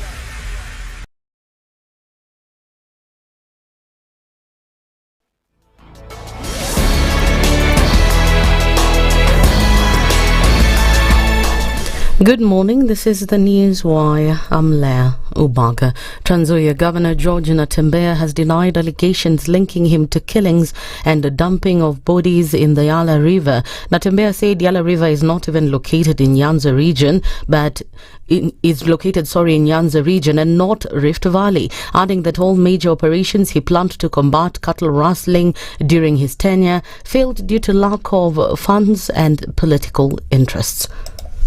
Good morning, this is the News Wire. I'm Leah Ubaga. Trans Nzoia Governor George Natembeya has denied allegations linking him to killings and the dumping of bodies in the Yala River. Natembeya said Yala River is not even located in Nyanza region, but is located in Nyanza region and not Rift Valley, adding that all major operations he planned to combat cattle rustling during his tenure failed due to lack of funds and political interests.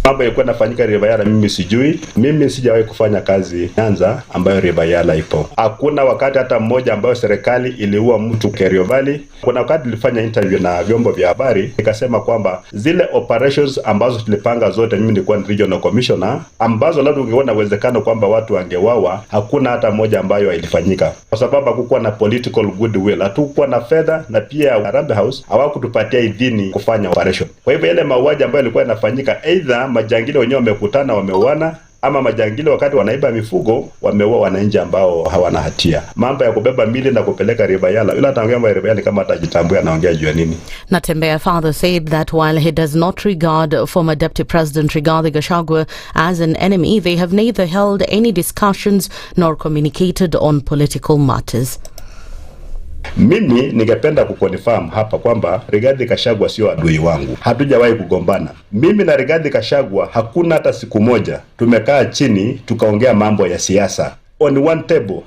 Mambo yalikuwa yanafanyika Ribayala mimi sijui. Mimi sijawahi kufanya kazi Nyanza ambayo Ribayala ipo. Hakuna wakati hata mmoja ambayo serikali iliua mtu Kerio Valley. Kuna wakati nilifanya interview na vyombo vya habari, nikasema kwamba zile operations ambazo tulipanga zote, mimi nilikuwa regional commissioner, ambazo labda ungeona uwezekano kwamba watu wangewawa, hakuna hata moja ambayo ilifanyika. Kwa sababu hakukuwa na political goodwill, hatukuwa na fedha, na pia Harambee House hawakutupatia idhini kufanya operation. Kwa hivyo yale mauaji ambayo yalikuwa yanafanyika, either majangili wenyewe wamekutana wameuana, ama majangili wakati wanaiba mifugo wameua wananchi ambao hawana hatia. Mambo ya kubeba mili na kupeleka Ribayala, ila ataongea mambo Ribayala kama atajitambua anaongea juu ya nini.
Natembeya father said that while he does not regard former Deputy President Rigathi Gachagua as an enemy, they have neither held any discussions nor communicated on political matters.
Mimi ningependa kukonfirm hapa kwamba Rigathi Gachagua sio adui wangu. Hatujawahi kugombana. Mimi na Rigathi Gachagua hakuna hata siku moja tumekaa chini tukaongea mambo ya siasa. On one table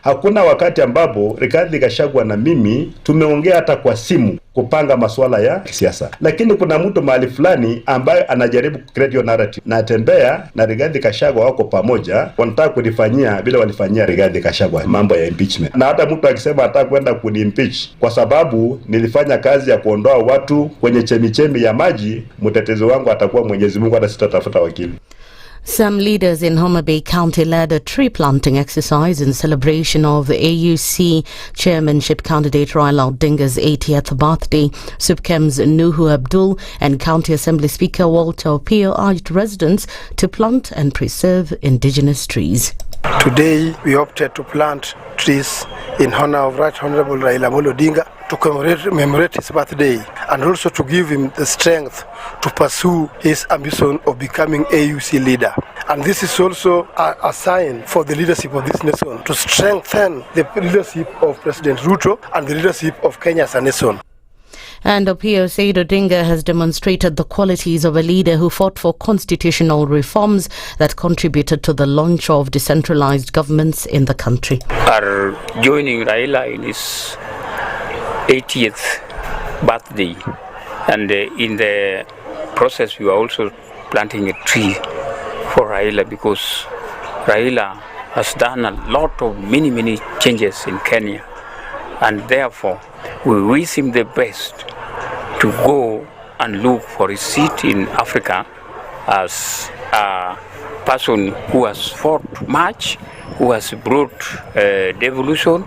hakuna wakati ambapo Rigathi Gachagua na mimi tumeongea hata kwa simu kupanga masuala ya kisiasa. Lakini kuna mtu mahali fulani ambaye anajaribu create your narrative. Natembeya na Rigathi Gachagua wako pamoja, wanataka kunifanyia bila walifanyia Rigathi Gachagua mambo ya impeachment. Na hata mtu akisema ataka kwenda kuni-impeach kwa sababu nilifanya kazi ya kuondoa watu kwenye chemichemi ya maji, mtetezi wangu atakuwa Mwenyezi Mungu, hata sitatafuta wakili.
Some leaders in Homa Bay County led a tree planting exercise in celebration of the AUC chairmanship candidate Raila Odinga's 80th birthday. SUPKEM's Nuhu Abdul and County Assembly Speaker Walter Opiyo urged residents to plant and preserve indigenous trees.
Today we opted to plant trees in honor of Right Honorable Raila Odinga to commemorate his birthday and also to give him the strength to pursue his ambition of becoming AUC leader. And this is also a sign for the leadership of this nation to strengthen the leadership of President Ruto and the leadership of Kenya as a nation.
And Opiyo said Odinga has demonstrated the qualities of a leader who fought for constitutional reforms that contributed to the launch of decentralized governments in the country.
Are joining Raila in his 80th birthday, and in the process we are also planting a tree for Raila, because Raila has done a lot of many changes in Kenya, and therefore we wish him the best to go and look for his seat in Africa as a person who has fought much, who has brought devolution.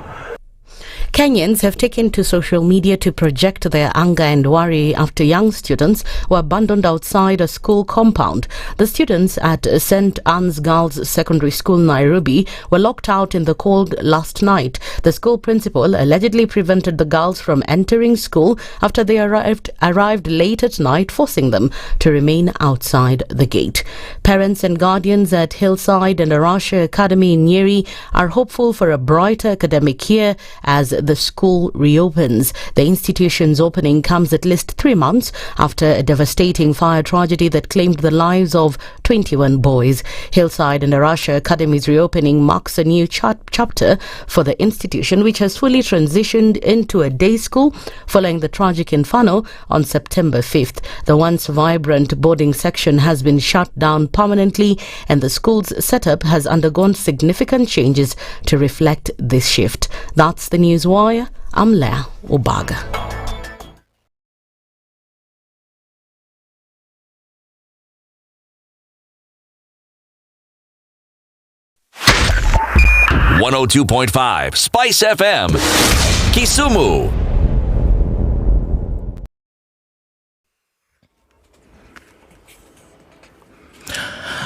Kenyans have taken to social media to project their anger and worry after young students were abandoned outside a school compound. The students at St. Anne's Girls Secondary School, Nairobi, were locked out in the cold last night. The school principal allegedly prevented the girls from entering school after they arrived late at night, forcing them to remain outside the gate. Parents and guardians at Hillside and Asha Academy in Nyeri are hopeful for a brighter academic year as the school reopens. The institution's opening comes at least 3 months after a devastating fire tragedy that claimed the lives of 21 boys. Hillside and Asha Academy's reopening marks a new chapter for the institution, which has fully transitioned into a day school following the tragic inferno on September 5th. The once vibrant boarding section has been shut down permanently, and the school's setup has undergone significant changes to reflect this shift. That's the News Wire. I'm Lydiah Obaga.
.5 Spice FM, Kisumu.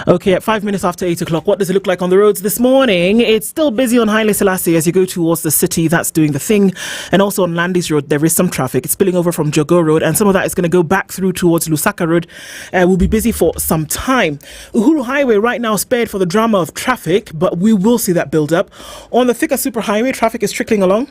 Okay, at 5 minutes after 8 o'clock, what does it look like on the roads this morning? It's still busy on Haile Selassie as you go towards the city. That's doing the thing. And also on Landis Road, there is some traffic. It's spilling over from Jogo Road, and some of that is going to go back through towards Lusaka Road. We'll be busy for some time. Uhuru Highway right now spared for the drama of traffic, but we will see that build up. On the Thika Superhighway, traffic is trickling along.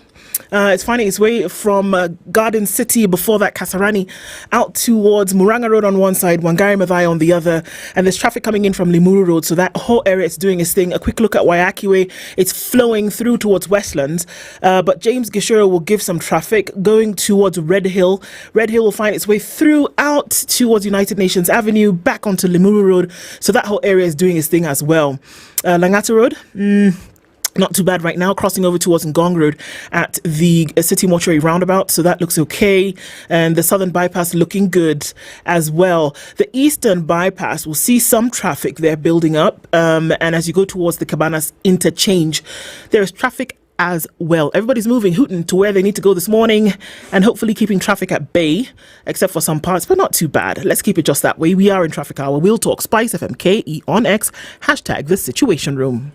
It's finding its way from Garden City, before that Kasarani, out towards Muranga Road on one side, Wangari Maathai on the other, and there's traffic coming in from Limuru Road, so that whole area is doing its thing. A quick look at Waiyaki Way, it's flowing through towards Westlands, but James Gishoro will give some traffic going towards Red Hill. Red Hill will find its way through out towards United Nations Avenue, back onto Limuru Road, so that whole area is doing its thing as well. Langata Road, not too bad right now, crossing over towards Ngong Road at the City Mortuary roundabout, so that looks okay. And the Southern Bypass looking good as well. The Eastern Bypass will see some traffic there building up, and as you go towards the Cabanas interchange, there is traffic as well. Everybody's moving hooting to where they need to go this morning, and hopefully keeping traffic at bay, except for some parts, but not too bad. Let's keep it just that way. We are in Traffic Hour. We'll talk Spice FM KE on X, hashtag the Situation Room.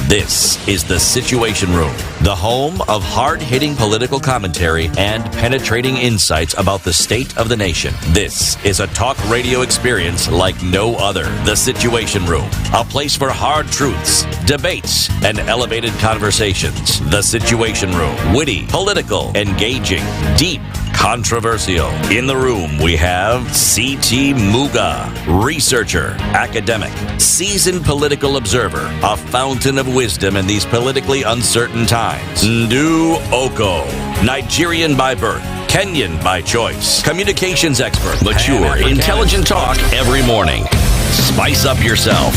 This is The Situation Room, the home of hard-hitting political commentary and penetrating insights about the state of the nation. This is a talk radio experience like no other. The Situation Room, a place for hard truths, debates, and elevated conversations. The Situation Room, witty, political, engaging, deep, controversial. In the room, we have C.T. Muga, researcher, academic, seasoned political observer, a fountain of wisdom in these politically uncertain times. Ndu Okoh, Nigerian by birth, Kenyan by choice, communications expert, mature, intelligent talk every morning. Spice up yourself.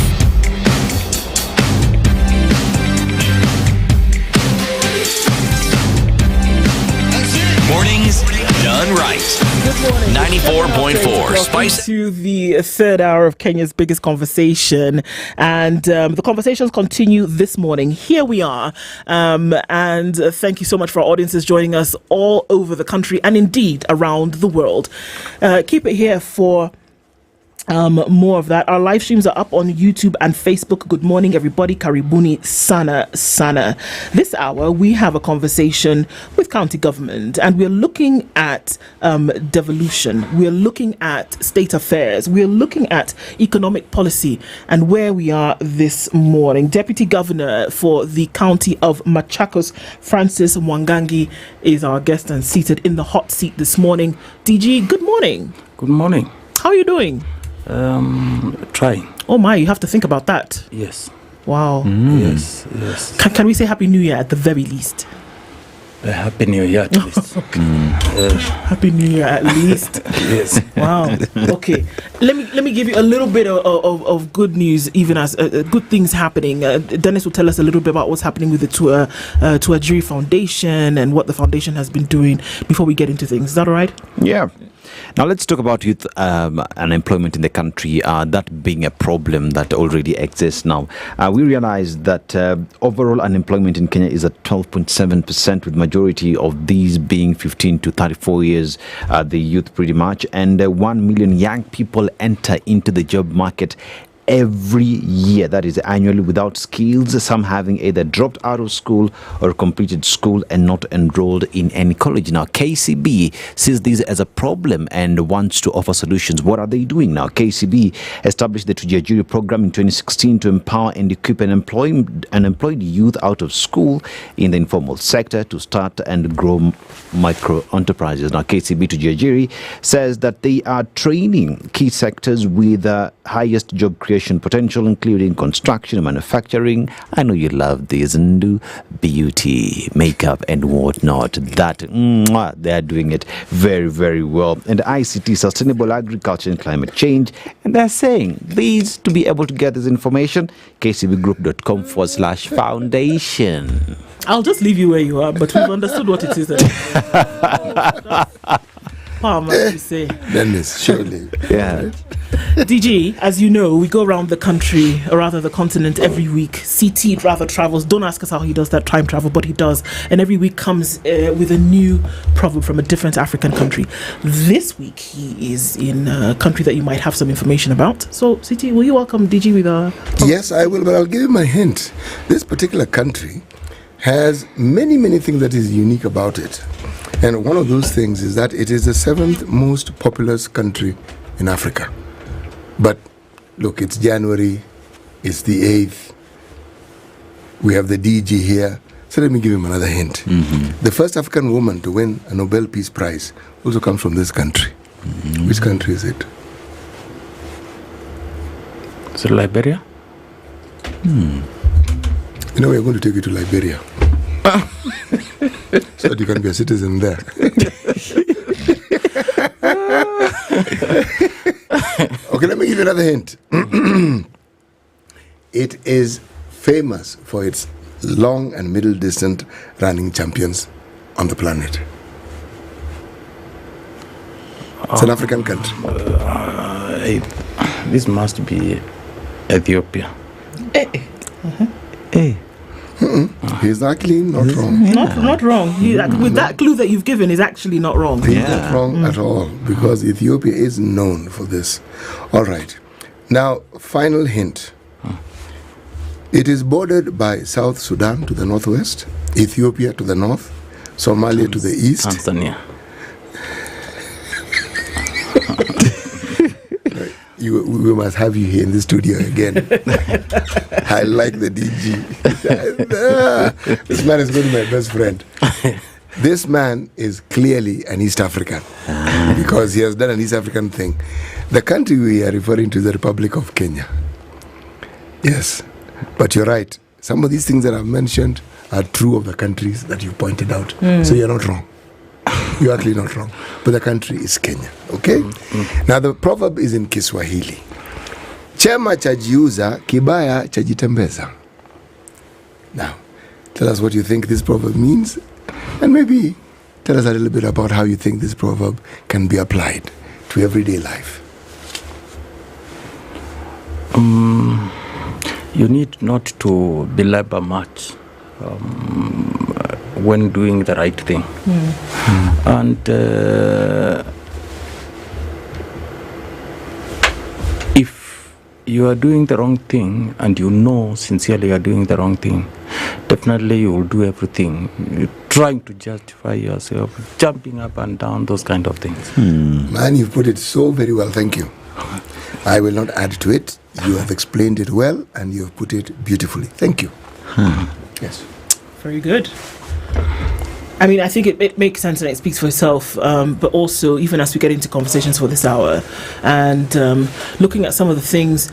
Mornings done right. 94.4 Spice.
To the third hour of Kenya's biggest conversation, and the conversations continue this morning. Here we are, and thank you so much for our audiences joining us all over the country and indeed around the world. Keep it here for more of that. Our live streams are up on YouTube and Facebook. Good morning, everybody. Karibuni sana. This hour, we have a conversation with county government, and we're looking at devolution. We're looking at state affairs. We're looking at economic policy and where we are this morning. Deputy Governor for the county of Machakos, Francis Mwangangi, is our guest and seated in the hot seat this morning. DG, good morning.
Good morning.
How are you doing?
Trying.
Oh my, you have to think about that.
Yes.
Wow.
Yes.
Can we say Happy New Year at the very least?
Happy New Year at least.
Happy New Year at least.
Yes.
Wow. Okay. Let me give you a little bit of good news, even as good things happening. Dennis will tell us a little bit about what's happening with the Tuajiri Foundation and what the foundation has been doing before we get into things. Is that all right?
Yeah.
Now let's talk about youth unemployment in the country, that being a problem that already exists now. We realize that overall unemployment in Kenya is at 12.7%, with majority of these being 15 to 34 years, the youth pretty much, and 1 million young people enter into the job market every year, that is annually, without skills, some having either dropped out of school or completed school and not enrolled in any college. Now KCB sees this as a problem and wants to offer solutions. What are they doing now? KCB established the Tujiajiri program in 2016 to empower and equip unemployed youth out of school in the informal sector to start and grow micro enterprises. Now KCB Tujiajiri says that they are training key sectors with highest job creation potential, including construction, manufacturing. I know you love these, and beauty, makeup, and whatnot. That they are doing it very, very well. And ICT, sustainable agriculture and climate change. And they're saying these, to be able to get this information, kcbgroup.com/foundation.
I'll just leave you where you are, but we've understood what it is. You say.
Dennis, surely.
Yeah.
DG, as you know, we go around the country, or rather the continent, every week. CT rather travels. Don't ask us how he does that time travel, but he does. And every week comes with a new proverb from a different African country. This week, he is in a country that you might have some information about. So, CT, will you welcome DG with a...
Yes, I will, but I'll give you my hint. This particular country has many, many things that is unique about it. And one of those things is that it is the 7th most populous country in Africa. But look, it's January, it's the 8th, we have the DG here. So let me give him another hint. The first African woman to win a Nobel Peace Prize also comes from this country. Which country is it?
Is it Liberia?
You know, we're going to take you to Liberia. So that you can be a citizen there. Okay, let me give you another hint. It is famous for its long and middle distance running champions on the planet. It's an African country.
This must be Ethiopia.
He's actually not wrong.
Not wrong. With that clue that you've given, is actually not wrong.
He's not wrong at all, because Ethiopia is known for this. All right. Now, final hint. It is bordered by South Sudan to the northwest, Ethiopia to the north, Somalia to the east.
Tanzania.
We must have you here in the studio again. I like the DG. This man is going to be my best friend. This man is clearly an East African because he has done an East African thing. The country we are referring to is the Republic of Kenya. Yes, but you're right. Some of these things that I've mentioned are true of the countries that you pointed out. So you're not wrong. You're actually not wrong. But the country is Kenya. Okay? Now the proverb is in Kiswahili. Chema chajiuza, kibaya chajitembeza. Now, tell us what you think this proverb means, and maybe tell us a little bit about how you think this proverb can be applied to everyday life.
You need not to belabor much when doing the right thing. And if you are doing the wrong thing and you know sincerely you are doing the wrong thing, definitely you will do everything. You're trying to justify yourself, jumping up and down, those kind of things.
Man, you've put it so very well. Thank you. I will not add to it. You have explained it well and you have put it beautifully. Thank you. Yes.
Very good. I mean, I think it makes sense and it speaks for itself, but also, even as we get into conversations for this hour and looking at some of the things,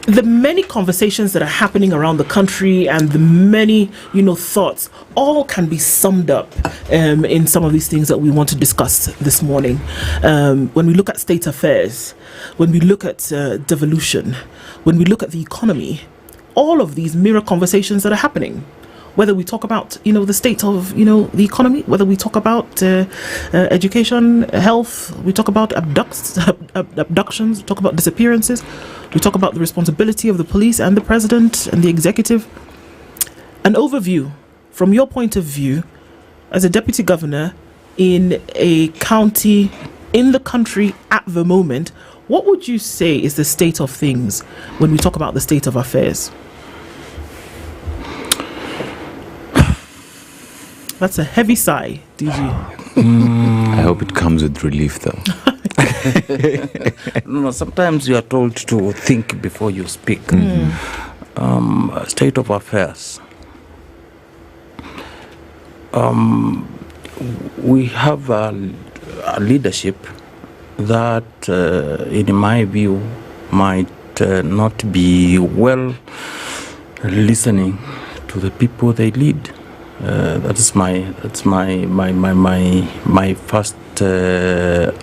the many conversations that are happening around the country and the many, thoughts, all can be summed up in some of these things that we want to discuss this morning. When we look at state affairs, when we look at devolution, when we look at the economy, all of these mirror conversations that are happening. whether we talk about, the state of, the economy, whether we talk about education, health, we talk about abductions, we talk about disappearances, we talk about the responsibility of the police and the president and the executive. An overview from your point of view as a deputy governor in a county in the country at the moment, what would you say is the state of things when we talk about the state of affairs? That's a heavy sigh, DG.
I hope it comes with relief, though.
No, sometimes you are told to think before you speak. State of affairs. We have a leadership that, in my view, might not be well listening to the people they lead. That's my first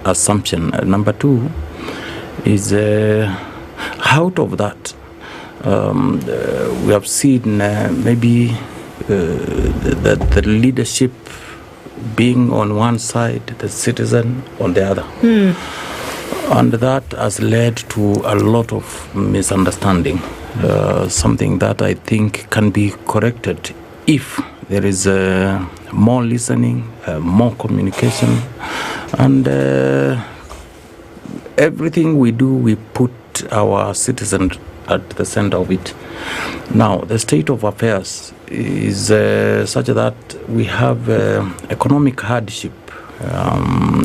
assumption. Number two is out of that we have seen maybe the leadership being on one side, the citizen on the other. And that has led to a lot of misunderstanding, something that I think can be corrected if there is more listening, more communication, and everything we do, we put our citizens at the center of it. Now, the state of affairs is such that we have economic hardship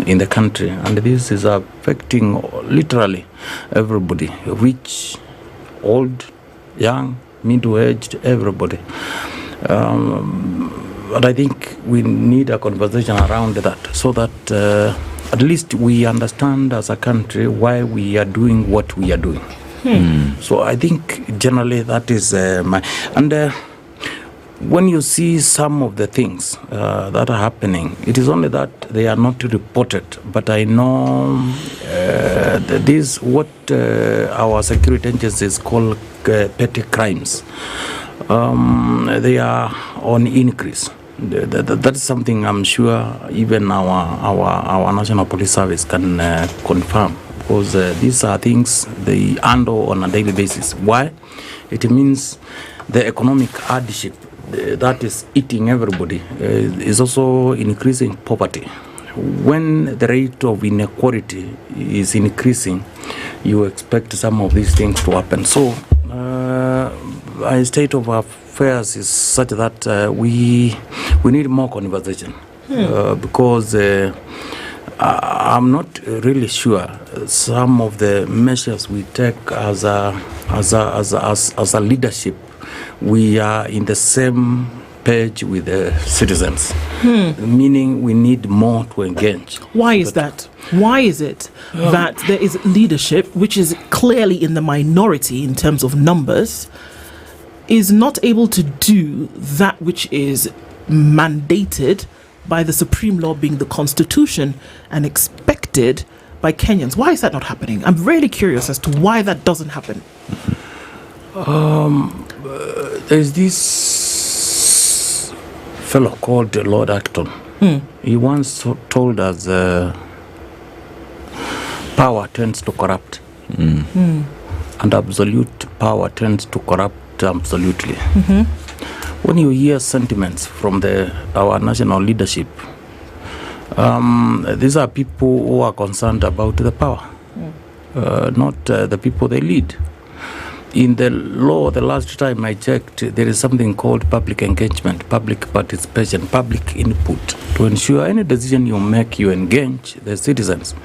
in the country, and this is affecting literally everybody, rich, old, young, middle-aged, everybody. But I think we need a conversation around that so that at least we understand as a country why we are doing what we are doing. So I think generally that is my... And when you see some of the things that are happening, it is only that they are not reported. But I know this what our security agencies call petty crimes. They are on increase. That's something I'm sure even our National Police Service can confirm, because these are things they handle on a daily basis. Why? It means the economic hardship that is eating everybody is also increasing poverty. When the rate of inequality is increasing, you expect some of these things to happen. So a state of affairs is such that we need more conversation, because I'm not really sure some of the measures we take as a leadership, we are in the same page with the citizens, meaning we need more to engage.
Why is that? Why is it that there is leadership, which is clearly in the minority in terms of numbers, is not able to do that which is mandated by the supreme law, being the Constitution, and expected by Kenyans? Why is that not happening? I'm really curious as to why that doesn't happen.
There's this fellow called Lord Acton. He once told us power tends to corrupt, and absolute power tends to corrupt absolutely. When you hear sentiments from our national leadership, these are people who are concerned about the power, not the people they lead. In the law, the last time I checked, there is something called public engagement, public participation, public input. To ensure any decision you make, you engage the citizens.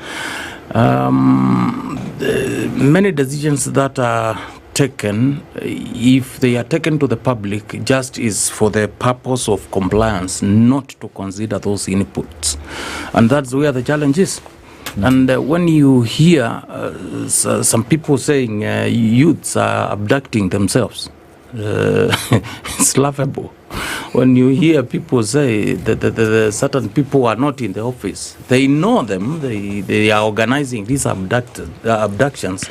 Many decisions that are taken, if they are taken to the public, just is for the purpose of compliance, not to consider those inputs. And that's where the challenge is. And when you hear some people saying youths are abducting themselves, it's laughable. when you hear people say that the certain people are not in the office, they know them, they are organizing these abductions,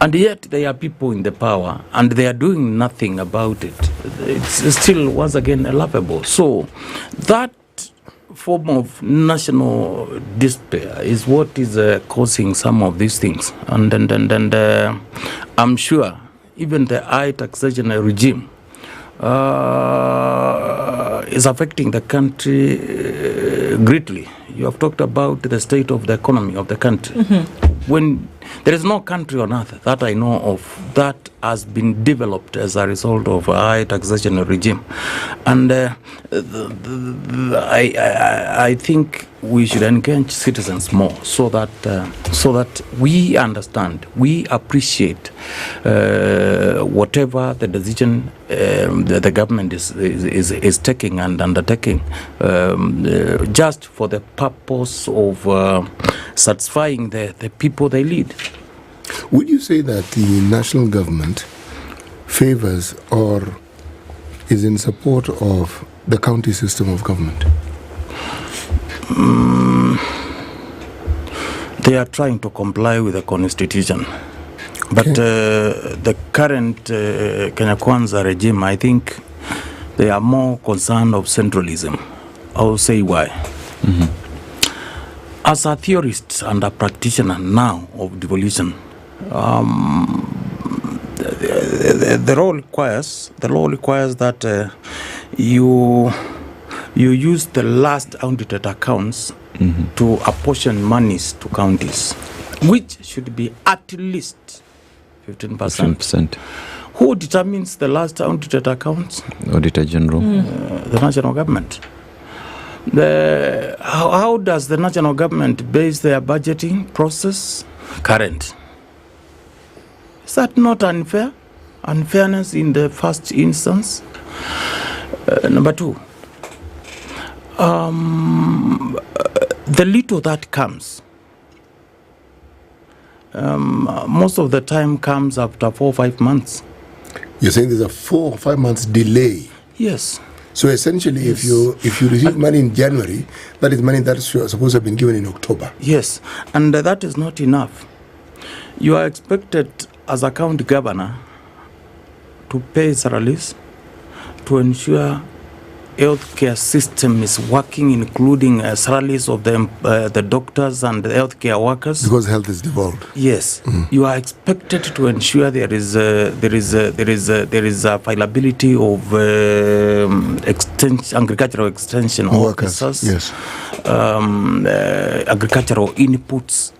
and yet they are people in the power, and they are doing nothing about it. It's still, once again, laughable. So that form of national despair is what is causing some of these things. And I'm sure even the high taxation regime is affecting the country greatly. You have talked about the state of the economy of the country. Mm-hmm. When there is no country on earth that I know of that has been developed as a result of a high taxation regime, and I think we should engage citizens more so that we understand, we appreciate whatever the decision the government is taking and undertaking, just for the purpose of satisfying the people they lead.
Would you say that the national government favors or is in support of the county system of government?
They are trying to comply with the constitution. But the current Kenya Kwanza regime, I think they are more concerned of centralism. I'll say why. Mm-hmm. As a theorist and a practitioner now of devolution, the law requires that you use the last audited accounts to apportion monies to counties, which should be at least 15%. Who determines the last audited accounts?
Auditor General.
The national government. How does the national government base their budgeting process? Current. Is that not unfair? Unfairness in the first instance? Number two, the little that comes, most of the time comes after 4 or 5 months.
You're saying there's a 4 or 5 months delay?
Yes.
So essentially, yes. if you receive money in January, that is money that's supposed to have been given in October.
Yes, and that is not enough. You are expected as a county governor to pay salaries, to ensure healthcare system is working, including salaries of the doctors and the healthcare workers.
Because health is devolved.
Yes, you are expected to ensure there is availability of agricultural extension officers,
yes,
agricultural inputs.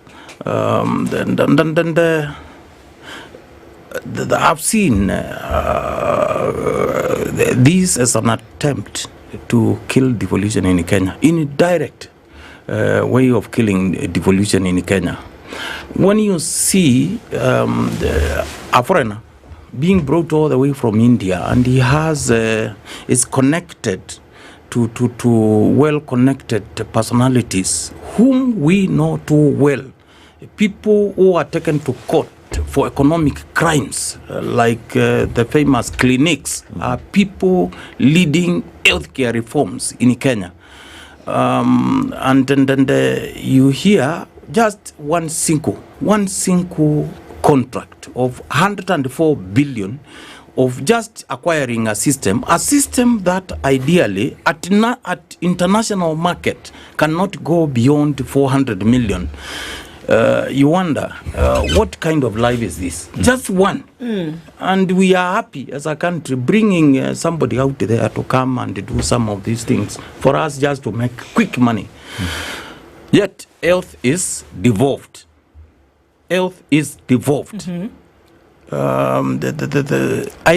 I've seen this as an attempt to kill devolution in Kenya, indirect way of killing devolution in Kenya. When you see a foreigner being brought all the way from India, and he is connected to well-connected personalities whom we know too well, people who are taken to court for economic crimes, like the famous clinics, are people leading healthcare reforms in Kenya. And then you hear just one single contract of 104 billion of just acquiring a system that ideally at international market cannot go beyond 400 million. You wonder, what kind of life is this? Just one. And we are happy as a country bringing somebody out there to come and do some of these things for us just to make quick money. Yet health is devolved. Health is devolved. I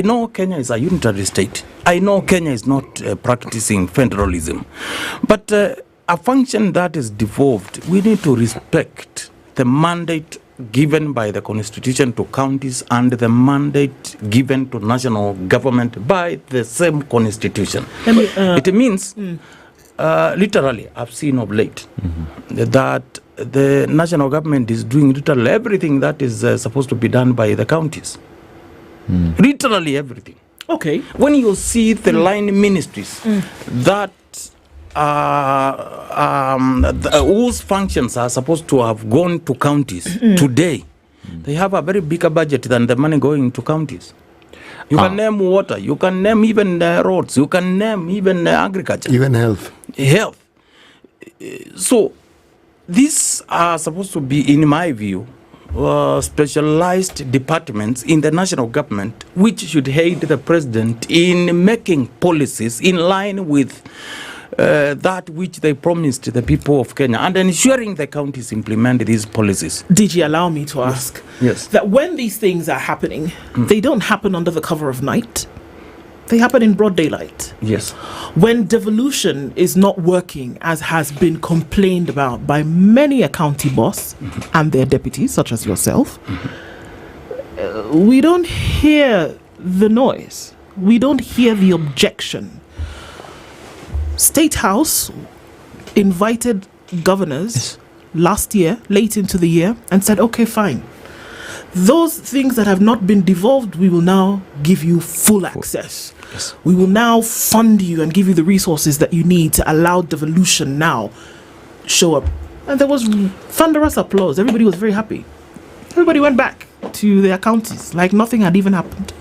know Kenya is a unitary state. I know Kenya is not practicing federalism. But a function that is devolved, we need to respect the mandate given by the constitution to counties and the mandate given to national government by the same constitution. It means, literally, I've seen of late that the national government is doing literally everything that is supposed to be done by the counties. Literally everything.
Okay.
When you see the line ministries that whose functions are supposed to have gone to counties today, they have a very bigger budget than the money going to counties. You can name water, you can name even roads, you can name even agriculture.
Even health.
So these are supposed to be, in my view, specialized departments in the national government which should aid the president in making policies in line with that which they promised the people of Kenya and ensuring the counties implement these policies.
Did you allow me to ask that when these things are happening, they don't happen under the cover of night? They happen in broad daylight.
Yes.
When devolution is not working, as has been complained about by many a county boss and their deputies, such as yourself, we don't hear the noise. We don't hear the objection. State House invited governors last year, late into the year, and said, okay, fine. Those things that have not been devolved, we will now give you full access. Yes. We will now fund you and give you the resources that you need to allow devolution now show up. And there was thunderous applause. Everybody was very happy. Everybody went back to their counties like nothing had even happened.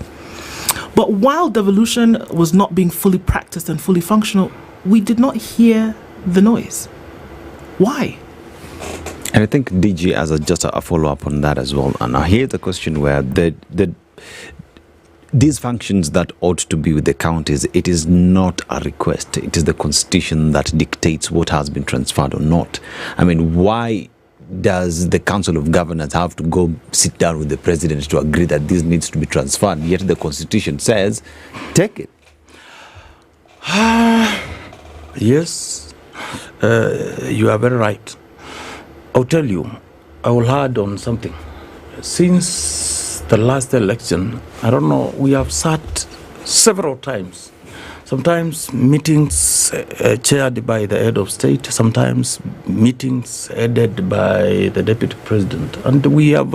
But while devolution was not being fully practiced and fully functional, we did not hear the noise. Why?
And I think DG, as just a follow-up on that as well, and I hear the question where these functions that ought to be with the counties, it is not a request. It is the constitution that dictates what has been transferred or not. I mean, why does the Council of Governors have to go sit down with the president to agree that this needs to be transferred, yet the constitution says, take it?
Yes, you are very right. I'll tell you, I will add on something. Since the last election, I don't know, we have sat several times. Sometimes meetings chaired by the head of state, sometimes meetings headed by the deputy president. And we have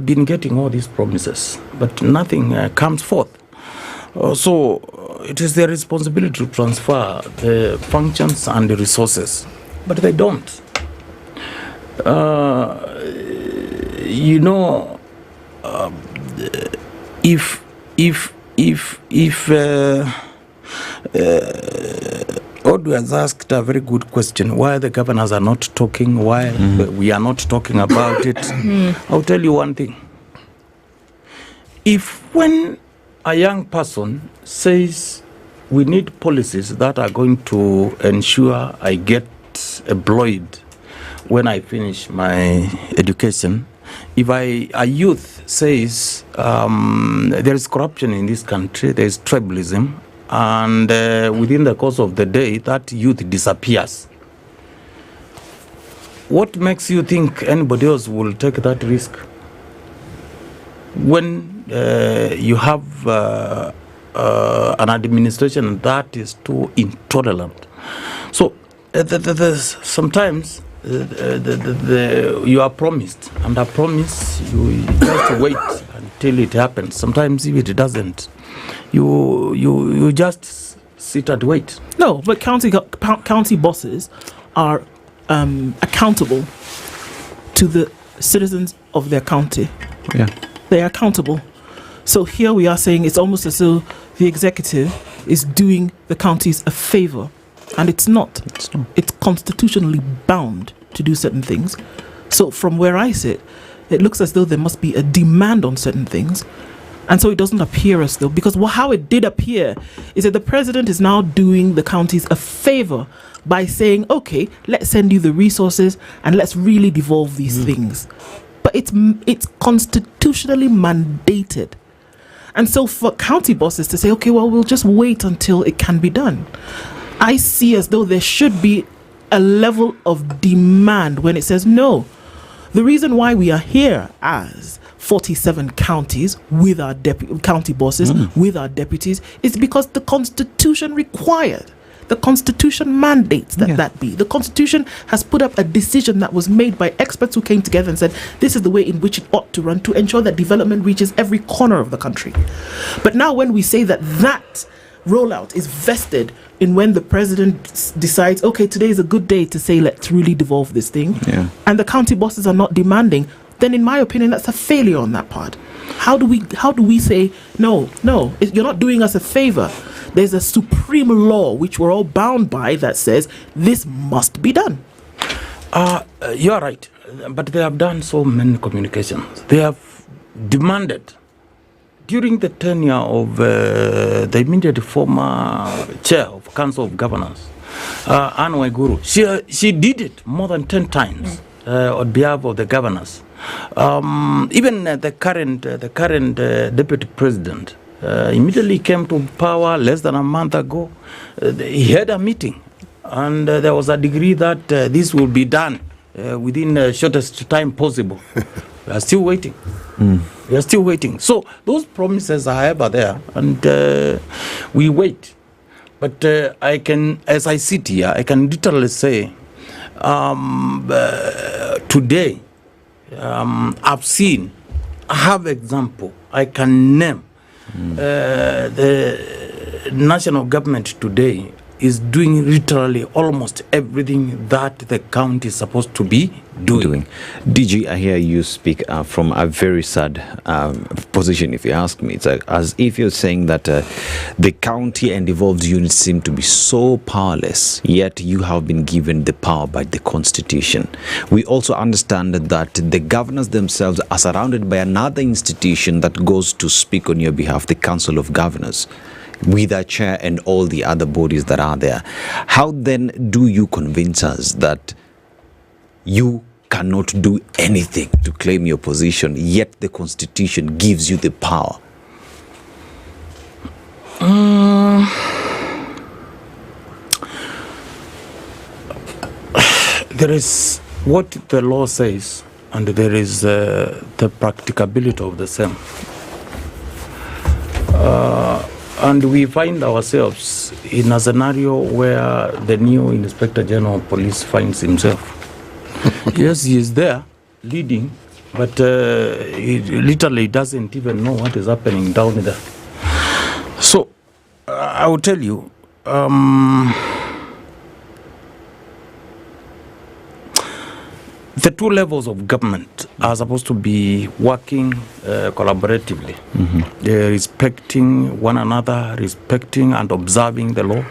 been getting all these promises, but nothing comes forth. So it is their responsibility to transfer the functions and the resources, but they don't. If Odu has asked a very good question, why the governors are not talking, why we are not talking about it. I'll tell you one thing. If when a young person says we need policies that are going to ensure I get employed when I finish my education, if a youth says there is corruption in this country, there is tribalism, and within the course of the day that youth disappears, what makes you think anybody else will take that risk? When you have an administration that is too intolerant. So sometimes you are promised, and a promise you just wait until it happens. Sometimes if it doesn't, you just sit and wait.
No, but county bosses are accountable to the citizens of their county.
Yeah,
they are accountable. So here we are saying it's almost as though the executive is doing the counties a favor. And it's not. It's constitutionally bound to do certain things. So from where I sit, it looks as though there must be a demand on certain things. And so it doesn't appear as though, because how it did appear is that the president is now doing the counties a favor by saying, okay, let's send you the resources and let's really devolve these things. But it's constitutionally mandated. And so for county bosses to say, okay, well, we'll just wait until it can be done, I see as though there should be a level of demand when it says no. The reason why we are here as 47 counties with our county bosses, with our deputies, is because the Constitution required The Constitution mandates that be. The Constitution has put up a decision that was made by experts who came together and said, this is the way in which it ought to run to ensure that development reaches every corner of the country. But now when we say that rollout is vested in when the president decides, okay, today is a good day to say, let's really devolve this thing, and the county bosses are not demanding, then in my opinion, that's a failure on that part. How do we say, no, you're not doing us a favor? There's a supreme law which we're all bound by that says this must be done.
You are right, but they have done so many communications. They have demanded during the tenure of the immediate former chair of Council of Governors, Anne Waiguru. She did it more than 10 times on behalf of the governors. Even the current deputy president immediately came to power less than a month ago. He had a meeting, and there was a degree that this will be done within the shortest time possible. We are still waiting. We are still waiting. So those promises are ever there, and we wait. But I can, as I sit here, I can literally say, today, I have example. I can name the national government today is doing literally almost everything that the county is supposed to be doing.
DG, I hear you speak from a very sad position, if you ask me. It's as if you're saying that the county and devolved units seem to be so powerless, yet you have been given the power by the Constitution. We also understand that the governors themselves are surrounded by another institution that goes to speak on your behalf, the Council of Governors, with a chair and all the other bodies that are there. How then do you convince us that you cannot do anything to claim your position, yet the Constitution gives you the power?
There is what the law says, and there is the practicability of the same. And we find ourselves in a scenario where the new Inspector General of Police finds himself. Yes, he is there leading, but he literally doesn't even know what is happening down there. So I will tell you, the two levels of government are supposed to be working collaboratively, respecting one another, respecting and observing the law.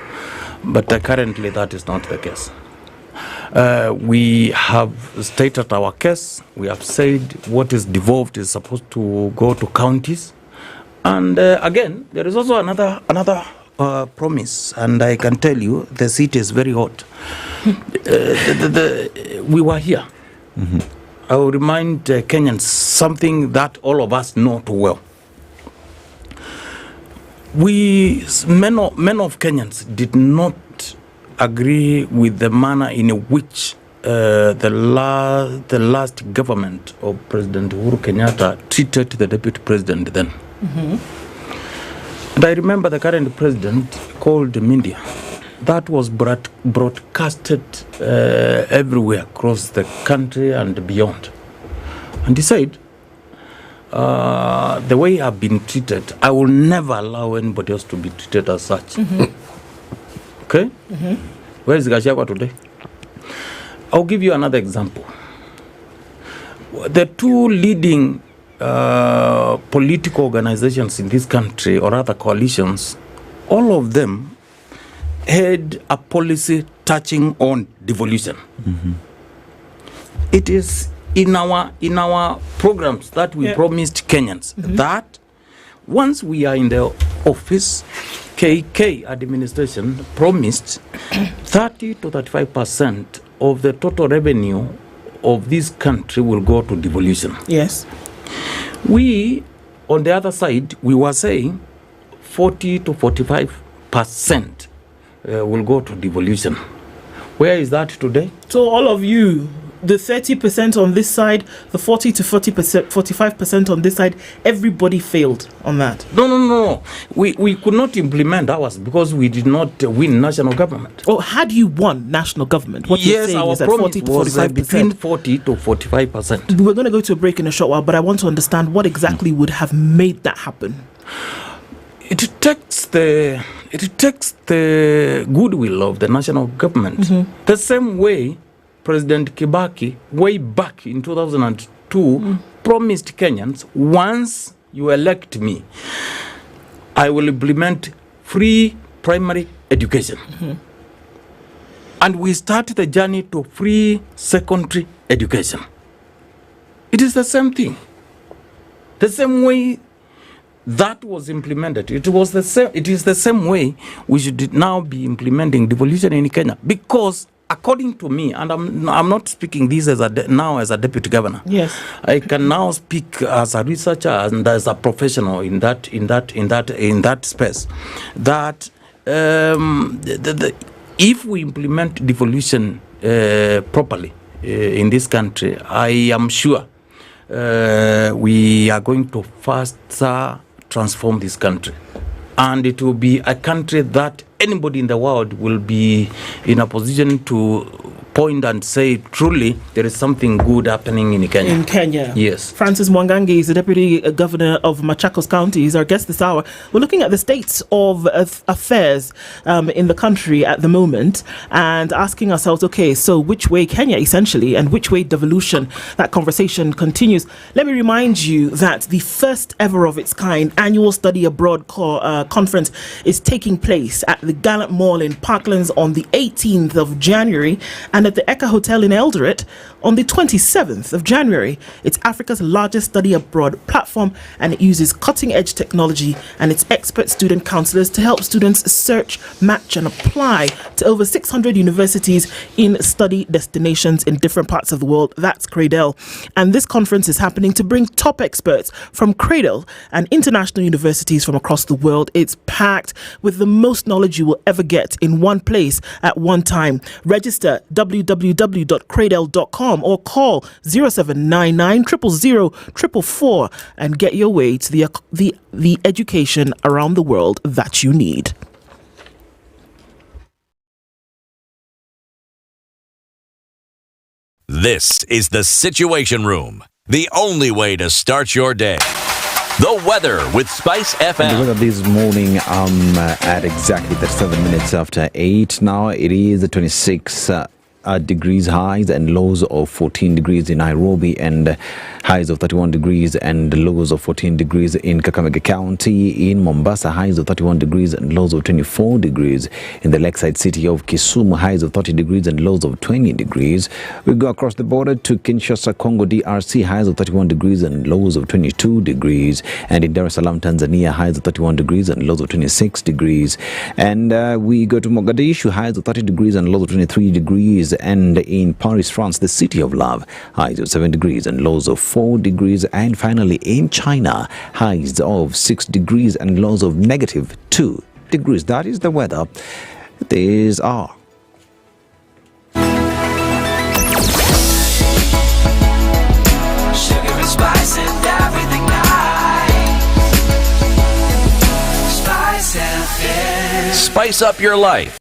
But currently that is not the case. We have stated our case. We have said what is devolved is supposed to go to counties. And again, there is also another promise, and I can tell you the seat is very hot. We were here. I will remind Kenyans something that all of us know too well. Many of Kenyans did not agree with the manner in which the last government of President Uhuru Kenyatta treated the deputy president then. And I remember the current president called media. That was broadcasted everywhere across the country and beyond. And he said, the way I've been treated, I will never allow anybody else to be treated as such. Okay? Where is Gachagua today? I'll give you another example. The two leading political organizations in this country, or other coalitions, all of them had a policy touching on devolution. It is in our programs that we promised Kenyans that once we are in the office, KK administration promised 30 to 35% of the total revenue of this country will go to devolution.
Yes.
We, on the other side, we were saying 40 to 45% will go to devolution. Where is that today?
So all of you the 30% on this side, the 40 to 40%, 45% on this side, everybody failed on that.
No. We could not implement ours because we did not win national government.
Oh, had you won national government? What you're saying
our
is that
promise
40 to
was
45%.
between 40 to 45%.
We're going to go to a break in a short while, but I want to understand what exactly would have made that happen.
It takes the goodwill of the national government. The same way President Kibaki, way back in 2002, promised Kenyans, once you elect me, I will implement free primary education. And we start the journey to free secondary education. It is the same thing. The same way that was implemented. It is the same way we should now be implementing devolution in Kenya, because according to me, and I'm not speaking this now as a deputy governor. Yes, I can now speak as a researcher and as a professional in that space. That if we implement devolution properly in this country, I am sure we are going to faster transform this country, and it will be a country that anybody in the world will be in a position to point and say, truly, there is something good happening in Kenya.
In Kenya.
Yes.
Francis Mwangangi is the Deputy Governor of Machakos County. He's our guest this hour. We're looking at the state of affairs in the country at the moment and asking ourselves, okay, so which way Kenya, essentially, and which way devolution? That conversation continues. Let me remind you that the first ever of its kind annual study abroad conference is taking place at the Gallant Mall in Parklands on the 18th of January and at the Okoh Hotel in Eldoret on the 27th of January. It's Africa's largest study abroad platform, and it uses cutting-edge technology and its expert student counselors to help students search, match, and apply to over 600 universities in study destinations in different parts of the world. That's Cradle. And this conference is happening to bring top experts from Cradle and international universities from across the world. It's packed with the most knowledge you will ever get in one place at one time. Register www.cradle.com or call 0799 000 444 and get your way to the education around the world that you need.
This is the Situation Room, the only way to start your day. The weather with Spice FM.
The weather this morning at exactly 37 minutes after 8. Now it is 26 degrees highs and lows of 14 degrees in Nairobi, and highs of 31 degrees and lows of 14 degrees in Kakamega County. In Mombasa, highs of 31 degrees and lows of 24 degrees. In the lakeside city of Kisumu, highs of 30 degrees and lows of 20 degrees. We go across the border to Kinshasa, Congo, DRC, highs of 31 degrees and lows of 22 degrees. And in Dar es Salaam, Tanzania, highs of 31 degrees and lows of 26 degrees. And we go to Mogadishu, highs of 30 degrees and lows of 23 degrees. And in Paris, France, the city of love, highs of 7 degrees and lows of 4 degrees. And finally, in China, highs of 6 degrees and lows of negative 2 degrees. That is the weather. These are.
Sugar and spice and everything nice. Spice FM.
Spice up your life.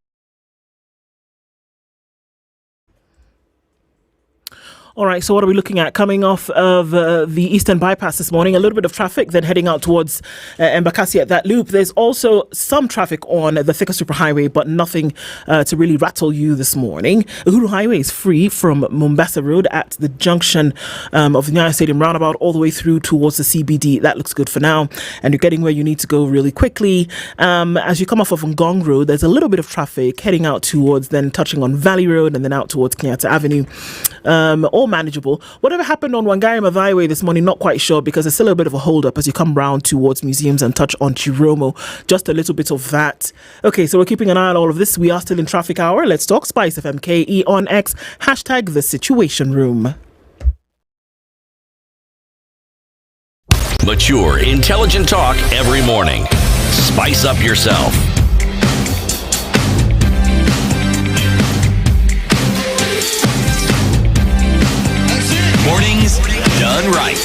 All right, so what are we looking at? Coming off of the Eastern Bypass this morning, a little bit of traffic, then heading out towards Embakasi at that loop. There's also some traffic on the Thika Superhighway, but nothing to really rattle you this morning. Uhuru Highway is free from Mombasa Road at the junction of the Nyeri Stadium roundabout all the way through towards the CBD. That looks good for now, and you're getting where you need to go really quickly. As you come off of Ngong Road, there's a little bit of traffic heading out towards, then touching on Valley Road and then out towards Kenyatta Avenue. All manageable. Whatever happened on Wangari Maathai Way this morning, not quite sure, because there's still a bit of a hold up as you come round towards museums and touch on Chiromo. Just a little bit of that. Okay, so we're keeping an eye on all of this. We are still in traffic hour. Let's talk Spice FM KE on X. Hashtag the Situation Room.
Mature, intelligent talk every morning. Spice up yourself. Mornings done right.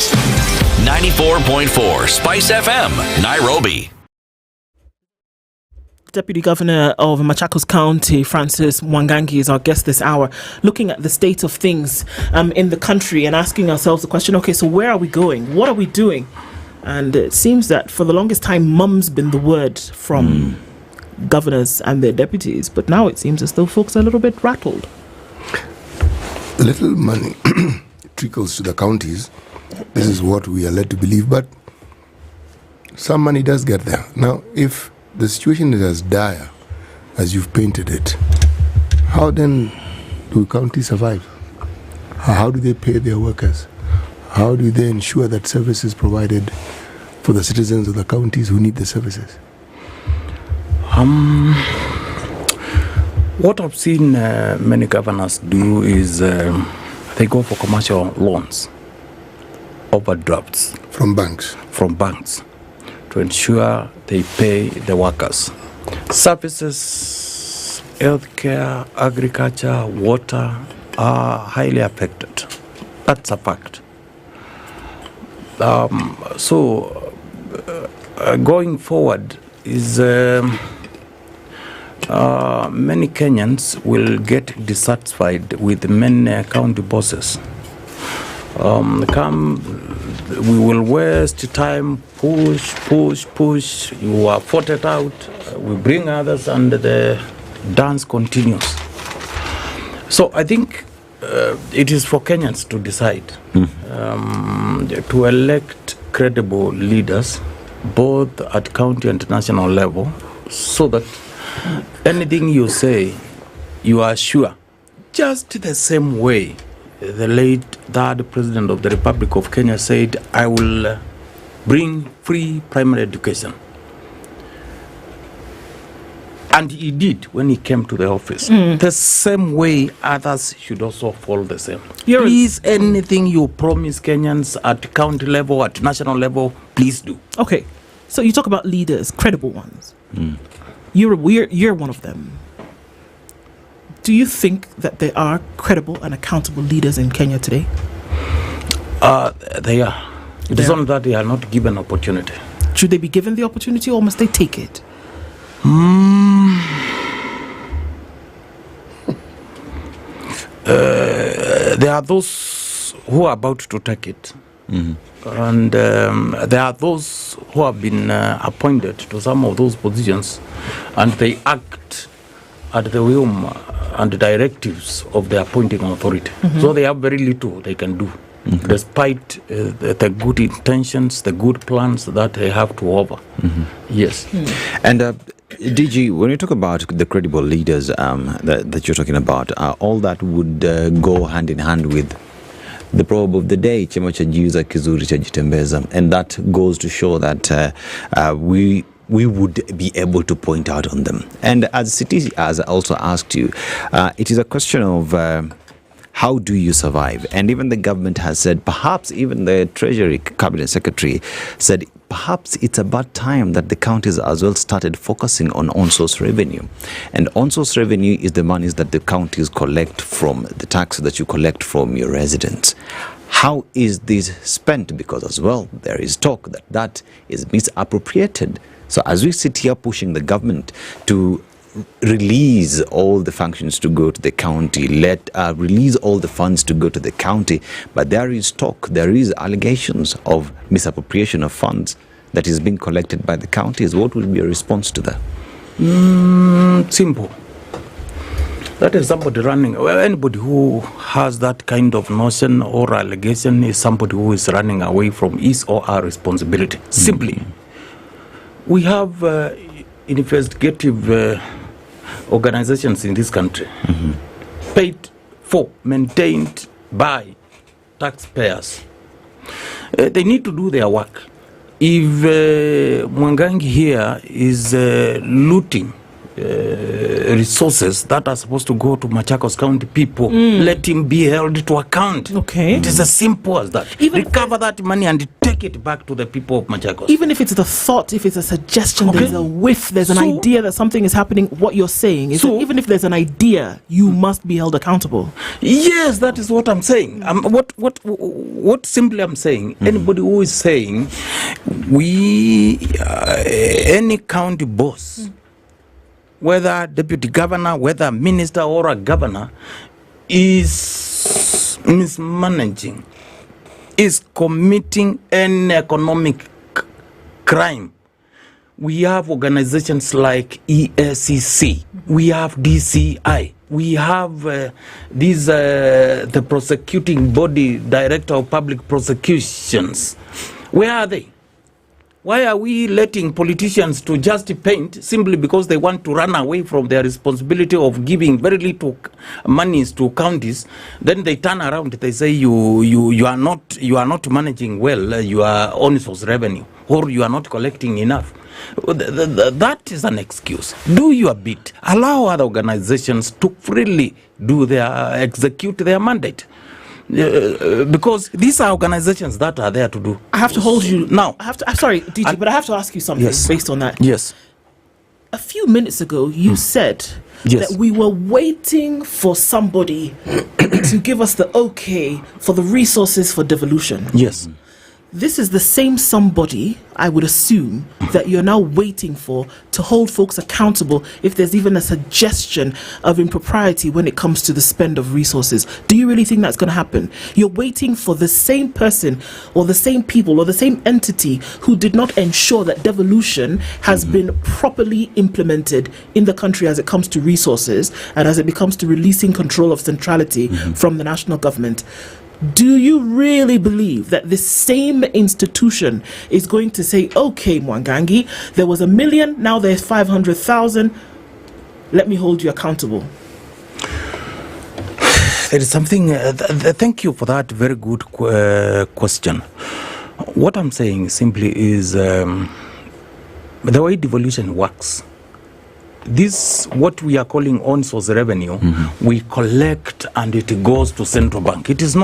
94.4 Spice FM, Nairobi.
Deputy Governor of Machakos County, Francis Mwangangi, is our guest this hour, looking at the state of things in the country and asking ourselves the question, okay, so where are we going? What are we doing? And it seems that for the longest time, mum's been the word from governors and their deputies, but now it seems as though folks are a little bit rattled.
Little money trickles to the counties. This is what we are led to believe, but some money does get there. Now, if the situation is as dire as you've painted it, how then do counties survive? How do they pay their workers? How do they ensure that service is provided for the citizens of the counties who need the services?
What I've seen many governors do is they go for commercial loans, overdrafts.
From banks?
From banks, to ensure they pay the workers. Services, healthcare, agriculture, water are highly affected. That's a fact. Going forward is many Kenyans will get dissatisfied with many county bosses. We will waste time, push. You are voted out. We bring others, and the dance continues. So I think it is for Kenyans to decide to elect credible leaders, both at county and national level, so that anything you say, you are sure. Just the same way the late third president of the Republic of Kenya said, I will bring free primary education. And he did when he came to the office. The same way others should also follow the same. Please, anything you promise Kenyans at county level, at national level, please do.
Okay, so you talk about leaders, credible ones. You're one of them. Do you think that there are credible and accountable leaders in Kenya today?
They are. It is only that they are not given opportunity.
Should they be given the opportunity, or must they take it?
There are those who are about to take it. And there are those who have been appointed to some of those positions, and they act at the whim and the directives of the appointing authority. So they have very little they can do, despite the good intentions, the good plans that they have to offer. Yes.
And DG, when you talk about the credible leaders that you're talking about, all that would go hand in hand with the proverb of the day, chema cha jiuza kizuri cha jitembeza, and that goes to show that we would be able to point out on them. And as City has also asked you, it is a question of how do you survive? And even the government has said, perhaps even the Treasury Cabinet Secretary said, perhaps it's about time that the counties as well started focusing on on-source revenue. And on-source revenue is the monies that the counties collect from the tax that you collect from your residents. How is this spent? Because as well, there is talk that that is misappropriated. So as we sit here pushing the government to release all the functions to go to the county, release all the funds to go to the county, but there is talk, there is allegations of misappropriation of funds that is being collected by the counties. What will be your response to that?
Simple. That is somebody running. Well, anybody who has that kind of notion or allegation is somebody who is running away from his or her responsibility. Simply. We have investigative organizations in this country, paid for, maintained by taxpayers. They need to do their work. If Mwangangi here is looting resources that are supposed to go to Machakos County people, let him be held to account.
Okay.
It is as simple as that. Recover that money and take take it back to the people of Machakos.
Even if it's the thought, if it's a suggestion,
Okay.
there's a whiff, there's an idea that something is happening, what you're saying is that even if there's an idea, you must be held accountable.
Yes, that is what I'm saying. What simply I'm saying, anybody who is saying any county boss, whether deputy governor, whether minister or a governor, is mismanaging, is committing an economic crime. We have organizations like EACC, we have DCI, we have the prosecuting body, Director of Public Prosecutions. Where are they? Why are we letting politicians to just paint simply because they want to run away from their responsibility of giving very little monies to counties? Then they turn around, they say you are not managing well your own source revenue, or you are not collecting enough. That is an excuse. Do your bit. Allow other organizations to freely execute their mandate. Because these are organizations that are there to do.
I have to hold you
now.
I'm sorry, DJ, but I have to ask you something based on that.
Yes.
A few minutes ago, you said that we were waiting for somebody to give us the okay for the resources for devolution.
Yes.
This is the same somebody, I would assume, that you're now waiting for to hold folks accountable if there's even a suggestion of impropriety when it comes to the spend of resources. Do you really think that's going to happen? You're waiting for the same person or the same people or the same entity who did not ensure that devolution has been properly implemented in the country as it comes to resources and as it becomes to releasing control of centrality from the national government. Do you really believe that this same institution is going to say, okay, Mwangangi, there was 1 million, now there's 500,000, let me hold you accountable?
There is something, thank you for that very good question. What I'm saying simply is the way devolution works, this what we are calling on source revenue, we collect and it goes to central bank. It is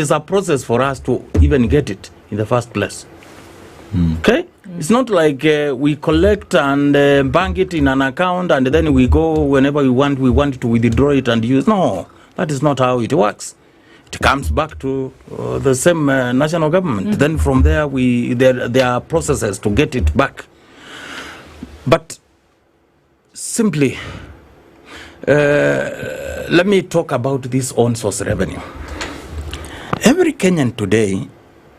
a process for us to even get it in the first place. Okay? It's not like we collect and bank it in an account and then we go whenever we want to withdraw it and use. No, that is not how it works. It comes back to the same national government. Then from there, there are processes to get it back. But simply, let me talk about this own source revenue. Every Kenyan today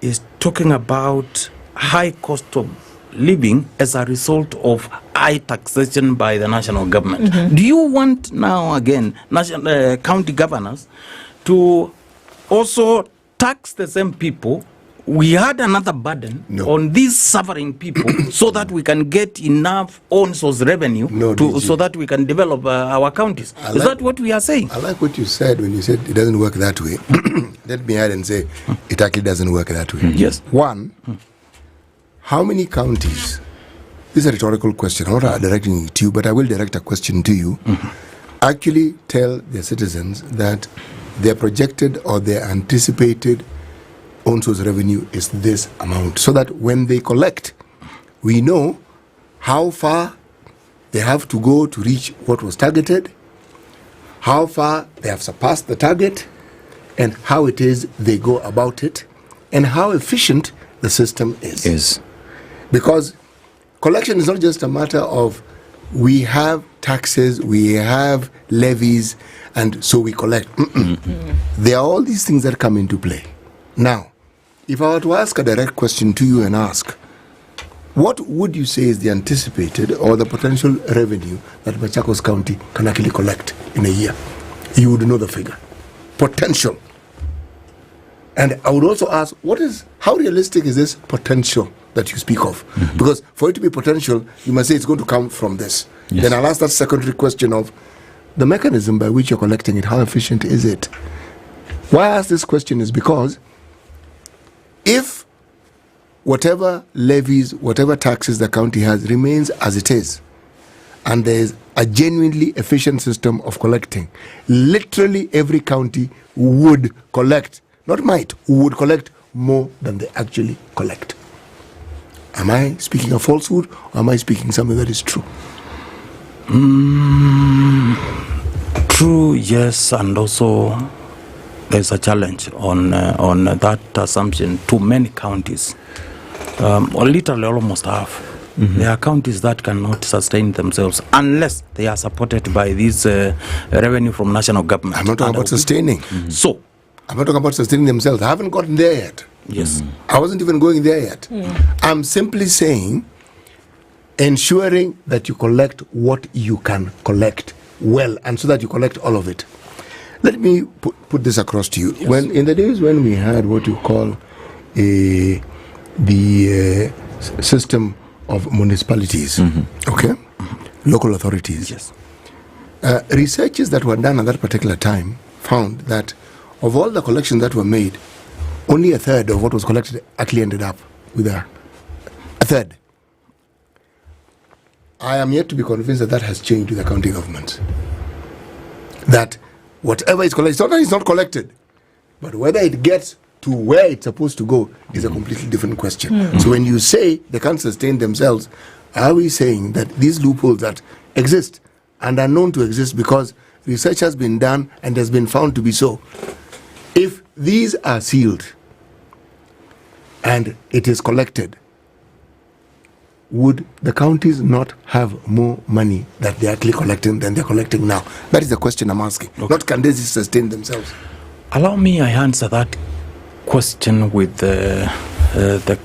is talking about high cost of living as a result of high taxation by the national government. Do you want now again county governors to also tax the same people? We had another burden on these suffering people so that we can get enough own source revenue so that we can develop our counties. Is that what we are saying?
I like what you said when you said it doesn't work that way. Let me add and say it actually doesn't work that way.
Yes.
One, how many counties, this is a rhetorical question, I'm not directing it to you, but I will direct a question to you, actually tell their citizens that their projected or their anticipated own source revenue is this amount, so that when they collect, we know how far they have to go to reach what was targeted, how far they have surpassed the target, and how it is they go about it, and how efficient the system is. Because collection is not just a matter of we have taxes, we have levies, and so we collect. There are all these things that come into play. Now, if I were to ask a direct question to you and ask, what would you say is the anticipated or the potential revenue that Machakos County can actually collect in a year? You would know the figure. Potential. And I would also ask, how realistic is this potential that you speak of? Because for it to be potential, you must say it's going to come from this.
Yes.
Then I'll ask that secondary question of the mechanism by which you're collecting it, how efficient is it? Why I ask this question is because if whatever levies, whatever taxes the county has remains as it is, and there is a genuinely efficient system of collecting, literally every county would collect, not might, would collect more than they actually collect. Am I speaking a falsehood, or am I speaking something that is true?
True, yes, and also there's a challenge on that assumption to many counties, or literally almost half. There are counties that cannot sustain themselves unless they are supported by this revenue from national government.
I'm not talking about sustaining.
So,
I'm not talking about sustaining themselves. I haven't gotten there yet.
Yes.
I wasn't even going there yet. I'm simply saying ensuring that you collect what you can collect well, and so that you collect all of it. Let me put this across to you.
Yes.
When in the days when we had what you call the system of municipalities, okay, local authorities.
Yes.
Researches that were done at that particular time found that of all the collections that were made, only a third of what was collected actually ended up with a third. I am yet to be convinced that that has changed with the county governments. That whatever is collected, sometimes it's not collected, but whether it gets to where it's supposed to go is a completely different question. So when you say they can't sustain themselves, are we saying that these loopholes that exist and are known to exist because research has been done and has been found to be so, if these are sealed and it is collected, would the counties not have more money that they're actually collecting than they're collecting now? That is the question I'm asking. Okay. Not can they sustain themselves?
Allow me, I answer that question with the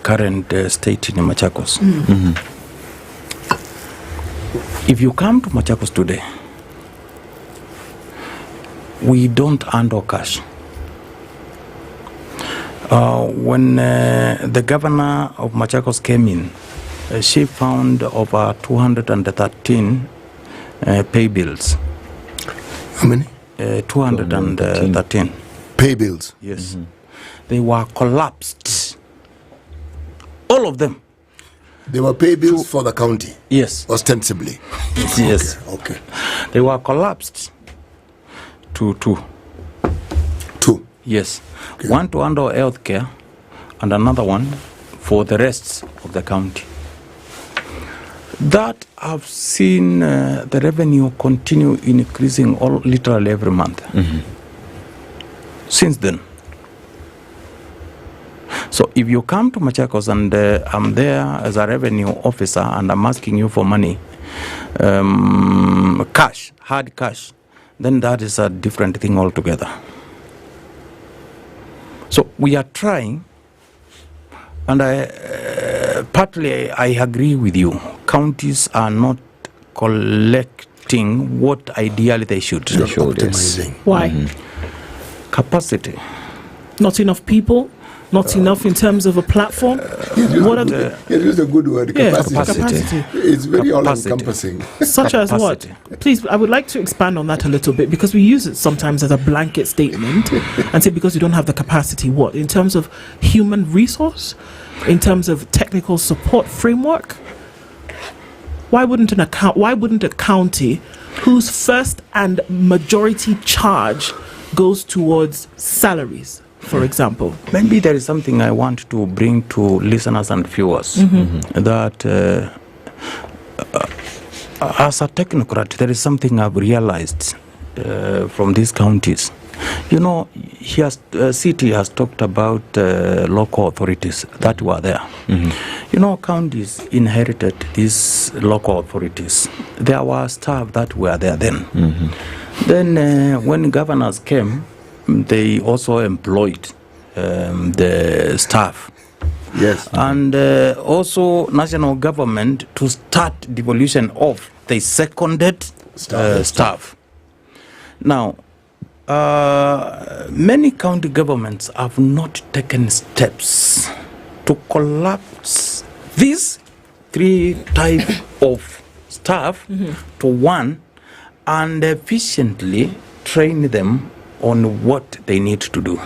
current state in Machakos. If you come to Machakos today, we don't handle cash. When the governor of Machakos came in, she found over 213 pay bills.
How many?
213
pay bills.
Yes. They were collapsed. All of them.
They were pay bills for the county?
Yes.
Ostensibly?
Yes.
Okay.
They were collapsed to two.
Two?
Yes. Okay. One to handle healthcare and another one for the rest of the county. That I've seen the revenue continue increasing literally every month. Since then. So if you come to Machakos and I'm there as a revenue officer and I'm asking you for money, cash, hard cash, then that is a different thing altogether. So we are trying, and partly I agree with you. Counties are not collecting what ideally they should.
Why?
Capacity.
Not enough people? Not enough in terms of a platform?
What are the... Use a good word, capacity. It's very all-encompassing.
Such as what? Please, I would like to expand on that a little bit, because we use it sometimes as a blanket statement and say because you don't have the capacity, what? In terms of human resource? In terms of technical support framework? Why wouldn't a county whose first and majority charge goes towards salaries, for example?
Maybe there is something I want to bring to listeners and viewers, that as a technocrat, there is something I've realized from these counties. You know, city has talked about local authorities that were there. You know, counties inherited these local authorities. There were staff that were there then. Then when governors came, they also employed the staff.
Yes.
And also national government to start devolution of the seconded staff. Now, many county governments have not taken steps to collapse these three types of staff to one and efficiently train them on what they need to do.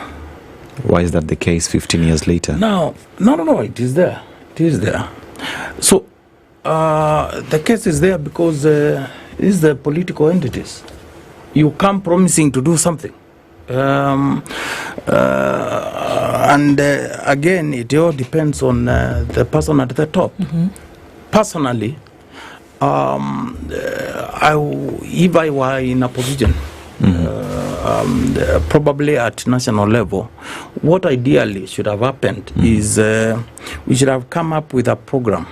Why is that the case 15 years later?
Now, no, it is there. It is there. So, the case is there because it's the political entities. You come promising to do something, And again, it all depends on the person at the top. Personally, if I were in a position, probably at national level, what ideally should have happened is we should have come up with a program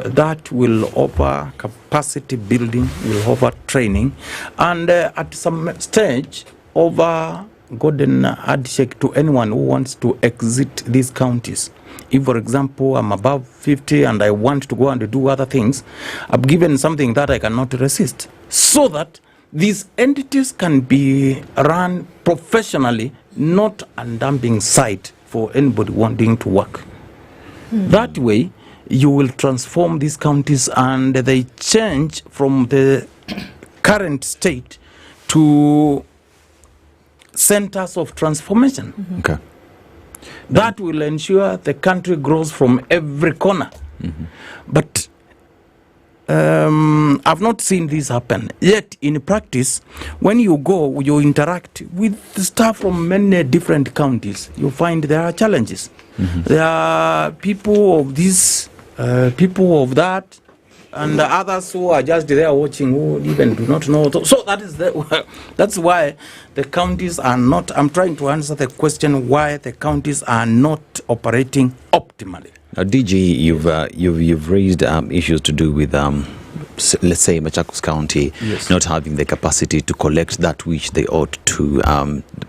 that will offer capacity building, will offer training, and at some stage offer golden handshake to anyone who wants to exit these counties. If, for example, I'm above 50 and I want to go and do other things, I'm given something that I cannot resist, so that these entities can be run professionally, not a dumping site for anybody wanting to work. That way, you will transform these counties and they change from the current state to centers of transformation.
Okay.
That will ensure the country grows from every corner. But I've not seen this happen. Yet, in practice, when you go, you interact with staff from many different counties, you find there are challenges. There are people of this, people of that, and others who are just there watching, who even do not know. So that is that's why the counties are not. I'm trying to answer the question why the counties are not operating optimally.
Now, DG, you've raised issues to do with let's say Machakos County not having the capacity to collect that which they ought to,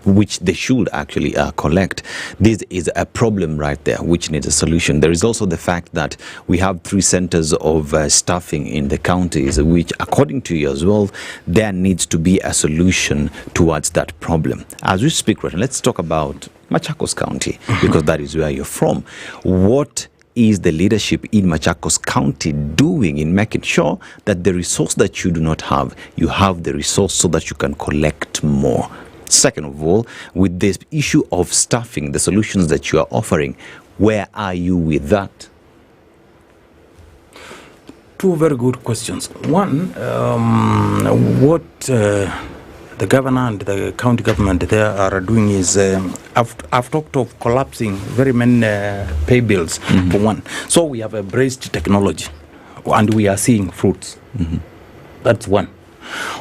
which they should actually collect. This is a problem right there, which needs a solution. There is also the fact that we have 3 centers of staffing in the counties, which, according to you as well, there needs to be a solution towards that problem. As we speak right now, let's talk about Machakos County, because that is where you're from. What is the leadership in Machakos County doing in making sure that the resource that you do not have, you have the resource so that you can collect more? Second of all, with this issue of staffing, the solutions that you are offering, where are you with that?
2 very good questions. One, what the governor and the county government there are doing is, I've talked of collapsing very many pay bills, for one. So we have embraced technology and we are seeing fruits. That's one.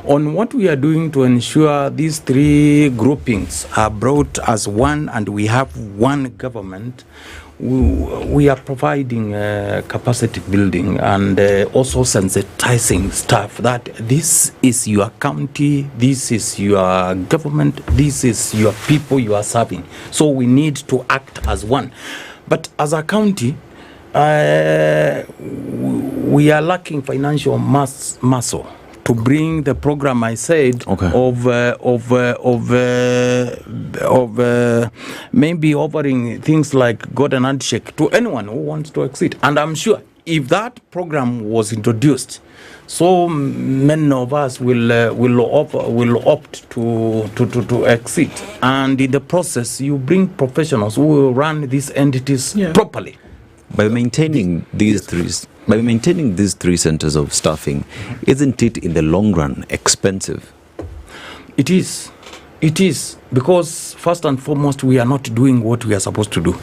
On what we are doing to ensure these 3 groupings are brought as one and we have one government, we are providing capacity building and also sensitizing staff that this is your county, this is your government, this is your people you are serving. So we need to act as one. But as a county, we are lacking financial muscle to bring the program I said of maybe offering things like golden handshake to anyone who wants to exit. And I'm sure if that program was introduced, so many of us will opt to exit, and in the process you bring professionals who will run these entities properly.
By maintaining these 3 centers of staffing, isn't it in the long run expensive?
It is, because first and foremost we are not doing what we are supposed to do.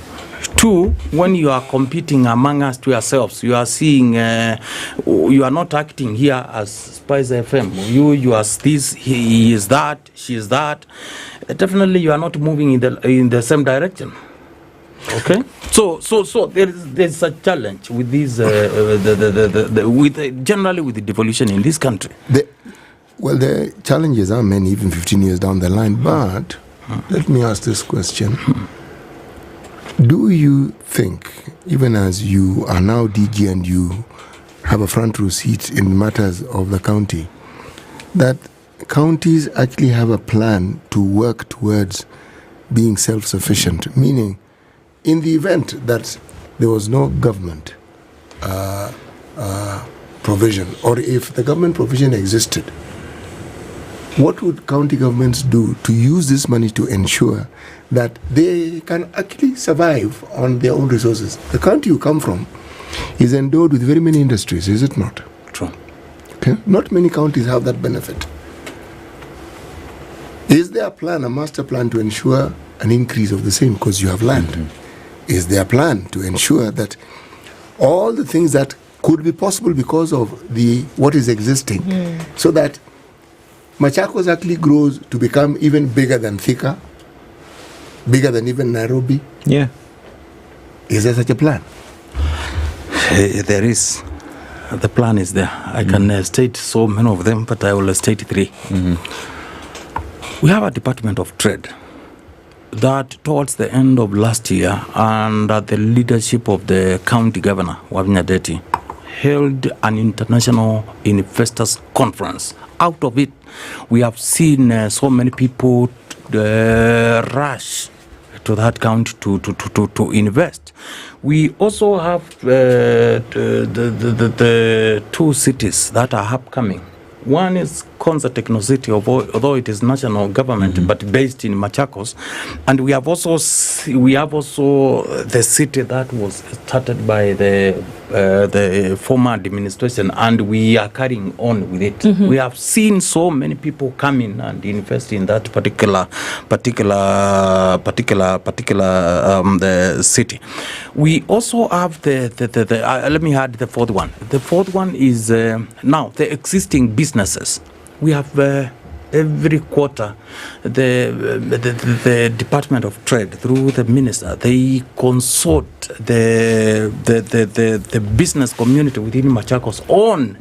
2, when you are competing among us to yourselves, you are seeing, you are not acting here as SpiceFM. You are this, he is that, she is that. Definitely you are not moving in the same direction. Okay, so there's a challenge with these generally with the devolution in this country.
The challenges are many, even 15 years down the line. But let me ask this question: do you think, even as you are now DG and you have a front row seat in matters of the county, that counties actually have a plan to work towards being self-sufficient, meaning, in the event that there was no government provision, or if the government provision existed, what would county governments do to use this money to ensure that they can actually survive on their own resources? The county you come from is endowed with very many industries, is it not?
True.
Okay. Not many counties have that benefit. Is there a plan, a master plan to ensure an increase of the same because you have land? Is there a plan to ensure that all the things that could be possible because of what is existing, so that Machakos actually grows to become even bigger than Thika, bigger than even Nairobi?
Yeah.
Is there such a plan?
There is. The plan is there. I can state so many of them, but I will state 3. We have a Department of Trade that towards the end of last year, under the leadership of the county governor, Wairimu, held an international investors conference. Out of it, we have seen so many people rush to that county to invest. We also have the 2 cities that are upcoming. One is Konza Techno City, although it is national government, but based in Machakos, and we have also the city that was started by the former administration, and we are carrying on with it. We have seen so many people come in and invest in that particular the city. We also have the let me add the 4th one. The 4th one is now the existing businesses. We have every quarter the Department of Trade through the minister, they consult the business community within Machakos on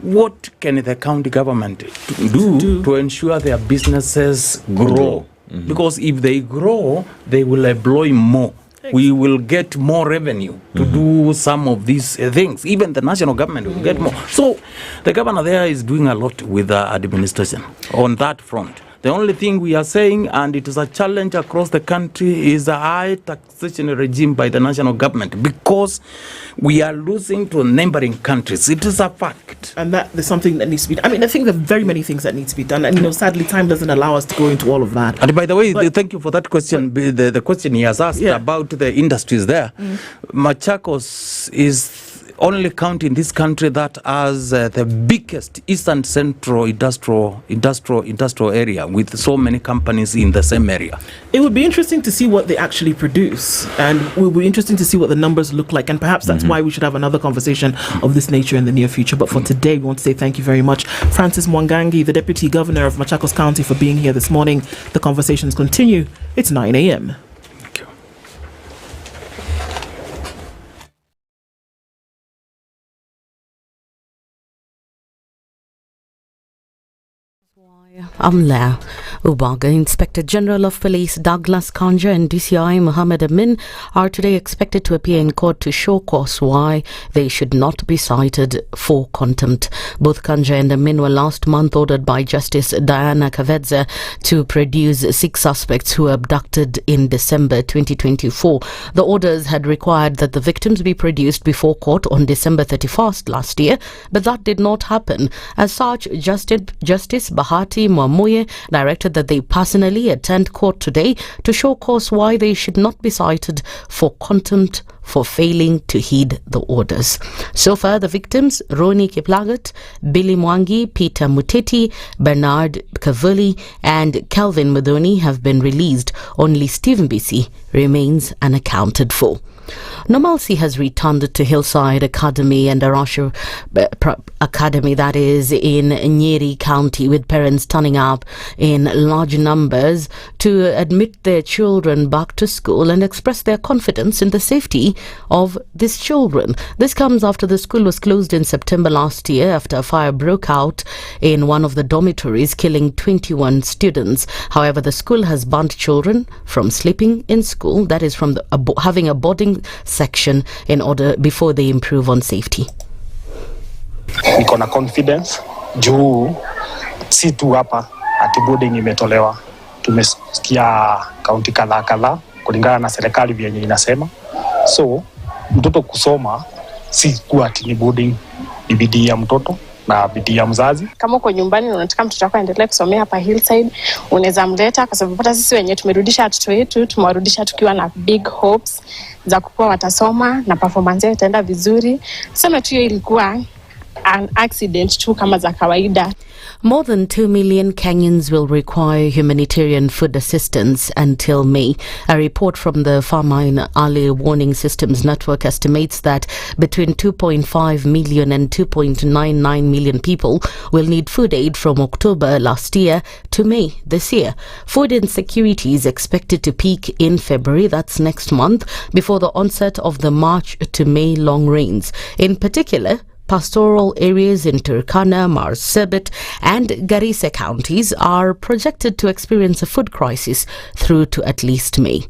what can the county government do to ensure their businesses grow. Because if they grow, they will employ more. We will get more revenue to do some of these things. Even the national government will get more. So the governor there is doing a lot with the administration on that front. The only thing we are saying, and it is a challenge across the country, is a high taxation regime by the national government, because we are losing to neighboring countries. It is a fact.
And that is something that needs to be done. I mean, I think there are very many things that need to be done. And, sadly, time doesn't allow us to go into all of that.
And by the way, thank you for that question. The question he has asked about the industries there. Machakos is only county in this country that has the biggest eastern central industrial area with so many companies in the same area.
It would be interesting to see what they actually produce, and it will be interesting to see what the numbers look like, and perhaps that's why we should have another conversation of this nature in the near future. But for today, we want to say thank you very much, Francis Mwangangi, the Deputy Governor of Machakos County, for being here this morning. The conversations continue. It's 9 a.m.
Amla Ubaga. Inspector General of Police Douglas Kanja and DCI Mohammed Amin are today expected to appear in court to show cause why they should not be cited for contempt. Both Kanja and Amin were last month ordered by Justice Diana Kavedza to produce 6 suspects who were abducted in December 2024. The orders had required that the victims be produced before court on December 31st last year, but that did not happen. As such, Justice Bahati Mwamuye directed that they personally attend court today to show cause why they should not be cited for contempt for failing to heed the orders. So far, the victims, Roni Kiplagat, Billy Mwangi, Peter Muteti, Bernard Kavuli and Calvin Madoni have been released. Only Stephen Bisi remains unaccounted for. Normalcy has returned to Hillside Academy and Asha Academy, that is in Nyeri County, with parents turning up in large numbers to admit their children back to school and express their confidence in the safety of these children. This comes after the school was closed in September last year after a fire broke out in one of the dormitories, killing 21 students. However, the school has banned children from sleeping in school, that is from having a boarding section, in order before they improve on safety.
Niko na confidence juu si tu hapa ati boarding imetolewa. Tumesikia kaunti kadhaa kulingana na serikali vyenye inasema. So mtoto kusoma si kuwa ati ni boarding, ni bidii ya mtoto na bidii ya mzazi.
Kama uko nyumbani unataka mtoto wako aendelee kusomea hapa Hillside, unaweza mleta, kwa sababu hata sisi wenyewe tumerudisha watoto wetu, tumewarudisha tukiwa na big hopes za kuwa watasoma na performance yao itaenda vizuri. Sema tu hiyo ilikuwa an accident tu kama za kawaida.
More than 2 million Kenyans will require humanitarian food assistance until May. A report from the Famine Early Warning Systems Network estimates that between 2.5 million and 2.99 million people will need food aid from October last year to May this year. Food insecurity is expected to peak in February, that's next month, before the onset of the March to May long rains. In particular, pastoral areas in Turkana, Marsabit and Garissa counties are projected to experience a food crisis through to at least May.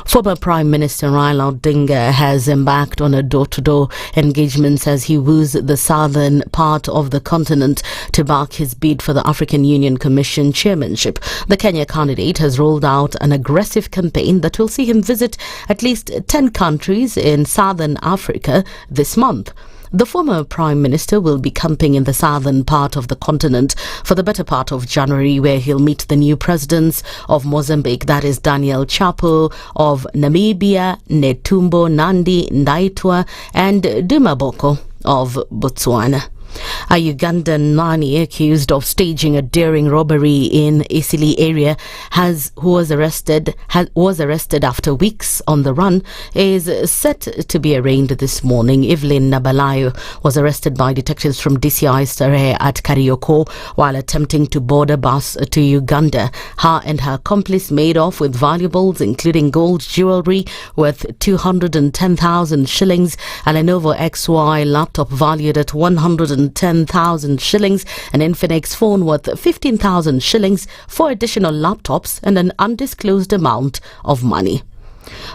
Former Prime Minister Raila Odinga has embarked on a door-to-door engagement as he woos the southern part of the continent to back his bid for the African Union Commission chairmanship. The Kenya candidate has rolled out an aggressive campaign that will see him visit at least 10 countries in southern Africa this month. The former Prime Minister will be camping in the southern part of the continent for the better part of January, where he'll meet the new presidents of Mozambique, that is Daniel Chapo, of Namibia, Netumbo Nandi Ndaitwah and Duma Boko of Botswana. A Ugandan nanny accused of staging a daring robbery in Isili area was arrested after weeks on the run is set to be arraigned this morning. Evelyn Nabalayo was arrested by detectives from DCI Starehe at Okoh while attempting to board a bus to Uganda. Her and her accomplice made off with valuables including gold jewellery worth 210,000 shillings, a Lenovo XY laptop valued at 110,000 shillings, an Infinix phone worth 15,000 shillings, 4 additional laptops and an undisclosed amount of money.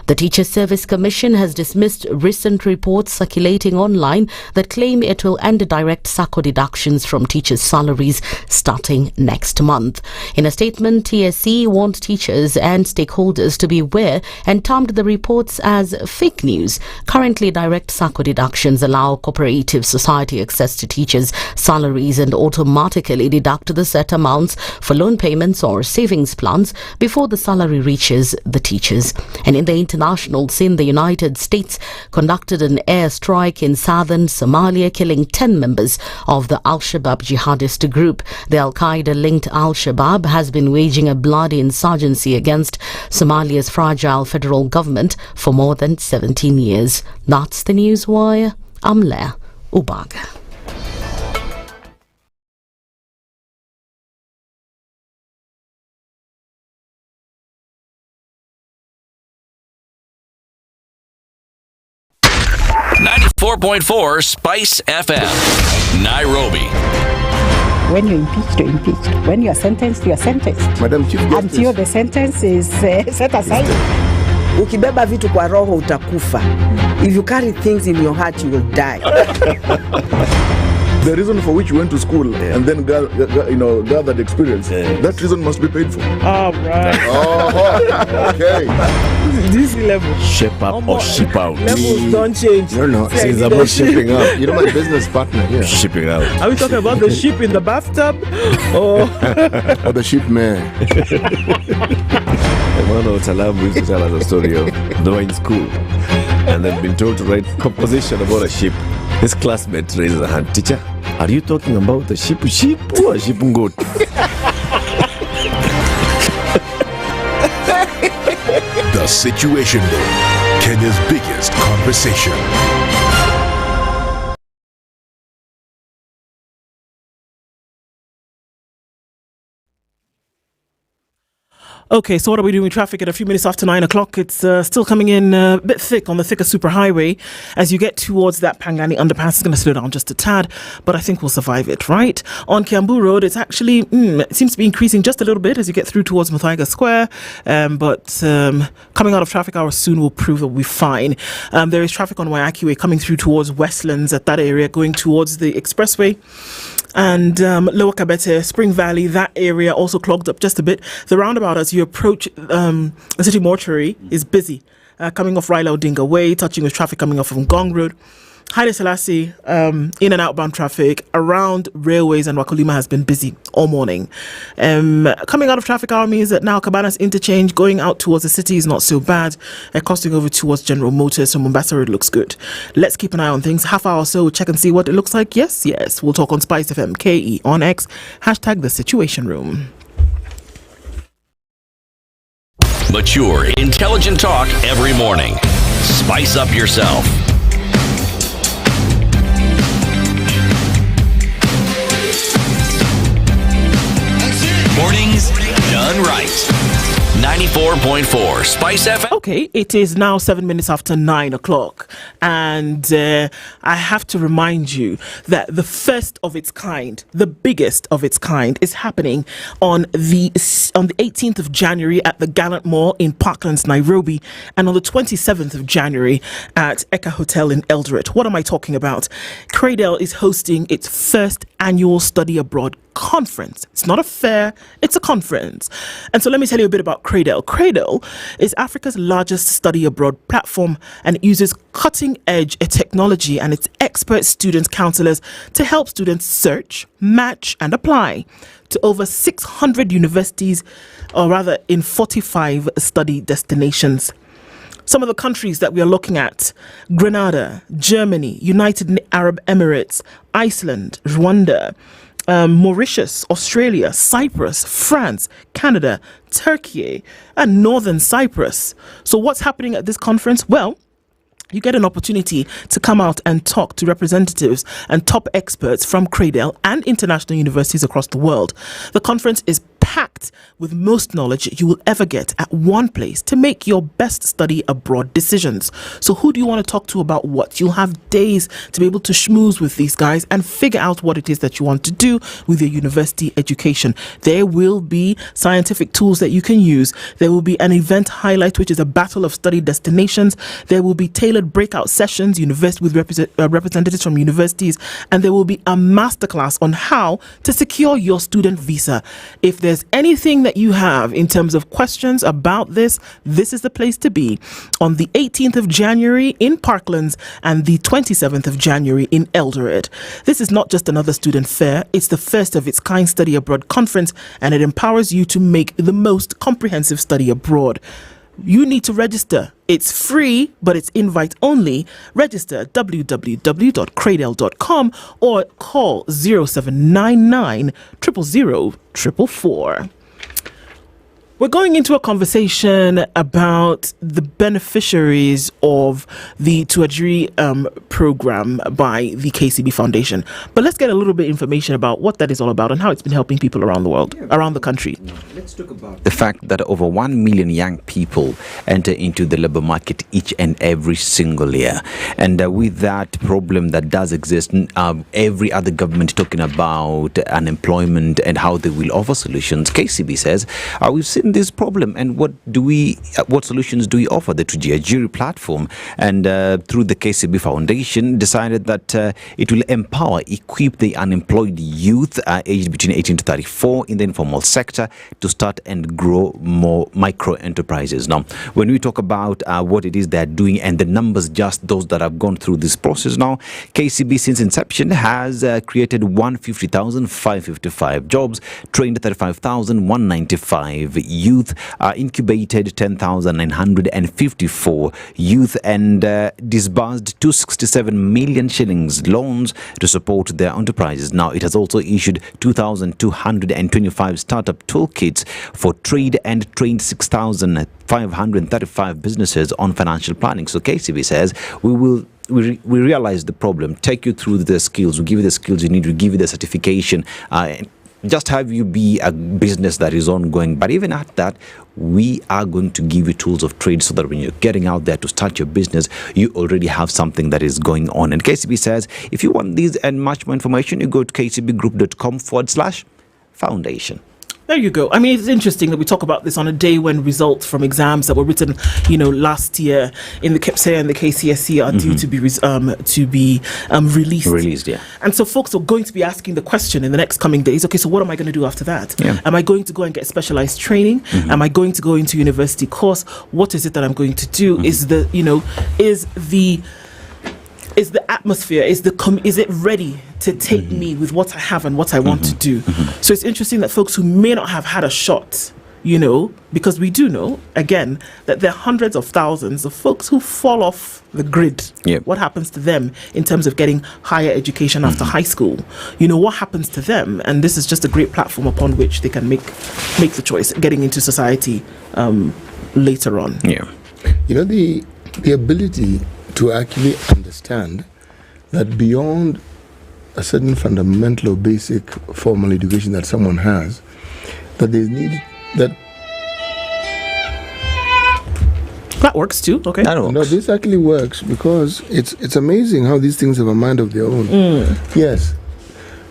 The Teacher Service Commission has dismissed recent reports circulating online that claim it will end direct SACCO deductions from teachers' salaries starting next month. In a statement, TSC warned teachers and stakeholders to beware and termed the reports as fake news. Currently, direct SACCO deductions allow cooperative society access to teachers' salaries and automatically deduct the set amounts for loan payments or savings plans before the salary reaches the teachers. And in the international scene, the United States conducted an airstrike in southern Somalia, killing 10 members of the Al-Shabaab jihadist group. The Al-Qaeda-linked Al-Shabaab has been waging a bloody insurgency against Somalia's fragile federal government for more than 17 years. That's the Newswire. I'm Lydiah Ubaga.
.4 Spice FM, Nairobi.
When you're impeached, you're impeached. When you're sentenced, you're sentenced.
Madam Chief Justice.
Until the sentence is set aside.
Ukibeba vitu kwa roho utakufa. If you carry things in your heart, you will die.
The reason for which you went to school and then gathered experience, that reason must be paid for.
All right.
Okay.
This level.
Shape up or ship out.
Levels don't change.
No.
It's about shipping up.
You know my business partner here.
Shipping out.
Are we talking about the ship in the bathtub? Or
the ship man?
Emmanuel Talabu used to tell us a story of they were in school and they'd been told to write composition about a ship. His classmate raises a hand. Teacher, are you talking about the ship or a ship goat?
The Situation Room, Kenya's biggest conversation.
okay, so what are we doing with traffic at a few minutes after 9 o'clock? It's still coming in a bit thick on the thicker superhighway. As you get towards that Pangani underpass, it's going to slow down just a tad, but I think we'll survive it, right? On Kiambu Road, it's actually, it seems to be increasing just a little bit as you get through towards Muthaiga Square, but coming out of traffic hours soon will prove that we'll be fine. There is traffic on Waiaki Way coming through towards Westlands at that area, going towards the expressway. And Lower Kabete, Spring Valley, that area also clogged up just a bit. The roundabout as you approach the city mortuary is busy. Coming off Raila Odinga Way, touching with traffic coming off from Gong Road. Haile Selassie, in and outbound traffic around railways and Wakulima has been busy all morning. Coming out of traffic hour means that now Cabanas interchange going out towards the city is not so bad. Crossing over towards General Motors from Mombasa Road looks good. Let's keep an eye on things. Half hour or so, check and see what it looks like. Yes. We'll talk on SpiceFM KE on X. # The Situation Room.
Mature, intelligent talk every morning. Spice up yourself. Mornings done right. 94.4 Spice FM.
Okay, it is now 7 minutes after 9 o'clock. And I have to remind you that the first of its kind, the biggest of its kind, is happening on the 18th of January at the Gallant Mall in Parklands, Nairobi, and on the 27th of January at Okoh Hotel in Eldoret. What am I talking about? Cradle is hosting its first annual study abroad conference. It's not a fair, it's a conference. And so let me tell you a bit about Cradle. Cradle is Africa's largest study abroad platform, and it uses cutting edge technology and its expert student counselors to help students search, match and apply to over 600 universities, or rather in 45 study destinations. Some of the countries that we are looking at: Grenada, Germany, United Arab Emirates, Iceland, Rwanda, Mauritius, Australia, Cyprus, France, Canada, Turkey, and Northern Cyprus. So what's happening at this conference? Well, you get an opportunity to come out and talk to representatives and top experts from Cradle and international universities across the world. The conference is packed with most knowledge you will ever get at one place to make your best study abroad decisions. So who do you want to talk to about what? You'll have days to be able to schmooze with these guys and figure out what it is that you want to do with your university education. There will be scientific tools that you can use. There will be an event highlight, which is a battle of study destinations. There will be tailored breakout sessions with representatives from universities, and there will be a masterclass on how to secure your student visa. If there's anything that you have in terms of questions about this is the place to be on the 18th of January in Parklands and the 27th of January in Eldoret. This is not just another student fair, it's the first of its kind study abroad conference, and it empowers you to make the most comprehensive study abroad. You need to register. It's free, but it's invite only. Register at www.cradle.com or call 0799 000 444. We're going into a conversation about the beneficiaries of the Tuajiri program by the KCB Foundation. But let's get a little bit of information about what that is all about and how it's been helping people around the world, around the country.
Let's talk about the fact that over 1 million young people enter into the labor market each and every single year. And with that problem that does exist, every other government talking about unemployment and how they will offer solutions. KCB says, we've seen this problem, and what solutions do we offer? The Tuajiri platform, and through the KCB Foundation, decided that it will empower, equip the unemployed youth aged between 18 to 34 in the informal sector to start and grow more micro enterprises. Now, when we talk about what it is they're doing and the numbers, just those that have gone through this process now, KCB since inception has created 150,555 jobs, trained 35,195 youth, incubated 10,954 youth, and disbursed 267 million shillings loans to support their enterprises. Now, it has also issued 2,225 startup toolkits for trade and trained 6,535 businesses on financial planning. So KCB says, we realize the problem, take you through the skills, we give you the skills you need, we give you the certification, just have you be a business that is ongoing. But even at that, we are going to give you tools of trade so that when you're getting out there to start your business, you already have something that is going on. And KCB says, if you want these and much more information, you go to kcbgroup.com/foundation.
There you go. I mean, it's interesting that we talk about this on a day when results from exams that were written, last year in the KPSE and the KCSE are due to be released.
Released, yeah.
And so folks are going to be asking the question in the next coming days, okay, so what am I going to do after that?
Yeah.
Am I going to go and get specialized training? Am I going to go into university course? What is it that I'm going to do? Is the is the atmosphere, is it ready to take me with what I have and what I want to do? So it's interesting that folks who may not have had a shot, you know, because we do know, again, that there are hundreds of thousands of folks who fall off the grid. What happens to them in terms of getting higher education after high school? You know, what happens to them? And this is just a great platform upon which they can make the choice, getting into society later on.
You know, the ability to actually understand that beyond a certain fundamental or basic formal education that someone has, that they need
that works too. Okay,
no, this actually works because it's amazing how these things have a mind of their own. Yes,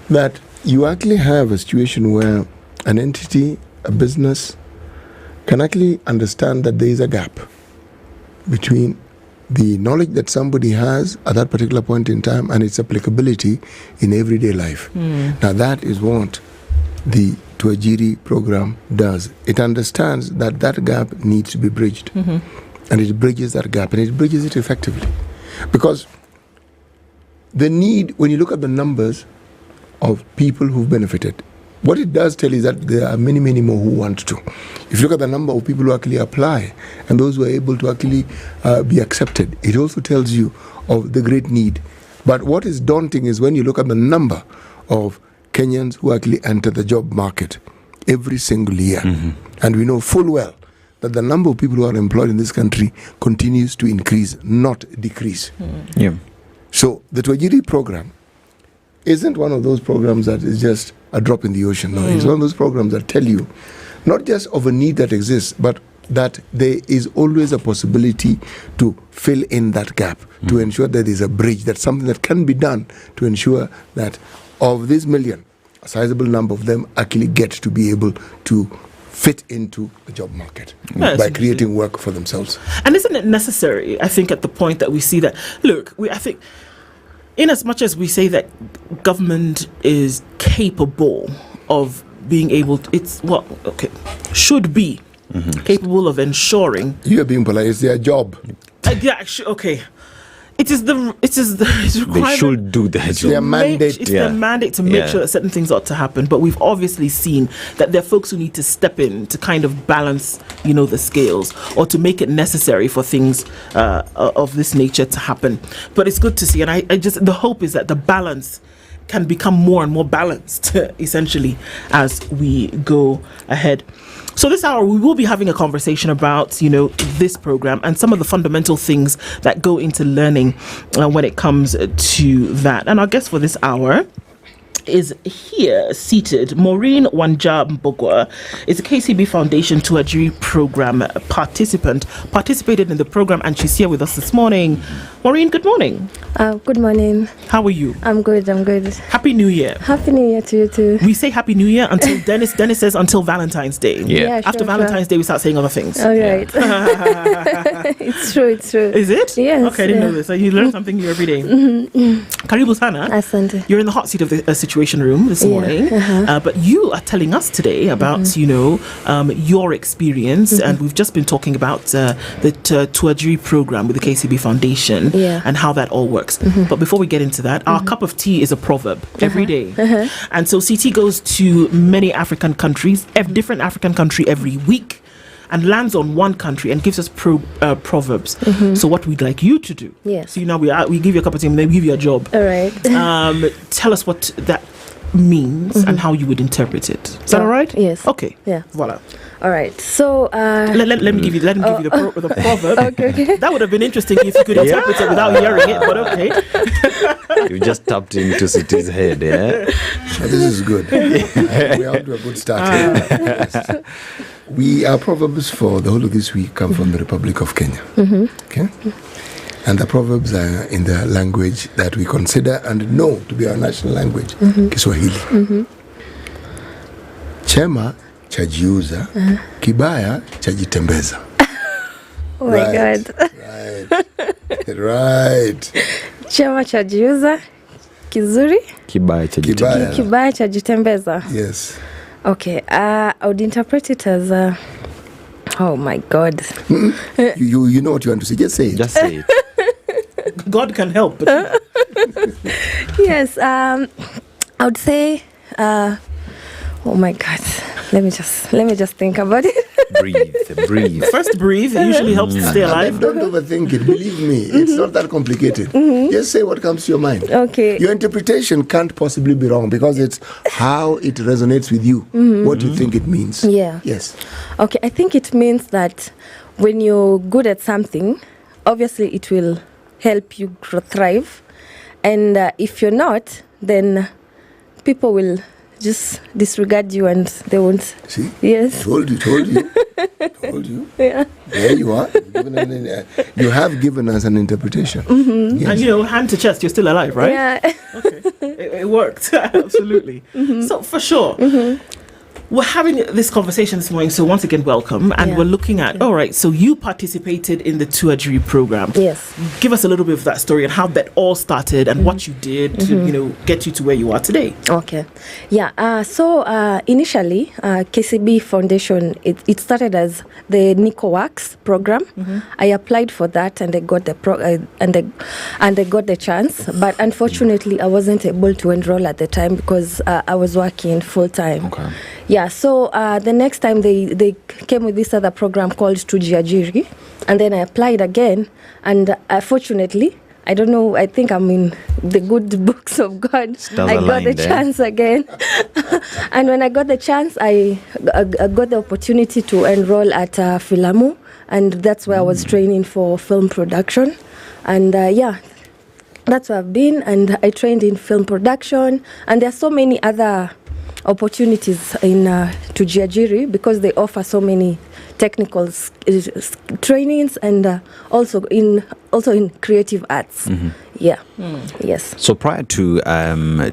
that you actually have a situation where an entity, a business, can actually understand that there is a gap between the knowledge that somebody has at that particular point in time and its applicability in everyday life. Now that is what the Tuajiri program does. It understands that that gap needs to be bridged. And it bridges that gap, and it bridges it effectively. Because the need, when you look at the numbers of people who've benefited, what it does tell you is that there are many, many more who want to. If you look at the number of people who actually apply and those who are able to actually be accepted, it also tells you of the great need. But what is daunting is when you look at the number of Kenyans who actually enter the job market every single year. And we know full well that the number of people who are employed in this country continues to increase, not decrease. So the Tuajiri program isn't one of those programs that is just a drop in the ocean. No, it's one of those programs that tell you not just of a need that exists, but that there is always a possibility to fill in that gap, to ensure that there's a bridge, that's something that can be done to ensure that of this million, a sizable number of them actually get to be able to fit into the job market by creating work for themselves.
And isn't it necessary, I think, at the point that we see that, look, I think, in as much as we say that government is capable of being able to, should be capable of ensuring.
You are being polite, it's their job.
It is requirement.
They should do that.
It's their mandate. It's their mandate to make sure that certain things ought to happen. But we've obviously seen that there are folks who need to step in to kind of balance, you know, the scales, or to make it necessary for things of this nature to happen. But it's good to see, and I just, the hope is that the balance can become more and more balanced, essentially, as we go ahead. So this hour, we will be having a conversation about, you know, this program and some of the fundamental things that go into learning when it comes to that. And our guest for this hour is here seated. Maureen Wanja Mbogwa is a KCB Foundation Tuajiri program participant, participated in the program, and she's here with us this morning. Maureen, good morning.
Good morning.
How are you?
I'm good.
Happy New Year.
Happy New Year to you too.
We say Happy New Year until Dennis says until Valentine's Day.
Yeah,
After Valentine's Day, we start saying other things.
All right. It's true.
Is it?
Yes.
Okay, I didn't know this. So you learn something new every day. Karibu sana.
Asante.
You're in the hot seat of the Situation Room this morning. But you are telling us today about, you know, your experience. And we've just been talking about the Tuajiri program with the KCB Foundation and how that all works. But before we get into that, our cup of tea is a proverb every day. And so CT goes to many African countries, different African country every week, and lands on one country and gives us proverbs. So what we'd like you to do. So now we give you a cup of tea and then we give you a job.
All right.
Tell us what that means and how you would interpret it. Is that all right?
Yes.
Okay.
Yeah.
Voila.
All right. So
let me give you the proverb.
Okay.
That would have been interesting if you could interpret it without hearing it, but okay.
You just tapped into City's head, yeah?
This is good. We're out to a good start here. Our proverbs for the whole of this week come from the Republic of Kenya. Okay? And the proverbs are in the language that we consider and know to be our national language, Kiswahili. Chema chajiuza, kibaya chajitembeza.
Oh my God.
Right.
Chema chajiuza, kizuri,
kibaya
chajitembeza.
Yes.
Okay. I would interpret it as oh my God.
You know what you want to say. Just say it.
Just say it.
God can help. But
Yes, I would say, oh my God, let me just think about it.
Breathe.
First, breathe. It usually helps to stay alive.
Don't overthink it. Believe me, it's not that complicated. Just say what comes to your mind.
Okay.
Your interpretation can't possibly be wrong because it's how it resonates with you, what you think it means.
Yeah.
Yes.
Okay, I think it means that when you're good at something, obviously it will help you thrive. And if you're not, then people will just disregard you and they won't.
See?
Yes.
Told you.
Yeah.
There you are. You have given us an interpretation. Yes.
And hand to chest, you're still alive, right?
Yeah.
Okay. It worked. Absolutely. So for sure. We're having this conversation this morning, so once again, welcome. And we're looking at, all right, so you participated in the Tuajiri program.
Yes.
Give us a little bit of that story and how that all started and what you did to, get you to where you are today.
Okay. Yeah. So initially, KCB Foundation, it started as the Nico Works program. I applied for that and I got the and I got the chance. But unfortunately, I wasn't able to enroll at the time because I was working full time. Okay. Yeah, so the next time they came with this other program called Tujiajiri, and then I applied again, and fortunately, I don't know, I think I'm in the good books of God. I got the chance again. And when I got the chance, I got the opportunity to enroll at Filamu, and that's where I was training for film production. And that's where I've been, and I trained in film production, and there are so many other opportunities in Tujiajiri because they offer so many technical trainings and also in creative arts. Yeah. Yes.
So prior to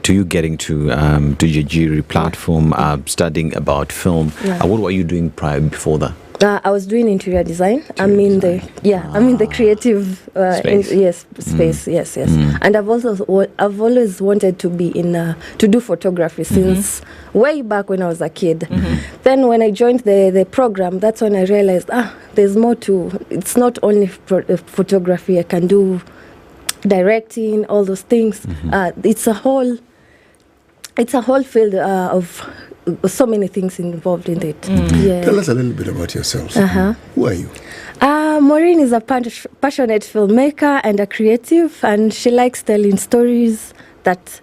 you getting to Tujiajiri platform, studying about film, what were you doing before that?
I was doing interior design. I'm in the creative
space.
Space. Yes. And I've always wanted to be to do photography since way back when I was a kid. Then when I joined the program, that's when I realized there's more to. It's not only photography. I can do directing, all those things. It's a whole field of so many things involved in it. Yeah.
Tell us a little bit about yourself. Who are you?
Maureen is a passionate filmmaker and a creative, and she likes telling stories that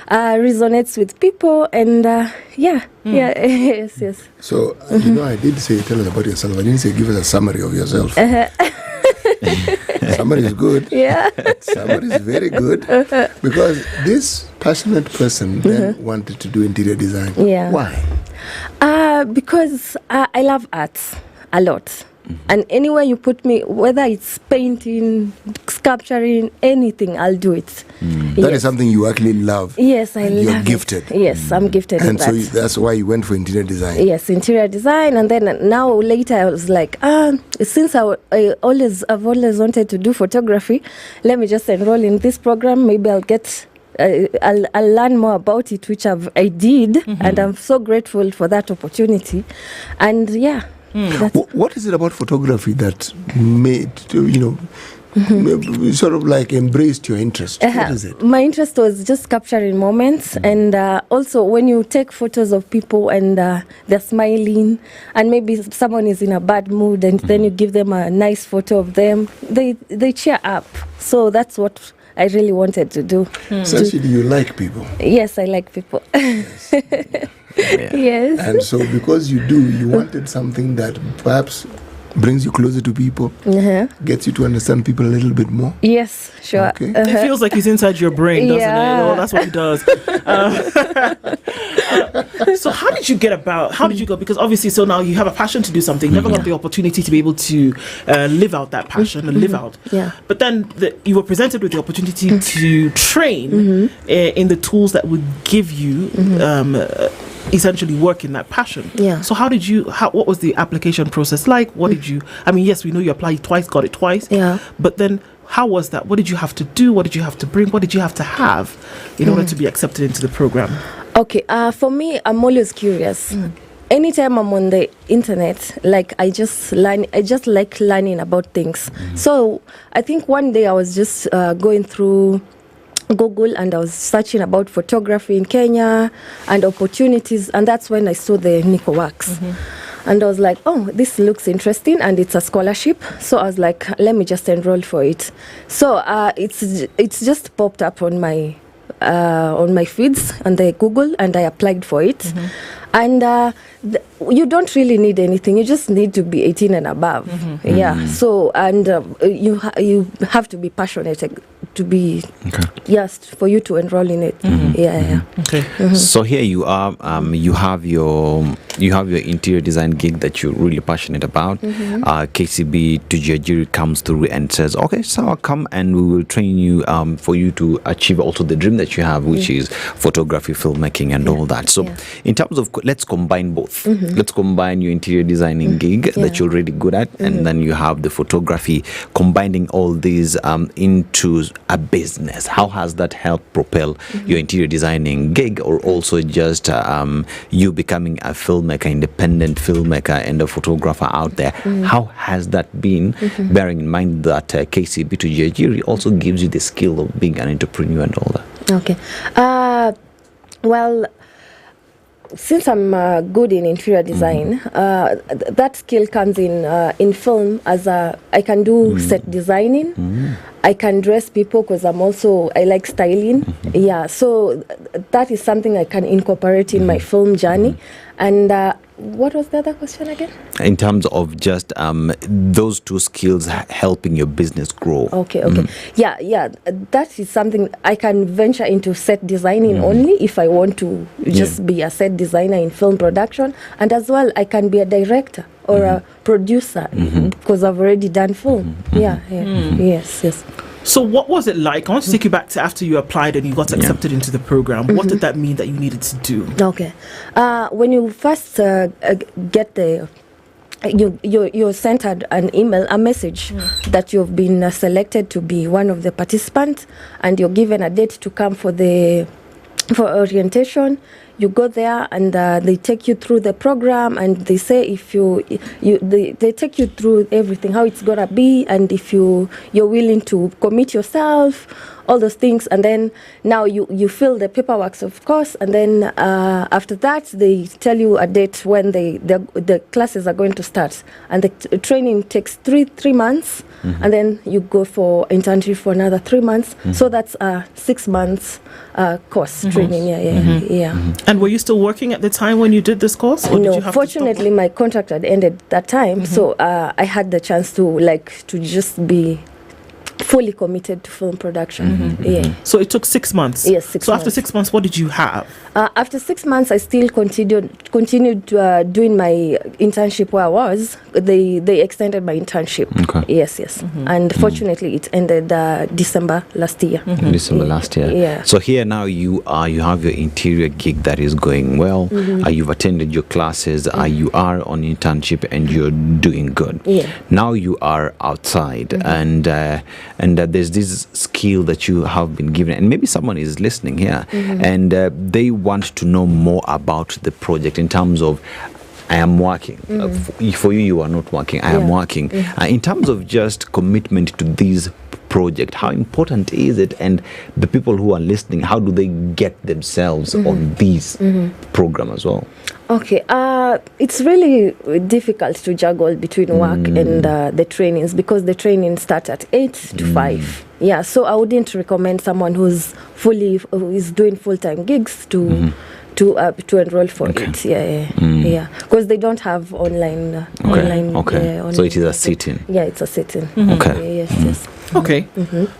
resonates with people. And yes.
So I did say tell us about yourself. I didn't say give us a summary of yourself. Summary is good.
Yeah.
Summary is very good because this passionate person then wanted to do interior design.
Yeah.
Why?
Because I love arts a lot. And anywhere you put me, whether it's painting, sculpturing, anything, I'll do it.
That is something you actually love.
Yes, I love
You're gifted.
Yes, I'm gifted in
and
that.
so that's why you went for interior design.
Yes, interior design. And then now later I was like, since I've always wanted to do photography, let me just enroll in this program. Maybe I'll get... I'll learn more about it, which I did. And I'm so grateful for that opportunity. And
what is it about photography that made sort of like embraced your interest? What is it?
My interest was just capturing moments, and also when you take photos of people and they're smiling, and maybe someone is in a bad mood, and then you give them a nice photo of them, they cheer up. So that's what I really wanted to do.
So actually, you like people?
Yes, I like people.
Yes.
Yes.
And so because you do, you wanted something that perhaps brings you closer to people, gets you to understand people a little bit more.
Yes, sure.
Okay.
It feels like he's inside your brain, doesn't it? Oh, that's what he does. So how did you go? Because obviously, so now you have a passion to do something, never got the opportunity to be able to live out that passion and live out.
Yeah.
But then you were presented with the opportunity to train in the tools that would give you essentially work in that passion.
Yeah.
So what was the application process like? What did you, yes, we know you applied twice, got it twice.
Yeah.
But then how was that? What did you have to do? What did you have to bring? What did you have to have in order to be accepted into the program?
Okay. For me, I'm always curious. anytime I'm on the internet, like I just like learning about things. So I think one day I was just going through Google and I was searching about photography in Kenya and opportunities, and that's when I saw the Nico Works. And I was like, oh, this looks interesting, and it's a scholarship. So I was like, let me just enroll for it. So it's just popped up on my feeds and the Google, and I applied for it. And you don't really need anything. You just need to be 18 and above. Yeah. So and you have to be passionate to be for you to enroll in it.
Okay. So here you are. You have your interior design gig that you're really passionate about. KCB to Jajiri comes through and says, okay, so I'll come and we will train you for you to achieve also the dream that you have, which is photography, filmmaking, and all that. So in terms of, let's combine both. Let's combine your interior designing gig that you're really good at, and then you have the photography, combining all these into a business. How has that helped propel your interior designing gig, or also just you becoming a filmmaker, independent filmmaker and a photographer out there? How has that been, bearing in mind that KCB to Jajiri also gives you the skill of being an entrepreneur and all that?
Okay. Well, since I'm good in interior design, that skill comes in film as I can do set designing. I can dress people because I like styling. Yeah, so that is something I can incorporate in my film journey. And what was the other question again?
In terms of just those two skills helping your business grow.
Okay. Yeah, that is something I can venture into set designing only if I want to just be a set designer in film production. And as well, I can be a director or a producer because I've already done film. Yes.
So what was it like? I want to take you back to after you applied and you got accepted into the program. What did that mean that you needed to do?
Okay. When you first get you're sent an email, a message that you've been selected to be one of the participants, and you're given a date to come for orientation. You go there and they take you through the program, and they say they take you through everything, how it's gonna be, and if you're willing to commit yourself, all those things. And then now you fill the paperwork, of course, and then after that they tell you a date when the classes are going to start, and the training takes three months, and then you go for internship for another 3 months. So that's a 6 months course training.
And were you still working at the time when you did this course? Or
No,
did you have
fortunately my contract had ended that time, so I had the chance to just be fully committed to film production.
So it took 6 months?
Yes, 6 months.
So after 6 months, what did you have?
After 6 months, I still continued doing my internship where I was. They extended my internship. Yes. And fortunately, it ended December last year.
December last year.
Yeah.
So here now you have your interior gig that is going well. You've attended your classes. You are on internship and you're doing good. Now you are outside and there's this skill that you have been given, and maybe someone is listening here and they want to know more about the project in terms of, I am working. For you are not working. I am working. In terms of just commitment to these project, how important is it? And the people who are listening, how do they get themselves on these program as well?
Okay, it's really difficult to juggle between work and the trainings, because the trainings start at 8 to 5. Yeah, so I wouldn't recommend someone who is doing full-time gigs to enroll for it. Yeah, because they don't have online.
So it is a sit-in.
Yeah, it's a sit-in. Yes.
Okay.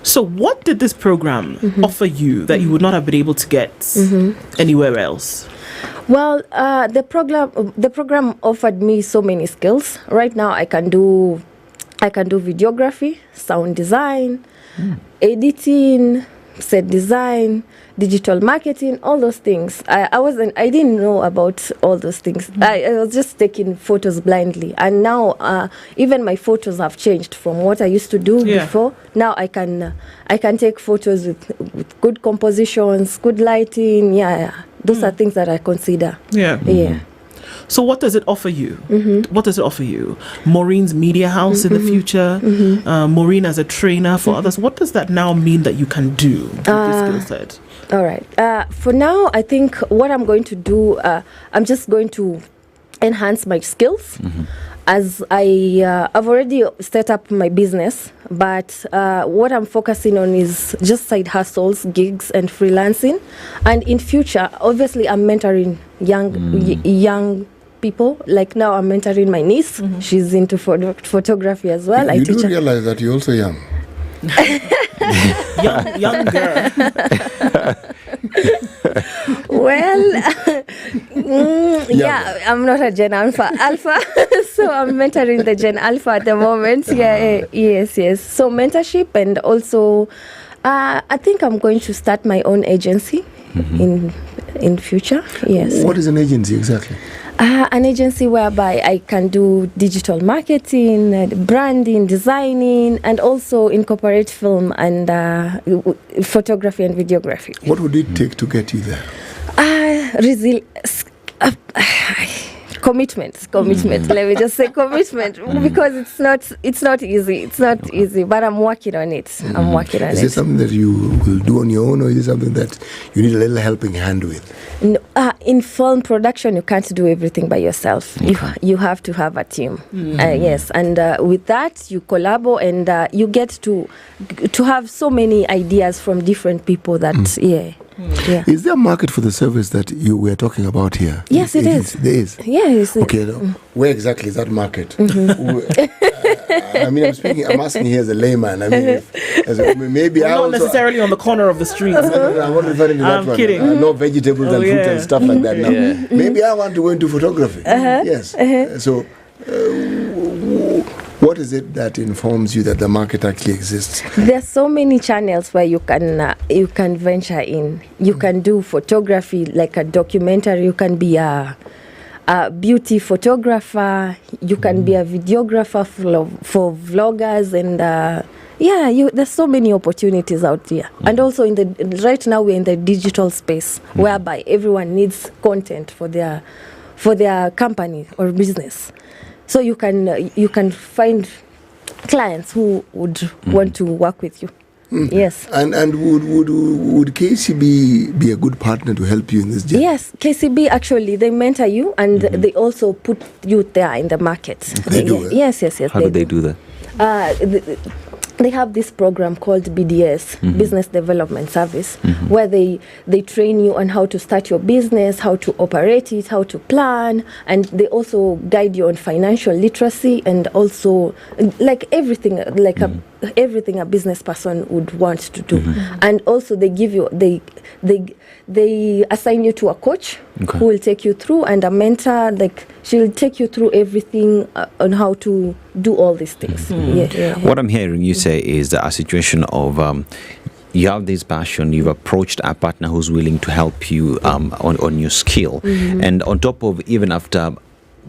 So what did this program offer you that you would not have been able to get anywhere else?
Well, the program offered me so many skills. Right now, I can do videography, sound design, editing, set design, digital marketing, all those things. I didn't know about all those things. I was just taking photos blindly, and now even my photos have changed from what I used to do before. Now I can take photos with good compositions, good lighting. Those are things that I consider.
So what does it offer you? What does it offer you? Maureen's media house in the future, Maureen as a trainer for others. What does that now mean that you can do with this skill set?
All right. For now, I think what I'm going to do, I'm just going to enhance my skills. As I've already set up my business, but what I'm focusing on is just side hustles, gigs, and freelancing. And in future, obviously, I'm mentoring young people. Like now, I'm mentoring my niece. She's into photography as well.
You do realize that you're also young.
young girl.
Well, I'm not a Gen Alpha, so I'm mentoring the Gen Alpha at the moment. Yes. So mentorship, and also, I think I'm going to start my own agency in future. Yes.
What is an agency exactly?
An agency whereby I can do digital marketing, branding, designing, and also incorporate film and photography and videography.
What would it take to get you there?
Commitment. Let me just say commitment, because it's not easy. But I'm working on it.
Is it something that you will do on your own, or is it something that you need a little helping hand with?
No, in film production, you can't do everything by yourself. You have to have a team. Yes, and with that, you collabo, and you get to have so many ideas from different people. That
Is there a market for the service that you were talking about here?
Yes, it is.
There is.
Yes.
Okay, where exactly is that market? I'm asking here as a layman. Maybe
not necessarily on the corner of the street.
I'm not referring to that one.
Kidding.
No vegetables and fruit and stuff like that now. Maybe I want to go into photography. Yes. So, what is it that informs you that the market actually exists?
There's so many channels where you can venture in. You can do photography, like a documentary. You can be a beauty photographer. You can be a videographer for vloggers, and there's so many opportunities out there. And also right now we're in the digital space, whereby everyone needs content for their company or business. So you can find clients who would want to work with you. Yes.
And would KCB be a good partner to help you in this journey?
Yes, KCB actually, they mentor you, and they also put you there in the market.
They do.
Yes.
How do they do that?
They have this program called BDS, Business Development Service, where they train you on how to start your business, how to operate it, how to plan, and they also guide you on financial literacy, and also like everything, everything a business person would want to do. And also they give you, they assign you to a coach who will take you through, and a mentor, she'll take you through everything on how to do all these things.
What I'm hearing you say is a situation of you have this passion, you've approached a partner who's willing to help you on your skill, and on top of, even after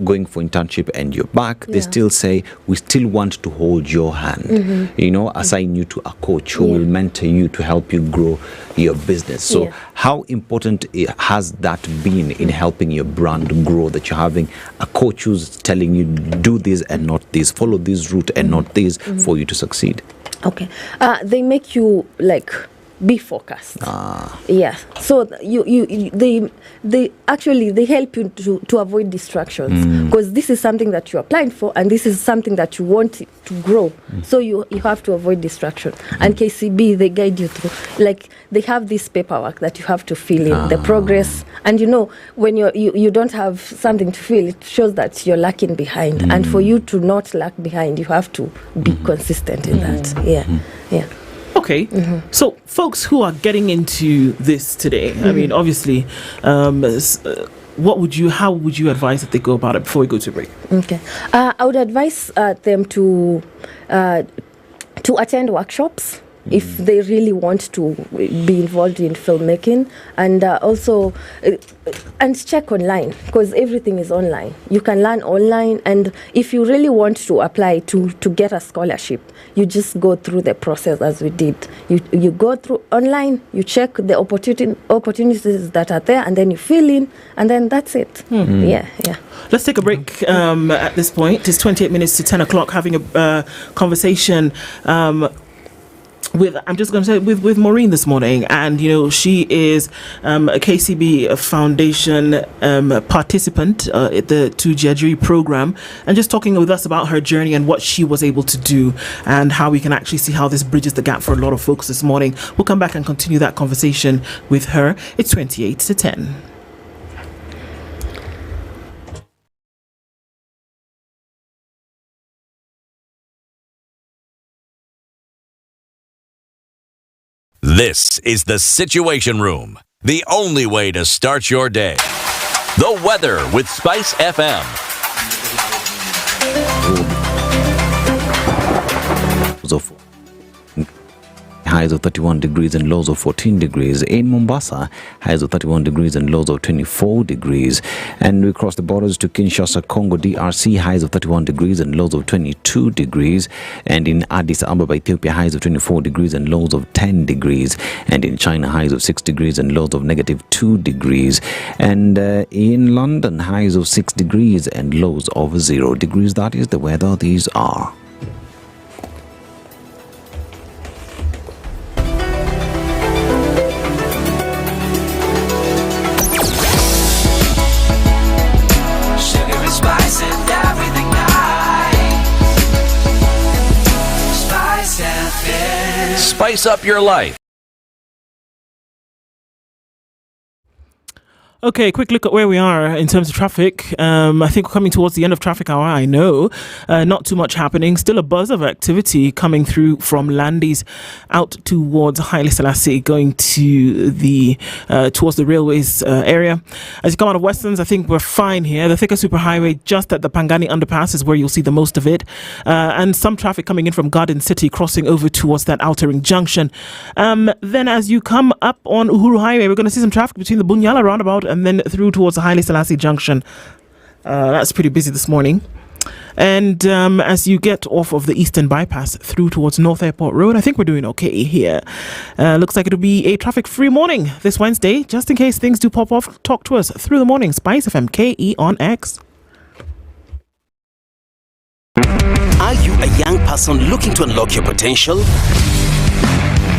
going for internship and you're back, they still say, we still want to hold your hand, assign you to a coach who will mentor you to help you grow your business. So how important has that been in helping your brand grow, that you're having a coach who's telling you do this and not this, follow this route and not this, for you to succeed?
Okay. They make you be focused. So they help you to avoid distractions, because this is something that you're applying for, and this is something that you want to grow. So you have to avoid distraction. And KCB, they guide you through. They have this paperwork that you have to fill in the progress, and when you don't have something to fill, it shows that you're lacking behind. And for you to not lag behind, you have to be consistent in that.
Okay, so folks who are getting into this today, I mean, obviously, how would you advise that they go about it before we go to break?
Okay, I would advise them to attend workshops. if they really want to be involved in filmmaking, and also and check online, because everything is online. You can learn online, and if you really want to apply to get a scholarship, you just go through the process as we did. You go through online, you check the opportunities that are there, and then you fill in, and then that's it. Yeah.
Let's take a break at this point. It's 28 minutes to 10 o'clock, having a conversation with Maureen this morning, and she is a KCB Foundation participant at the Tujiajiri program, and just talking with us about her journey and what she was able to do, and how we can actually see how this bridges the gap for a lot of folks this morning. We'll come back and continue that conversation with her. It's 28 to 10.
This is the Situation Room, the only way to start your day. The weather with SpiceFM.
Highs of 31 degrees and lows of 14 degrees. In Mombasa, highs of 31 degrees and lows of 24 degrees. And we cross the borders to Kinshasa, Congo, DRC, highs of 31 degrees and lows of 22 degrees. And in Addis Ababa, Ethiopia, highs of 24 degrees and lows of 10 degrees. And in China, highs of 6 degrees and lows of -2 degrees. And in London, highs of 6 degrees and lows of 0 degrees. That is the weather. These are.
Spice up your life.
Okay, quick look at where we are in terms of traffic. I think we're coming towards the end of traffic hour. I know not too much happening. Still a buzz of activity coming through from Landis out towards Haile Selassie, going to the towards the railways area. As you come out of Westerns, I think we're fine here. The Thika Superhighway just at the Pangani underpass is where you'll see the most of it, and some traffic coming in from Garden City, crossing over towards that outer ring junction. Then as you come up on Uhuru Highway, we're going to see some traffic between the Bunyala roundabout and then through towards the Haile Selassie junction. That's pretty busy this morning. And as you get off of the Eastern Bypass through towards North Airport Road, I think we're doing okay here. Looks like it'll be a traffic-free morning this Wednesday. Just in case things do pop off, talk to us through the morning. SpiceFM KE on X.
Are you a young person looking to unlock your potential?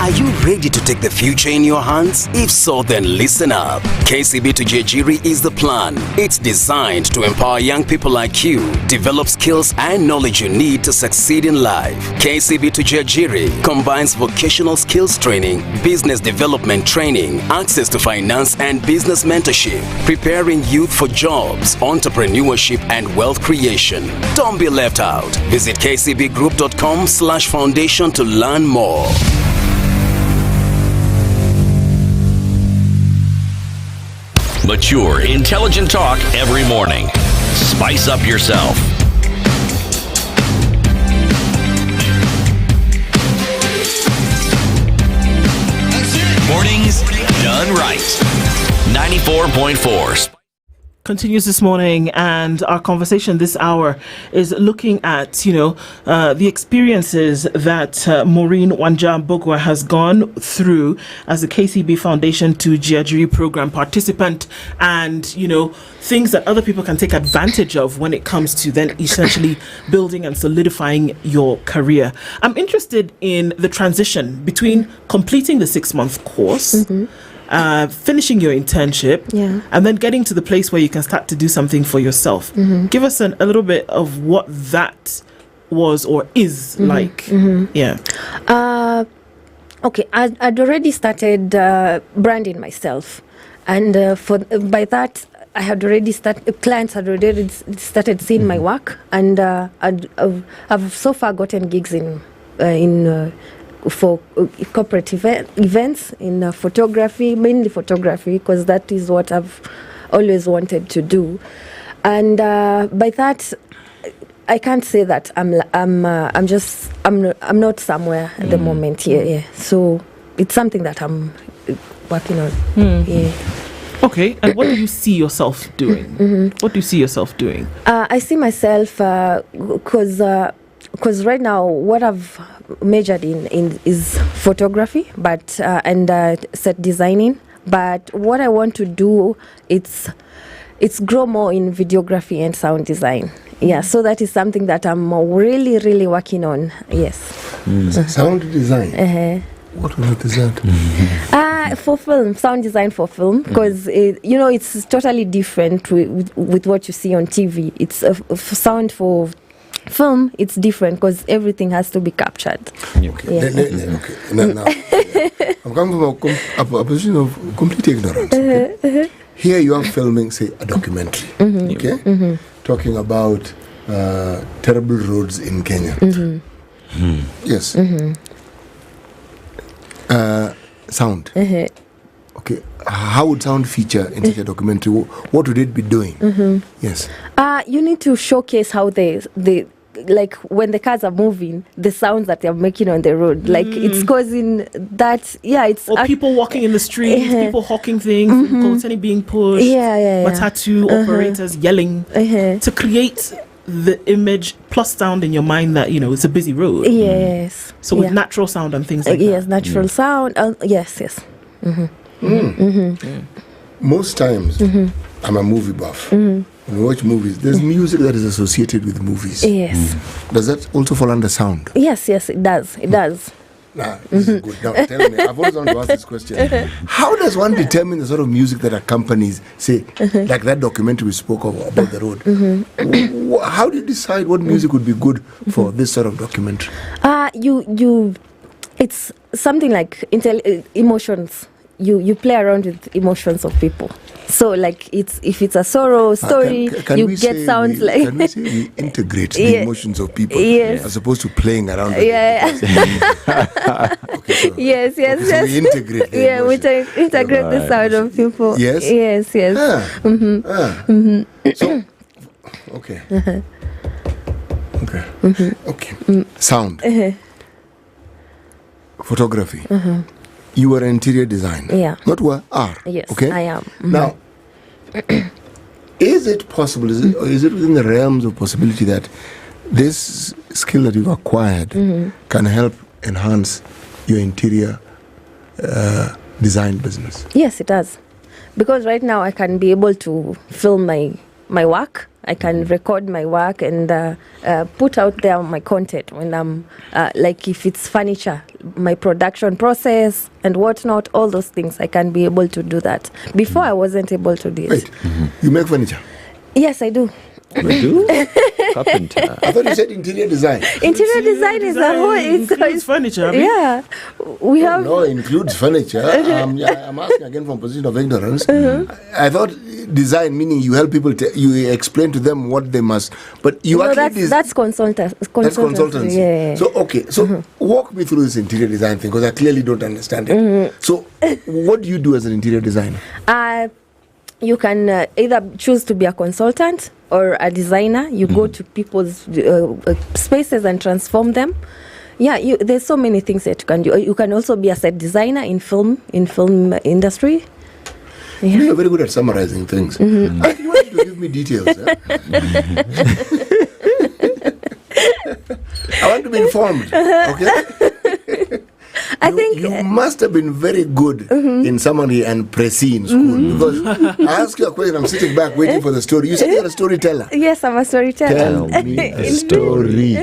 Are you ready to take the future in your hands? If so, then listen up. KCB to Jejiri is the plan. It's designed to empower young people like you, develop skills and knowledge you need to succeed in life. KCB to Jejiri combines vocational skills training, business development training, access to finance and business mentorship, preparing youth for jobs, entrepreneurship and wealth creation. Don't be left out. Visit kcbgroup.com/foundation to learn more.
Mature, intelligent talk every morning. Spice up yourself. Mornings done right. 94.4.
Continues this morning, and our conversation this hour is looking at the experiences that Maureen Wanja-Bogwa has gone through as a KCB Foundation to Jejiri program participant, and things that other people can take advantage of when it comes to then essentially building and solidifying your career. I'm interested in the transition between completing the 6-month course, finishing your internship, and then getting to the place where you can start to do something for yourself. Give us a little bit of what that was or is like.
Okay, I'd already started branding myself, and by that I had already clients had already started seeing my work, and I've so far gotten gigs for corporate events in photography, mainly photography, because that is what I've always wanted to do. And by that, I can't say that I'm not somewhere at the moment. Yeah. So it's something that I'm working on. Yeah.
Okay, and what do you see yourself doing? What do you see yourself doing?
I see myself because right now what I've majored in is photography, but and set designing. But what I want to do it's grow more in videography and sound design. Yeah, so that is something that I'm really, really working on. Yes.
Sound design. What on earth is that?
For film, sound design for film, because it's totally different with what you see on TV. It's sound for film. It's different because everything has to be captured.
Okay. Now, I'm coming from a position of complete ignorance. Okay? Here you are filming, say, a documentary. Okay, talking about terrible roads in Kenya. Yes. Sound. Okay. How would sound feature in such a documentary? What would it be doing? Yes.
You need to showcase how they like when the cars are moving, the sounds that they're making on the road. Like it's causing that. Yeah, it's
people walking in the street, people hawking things, constantly being pushed. Matatu operators yelling to create the image plus sound in your mind that it's a busy road.
Yes.
So with natural sound and things like that.
Yes, natural sound. Yes.
Most times, I'm a movie buff. When we watch movies, there's music that is associated with movies.
Yes.
Does that also fall under sound?
Yes, it does. It does.
Nah, this is good. Now tell me, I've always wanted to ask this question. How does one determine the sort of music that accompanies, say, like that documentary we spoke of about the road? How do you decide what music would be good for this sort of documentary?
It's something like emotions. You play around with emotions of people. So like if it's a sorrow story, you get sounds like.
Can we say we integrate the emotions of people as opposed to playing around?
Yes.
So we integrate.
We integrate the sound of people.
Yes. So okay. Sound. Photography. You are an interior designer.
Yeah.
Not were, are.
Yes,
okay?
I am.
Now, is it possible, is it within the realms of possibility that this skill that you've acquired can help enhance your interior design business?
Yes, it does. Because right now I can be able to film my work. I can record my work and put out there my content when I'm like if it's furniture, my production process and whatnot, all those things I can be able to do that. Before I wasn't able to do it.
Wait, you make furniture?
Yes, I do.
You do? Carpenter.
I thought you said interior design.
Interior design is a whole.
Includes furniture.
Yeah, we have.
No, includes furniture. I'm asking again from a position of ignorance. I thought design meaning you help people. You explain to them what they must. But you actually
that's consultancy.
That's consultancy.
Yeah.
So okay. So walk me through this interior design thing because I clearly don't understand it. So what do you do as an interior designer?
You can either choose to be a consultant or a designer. You go to people's spaces and transform them. Yeah, there's so many things that you can do. You can also be a set designer in film industry.
Yeah. You're very good at summarizing things. I want you to give me details. I want to be informed. Okay.
I think
you must have been very good in summary and précis in school because I ask you a question, I'm sitting back waiting for the story. You said you're a storyteller.
Yes, I'm a storyteller.
Tell me a story.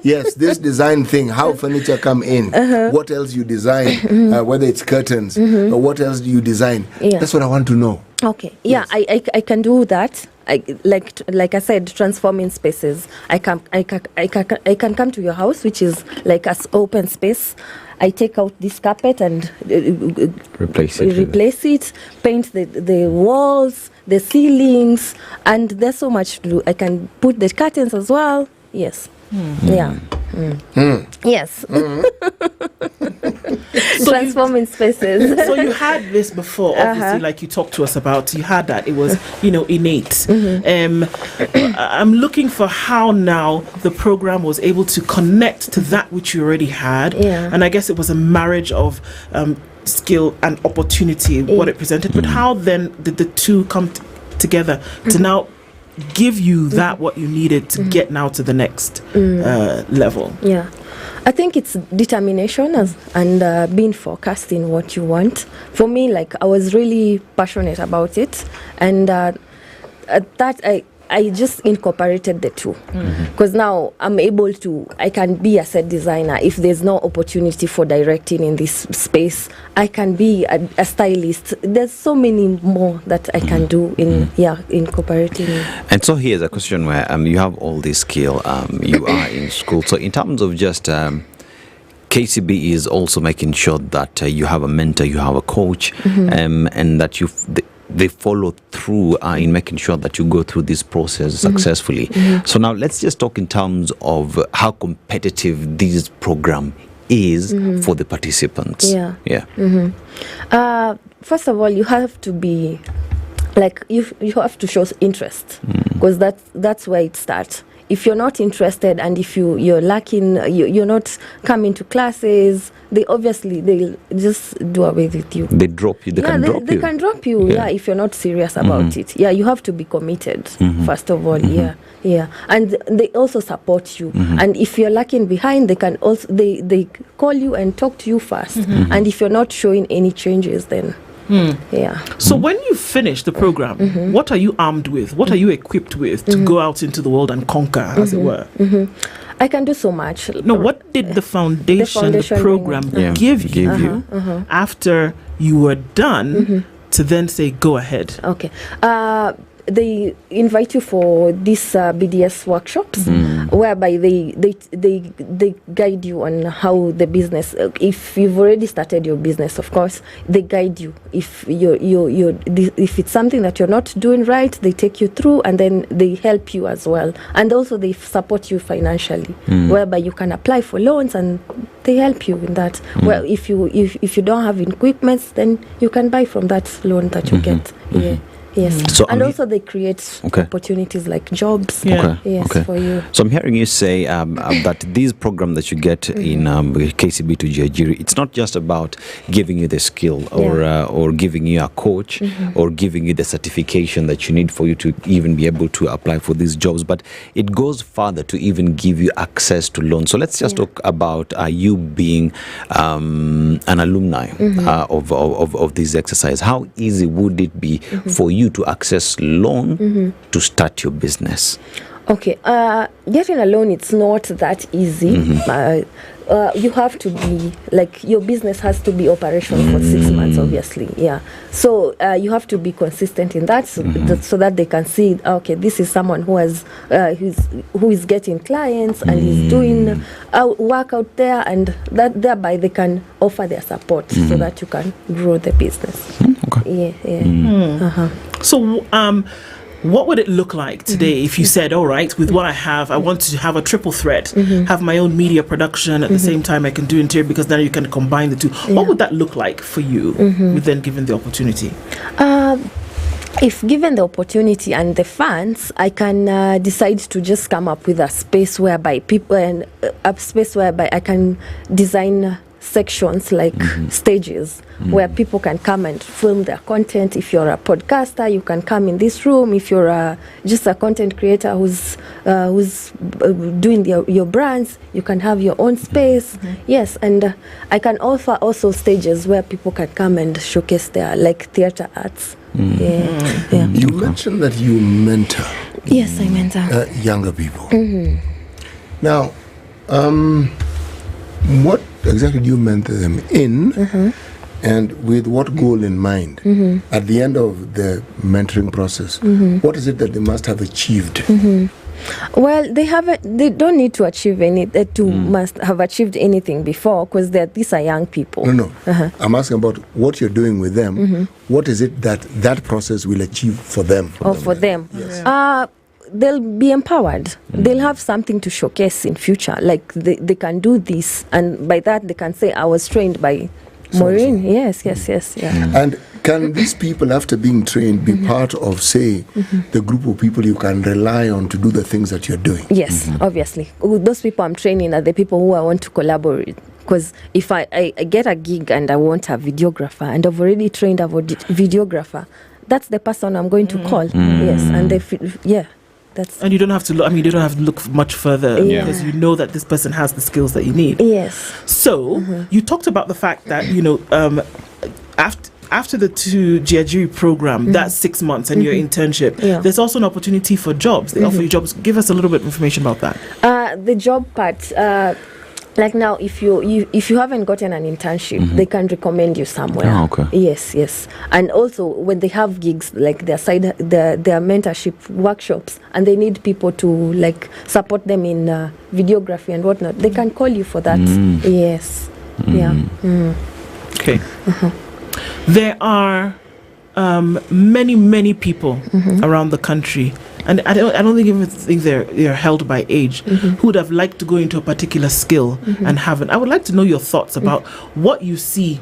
Yes, this design thing, how furniture come in, what else you design, whether it's curtains, or what else do you design?
Yeah.
That's what I want to know.
Okay. Yeah, yes. I can do that. Like I said, transforming spaces. I can come to your house, which is like an open space. I take out this carpet and replace it, paint the walls, the ceilings, and there's so much to do. I can put the curtains as well. Yes. Yeah. Yes. Transforming spaces.
So you had this before, obviously, like you talked to us about. You had that. It was, innate. I'm looking for how now the program was able to connect to that which you already had.
Yeah.
And I guess it was a marriage of skill and opportunity, what it presented. But how then did the two come together to now give you that what you needed to get now to the next level?
Yeah. I think it's determination and being focused in what you want. For me, I was really passionate about it, and that I just incorporated the two, because now I can be a set designer. If there's no opportunity for directing in this space, I can be a stylist. There's so many more that I can do in incorporating.
And so here's a question where you have all this skill, you are in school. So in terms of just KCB is also making sure that you have a mentor, you have a coach, and that they follow through in making sure that you go through this process successfully. So now let's just talk in terms of how competitive this program is for the participants.
First of all, you have to be you have to show interest, because that's where it starts. If you're not interested and if you're lacking, you're not coming to classes, they'll just do away with you.
They drop you. They can drop you.
If you're not serious about it. You have to be committed, first of all. And they also support you. And if you're lacking behind, they can also they call you and talk to you first. And if you're not showing any changes, then
So when you finish the program, what are you armed with? What are you equipped with to go out into the world and conquer, as it were?
I can do so much.
No, what did the foundation program give you after you were done to then say, go ahead?
Okay. They invite you for these BDS workshops, whereby they guide you on how the business. If you've already started your business, of course, they guide you. If if it's something that you're not doing right, they take you through, and then they help you as well. And also they support you financially, whereby you can apply for loans, and they help you in that. Well, if you don't have equipment, then you can buy from that loan that you get. Yes. So also they create opportunities like jobs. For you.
So I'm hearing you say that this program that you get in KCB to Jajiri, it's not just about giving you the skill or giving you a coach or giving you the certification that you need for you to even be able to apply for these jobs, but it goes further to even give you access to loans. So let's just talk about you being an alumni of this exercise. How easy would it be for you to access loan to start your business?
Okay, getting a loan, it's not that easy. You have to be your business has to be operational for 6 months, obviously. So you have to be consistent in that, so that they can see, okay, this is someone who is getting clients and is doing work out there, and that thereby they can offer their support so that you can grow the business.
So what would it look like today if you said, all right, with what I have, I want to have a triple threat, have my own media production at the same time I can do interior, because then you can combine the two. What would that look like for you within given the opportunity?
If given the opportunity and the funds, I can decide to just come up with a space whereby I can design sections like stages where people can come and film their content. If you're a podcaster, you can come in this room. If you're just a content creator who's doing your brands, you can have your own space. Yes, and I can offer also stages where people can come and showcase their theater arts.
You mentioned that you mentor.
Yes, I mentor
younger people. Now, what exactly do you mentor them in, and with what goal in mind? At the end of the mentoring process, what is it that they must have achieved?
Well, they don't need to achieve must have achieved anything before, because these are young people.
No. I'm asking about what you're doing with them. What is it that process will achieve for them?
For them.
Yes.
they'll be empowered. They'll have something to showcase in future. Like they can do this, and by that they can say, I was trained by Maureen. Yes. Yeah.
And can these people, after being trained, be part of, say, the group of people you can rely on to do the things that you're doing?
Yes, obviously. Those people I'm training are the people who I want to collaborate. Because if I get a gig and I want a videographer, and I've already trained a videographer, that's the person I'm going to call. Yes, and that's.
And you don't have to look. I mean, you don't have to look much further because you know that this person has the skills that you need.
Yes.
So you talked about the fact that after the 2 Jiajiri program, that's 6 months, and your internship, there's also an opportunity for jobs. They offer you jobs. Give us a little bit of information about that.
The job part. Like now, if you haven't gotten an internship, they can recommend you somewhere.
Oh, okay.
Yes. And also, when they have gigs, like their mentorship workshops, and they need people to like support them in videography and whatnot, they can call you for that. Yes.
Okay. There are many people around the country, and I don't think they're held by age, who would have liked to go into a particular skill and haven't. I would like to know your thoughts about what you see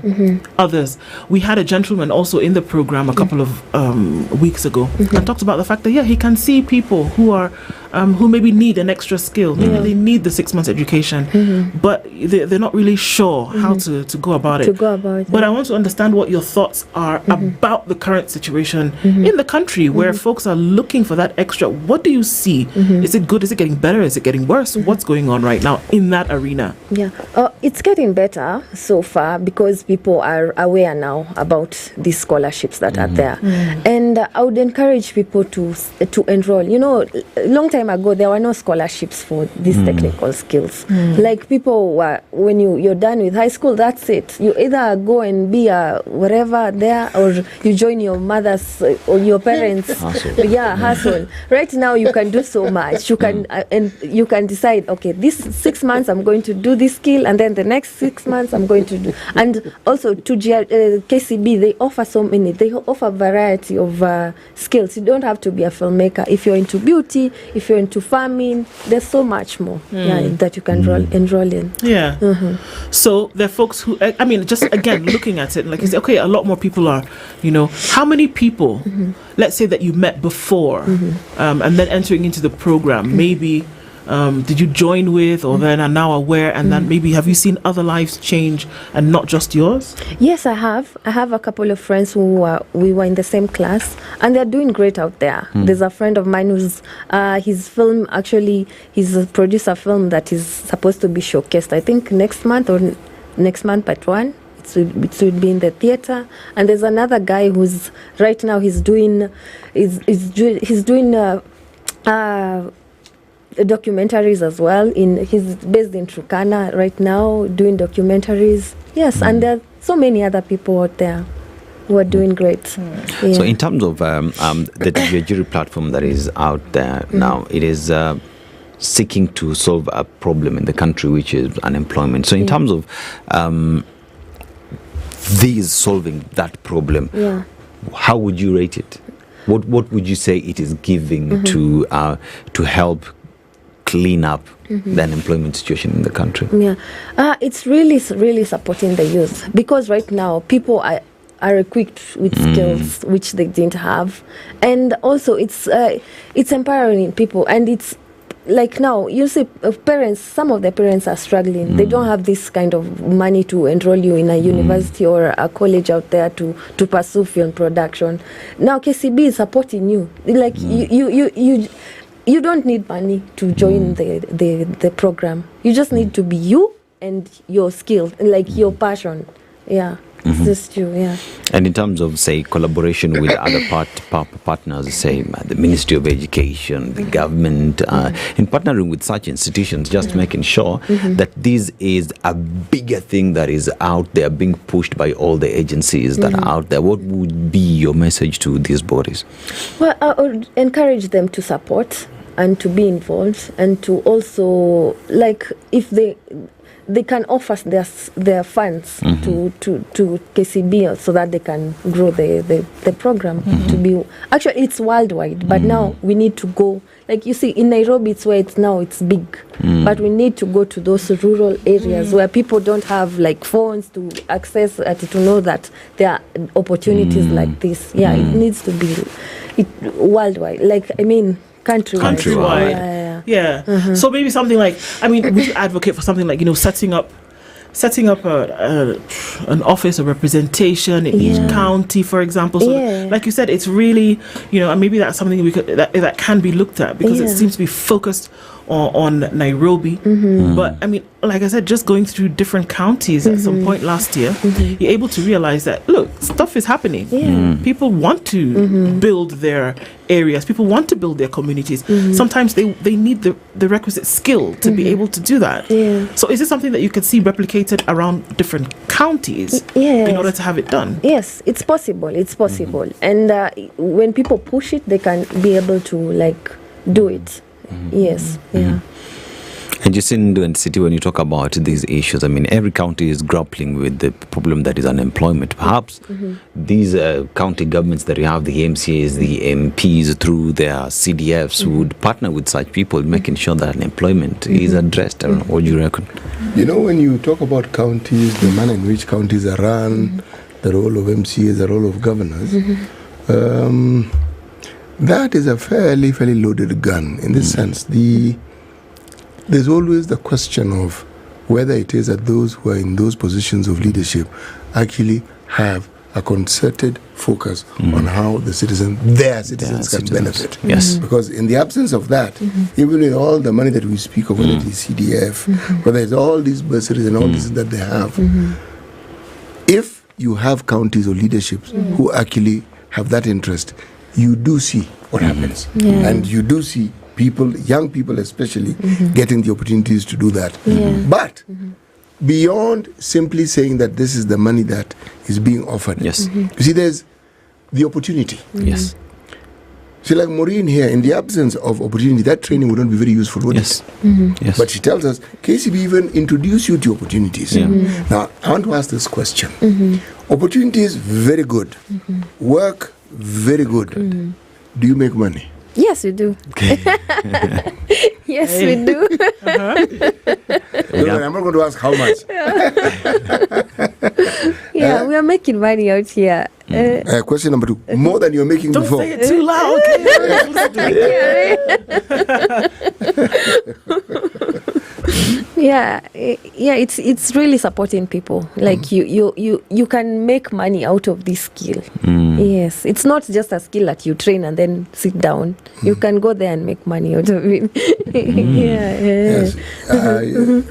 others. We had a gentleman also in the program a couple of weeks ago and talked about the fact that he can see people who are who maybe need an extra skill. Maybe they need the 6 months education, but they're not really sure how to go about it. But I want to understand what your thoughts are about the current situation in the country where folks are looking for that extra. What do you see? Is it good? Is it getting better? Is it getting worse? What's going on right now in that arena?
It's getting better so far because people are aware now about these scholarships that are there. And I would encourage people to enroll. You know, a long time ago, there were no scholarships for these technical skills. Like people were, when you're done with high school, that's it. You either go and be a whatever there, or you join your mother's or your parents' hustle. Right now, you can do so much. You can and you can decide, okay, this 6 months I'm going to do this skill, and then the next 6 months I'm going to do. And also to KCB, they offer so many. They offer a variety of skills. You don't have to be a filmmaker. If you're into beauty, if you're into farming, there's so much more that you can enroll in.
So there are folks who, I mean, just again looking at it, like you say, okay, a lot more people are, how many people, let's say that you met before, and then entering into the program, maybe did you join with, or then are now aware, and then maybe have you seen other lives change and not just yours?
Yes, I have. I have a couple of friends who we were in the same class, and they're doing great out there. There's a friend of mine who's his film, actually, he's a producer film that is supposed to be showcased, I think next month part 1. It will be in the theater. And there's another guy who's right now he's doing documentaries as well. He's based in Turkana right now doing documentaries. Yes, and there are so many other people out there who are doing great.
So in terms of the Jiajiri platform that is out there now, it is seeking to solve a problem in the country, which is unemployment. So in terms of these solving that problem, how would you rate it? What would you say it is giving to help clean up the unemployment situation in the country?
It's really supporting the youth, because right now people are equipped with skills which they didn't have, and also it's empowering people, and it's like now you see parents, some of the parents are struggling. They don't have this kind of money to enroll you in a university or a college out there to pursue film production. Now KCB is supporting you. Like you don't need money to join the program. You just need to be you and your skills, like your passion. It's just you,
And in terms of, say, collaboration with other partners, say, the Ministry of Education, the government, in partnering with such institutions, just making sure that this is a bigger thing that is out there, being pushed by all the agencies that are out there. What would be your message to these bodies?
Well, I would encourage them to support and to be involved, and to also, like, if they can offer their funds to KCB so that they can grow the program to be. Actually, it's worldwide, but now we need to go. Like you see, in Nairobi, it's where it's big, but we need to go to those rural areas where people don't have like phones to access to know that there are opportunities like this. Yeah, it needs to be worldward. Like countrywide.
Yeah. So maybe something like, would you advocate for something like, setting up an office of representation in each county, for example. So like you said, it's really, and maybe that's something that can be looked at, because it seems to be focused on Nairobi. But like I said, just going through different counties at some point last year, you're able to realize that, look, stuff is happening. People want to build their areas. People want to build their communities. Sometimes they need the requisite skill to be able to do that. So is this something that you could see replicated around different counties in order to have it done?
Yes, it's possible. It's possible. And when people push it, they can be able to do it. Yes. Yeah.
And just in the city, when you talk about these issues, every county is grappling with the problem that is unemployment. Perhaps these county governments that you have, the MCAs, the MPs, through their CDFs, would partner with such people, making sure that unemployment is addressed. I don't know, what do you reckon?
When you talk about counties, the manner in which counties are run, the role of MCAs, the role of governors, that is a fairly loaded gun in this sense. There's always the question of whether it is that those who are in those positions of leadership actually have a concerted focus on how their citizens can benefit.
Yes.
Because in the absence of that, even with all the money that we speak of, whether it is CDF, whether it's all these bursaries and all this that they have, if you have counties or leaderships who actually have that interest, you do see what happens. And you do see people, young people especially, getting the opportunities to do that. But beyond simply saying that this is the money that is being offered, you see, there's the opportunity.
Yes.
See, like Maureen here, in the absence of opportunity, that training would not be very useful, would it?
Yes.
But she tells us, KCB even introduce you to opportunities. Now, I want to ask this question. Opportunities, very good. Work, very good. Do you make money?
Yes, we do. Yes, we do.
I'm not going to ask how much.
We are making money out here.
Question number 2. More than you're making
Don't
before.
Say it too loud.
It's really supporting people. Like you can make money out of this skill. Yes, it's not just a skill that you train and then sit down. You can go there and make money out of it.
Yes.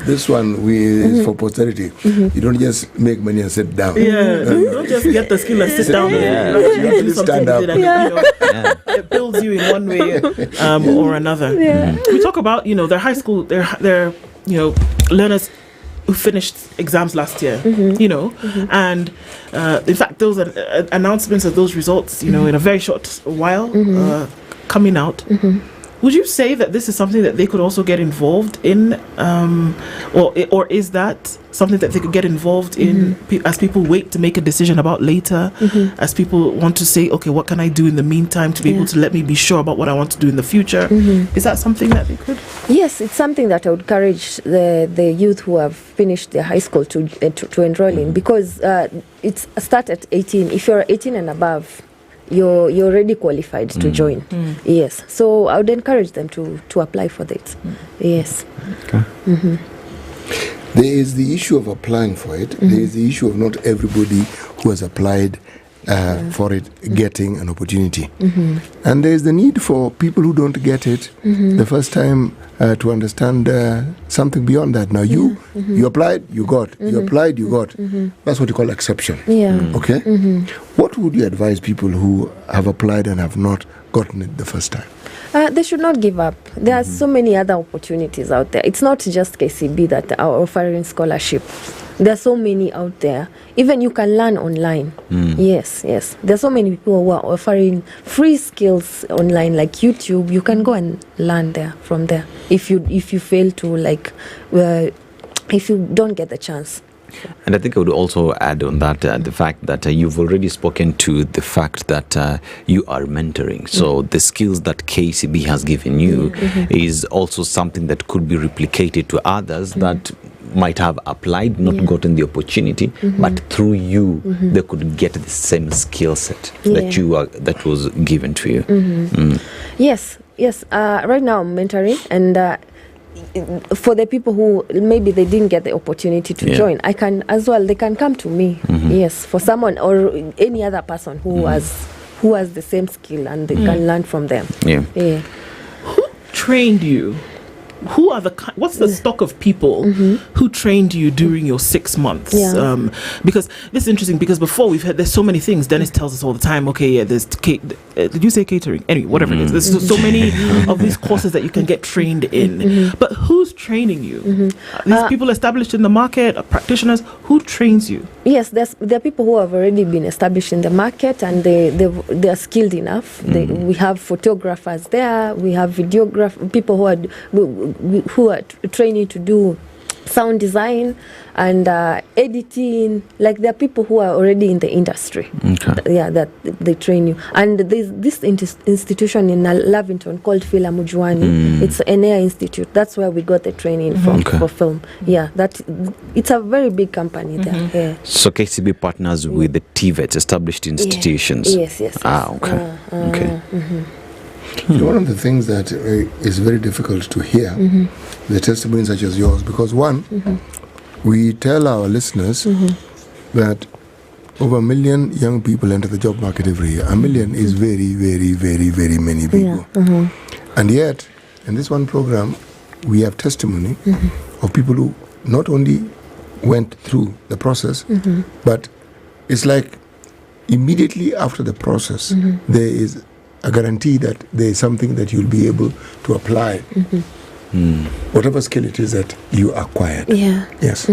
This one is for posterity. You don't just make money and sit down.
Don't just get the skill and sit down.
You have to stand up.
It builds you in one way or another. We talk about their high school, their learners who finished exams last year, and in fact those announcements of those results, in a very short while coming out. Would you say that this is something that they could also get involved in, or is that something that they could get involved in as people wait to make a decision about later, as people want to say, okay, what can I do in the meantime to be able to let me be sure about what I want to do in the future? Is that something that they could?
Yes, it's something that I would encourage the youth who have finished their high school to enroll in, because it's start at 18. If you're 18 and above, you're already qualified to join. Yes, so I would encourage them to apply for that. Yes.
Okay. There is the issue of applying for it. There is the issue of not everybody who has applied for it getting an opportunity. And there is the need for people who don't get it the first time to understand something beyond that. Now you applied, you got. You applied, you got. That's what you call exception. Okay? What would you advise people who have applied and have not gotten it the first time?
They should not give up. There are so many other opportunities out there. It's not just KCB that are offering scholarship. There are so many out there. Even you can learn online. Yes. There are so many people who are offering free skills online, like YouTube. You can go and learn from there. If you fail to if you don't get the chance.
And I think I would also add on that the fact that you've already spoken to the fact that you are mentoring. So the skills that KCB has given you is also something that could be replicated to others that might have applied, not gotten the opportunity, but through you, they could get the same skill set that was given to you.
Yes. Right now I'm mentoring, and for the people who maybe they didn't get the opportunity to join, I can as well. They can come to me. Yes, for someone or any other person who has the same skill, and they can learn from them.
Who trained you? What's the stock of people who trained you during your 6 months? Because this is interesting, because before there's so many things. Dennis tells us all the time, there's did you say catering? Anyway, whatever it is. There's so many of these courses that you can get trained in. But who's training you? These people established in the market, practitioners, who trains you?
Yes, there are people who have already been established in the market, and they are skilled enough. We have photographers there, we have videographers, people who are training to do sound design and editing. Like, there are people who are already in the industry. That they train you. And there's this institution in Lavington called Fila Mujwani. It's an Ednah Institute. That's where we got the training from for film. It's a very big company there.
So KCB partners with the TVETs, established institutions.
Yes.
So one of the things that is very difficult to hear, the testimonies such as yours, because one, we tell our listeners that over 1 million young people enter the job market every year. 1 million is very, very, very, very many people. And yet, in this one program, we have testimony of people who not only went through the process, but it's like immediately after the process, there is a guarantee that there is something that you'll be able to apply, whatever skill it is that you acquired. Yes.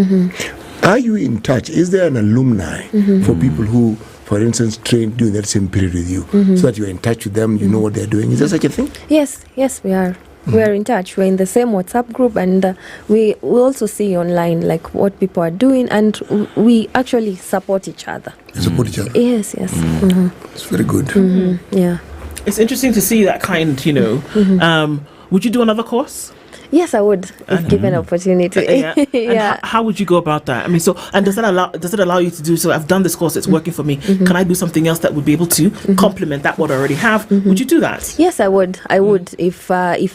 Are you in touch? Is there an alumni for people who, for instance, trained during that same period with you, so that you're in touch with them, you know what they're doing? Is there such a thing?
Yes, we are. We are in touch. We're in the same WhatsApp group, and we also see online like what people are doing, and we actually support each other.
You support each other?
Yes.
It's very good.
It's interesting to see that kind, would you do another course?
Yes, I would, if given opportunity.
And how would you go about that? I mean, does it allow you to do, so I've done this course, it's working for me. Can I do something else that would be able to complement that what I already have? Would you do that?
Yes, I would. If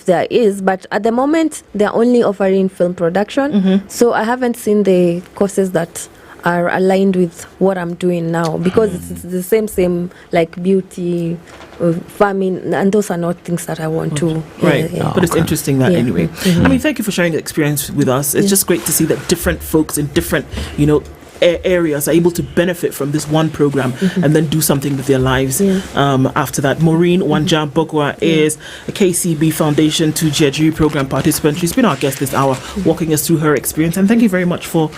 there is, but at the moment they're only offering film production. So I haven't seen the courses that are aligned with what I'm doing now, because it's the same like beauty, farming, and those are not things that I want to.
But it's interesting that anyway. I mean, thank you for sharing the experience with us. It's just great to see that different folks in different, areas are able to benefit from this one program and then do something with their lives after that. Maureen Wanja Bogwa is a KCB Foundation to Jejiri program participant. She's been our guest this hour, walking us through her experience, and thank you very much for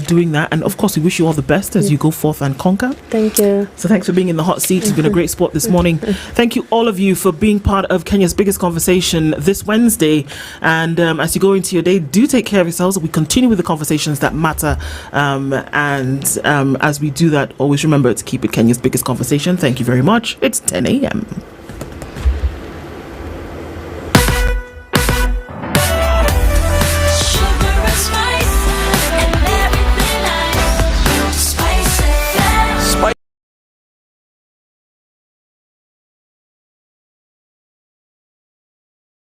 doing that. And of course, we wish you all the best as you go forth and conquer.
Thank you.
So thanks for being in the hot seat. It's been a great sport this morning. Thank you all of you for being part of Kenya's biggest conversation this Wednesday. And as you go into your day, do take care of yourselves. We continue with the conversations that matter, and as we do that, always remember to keep it Kenya's biggest conversation. Thank you very much. It's 10 a.m.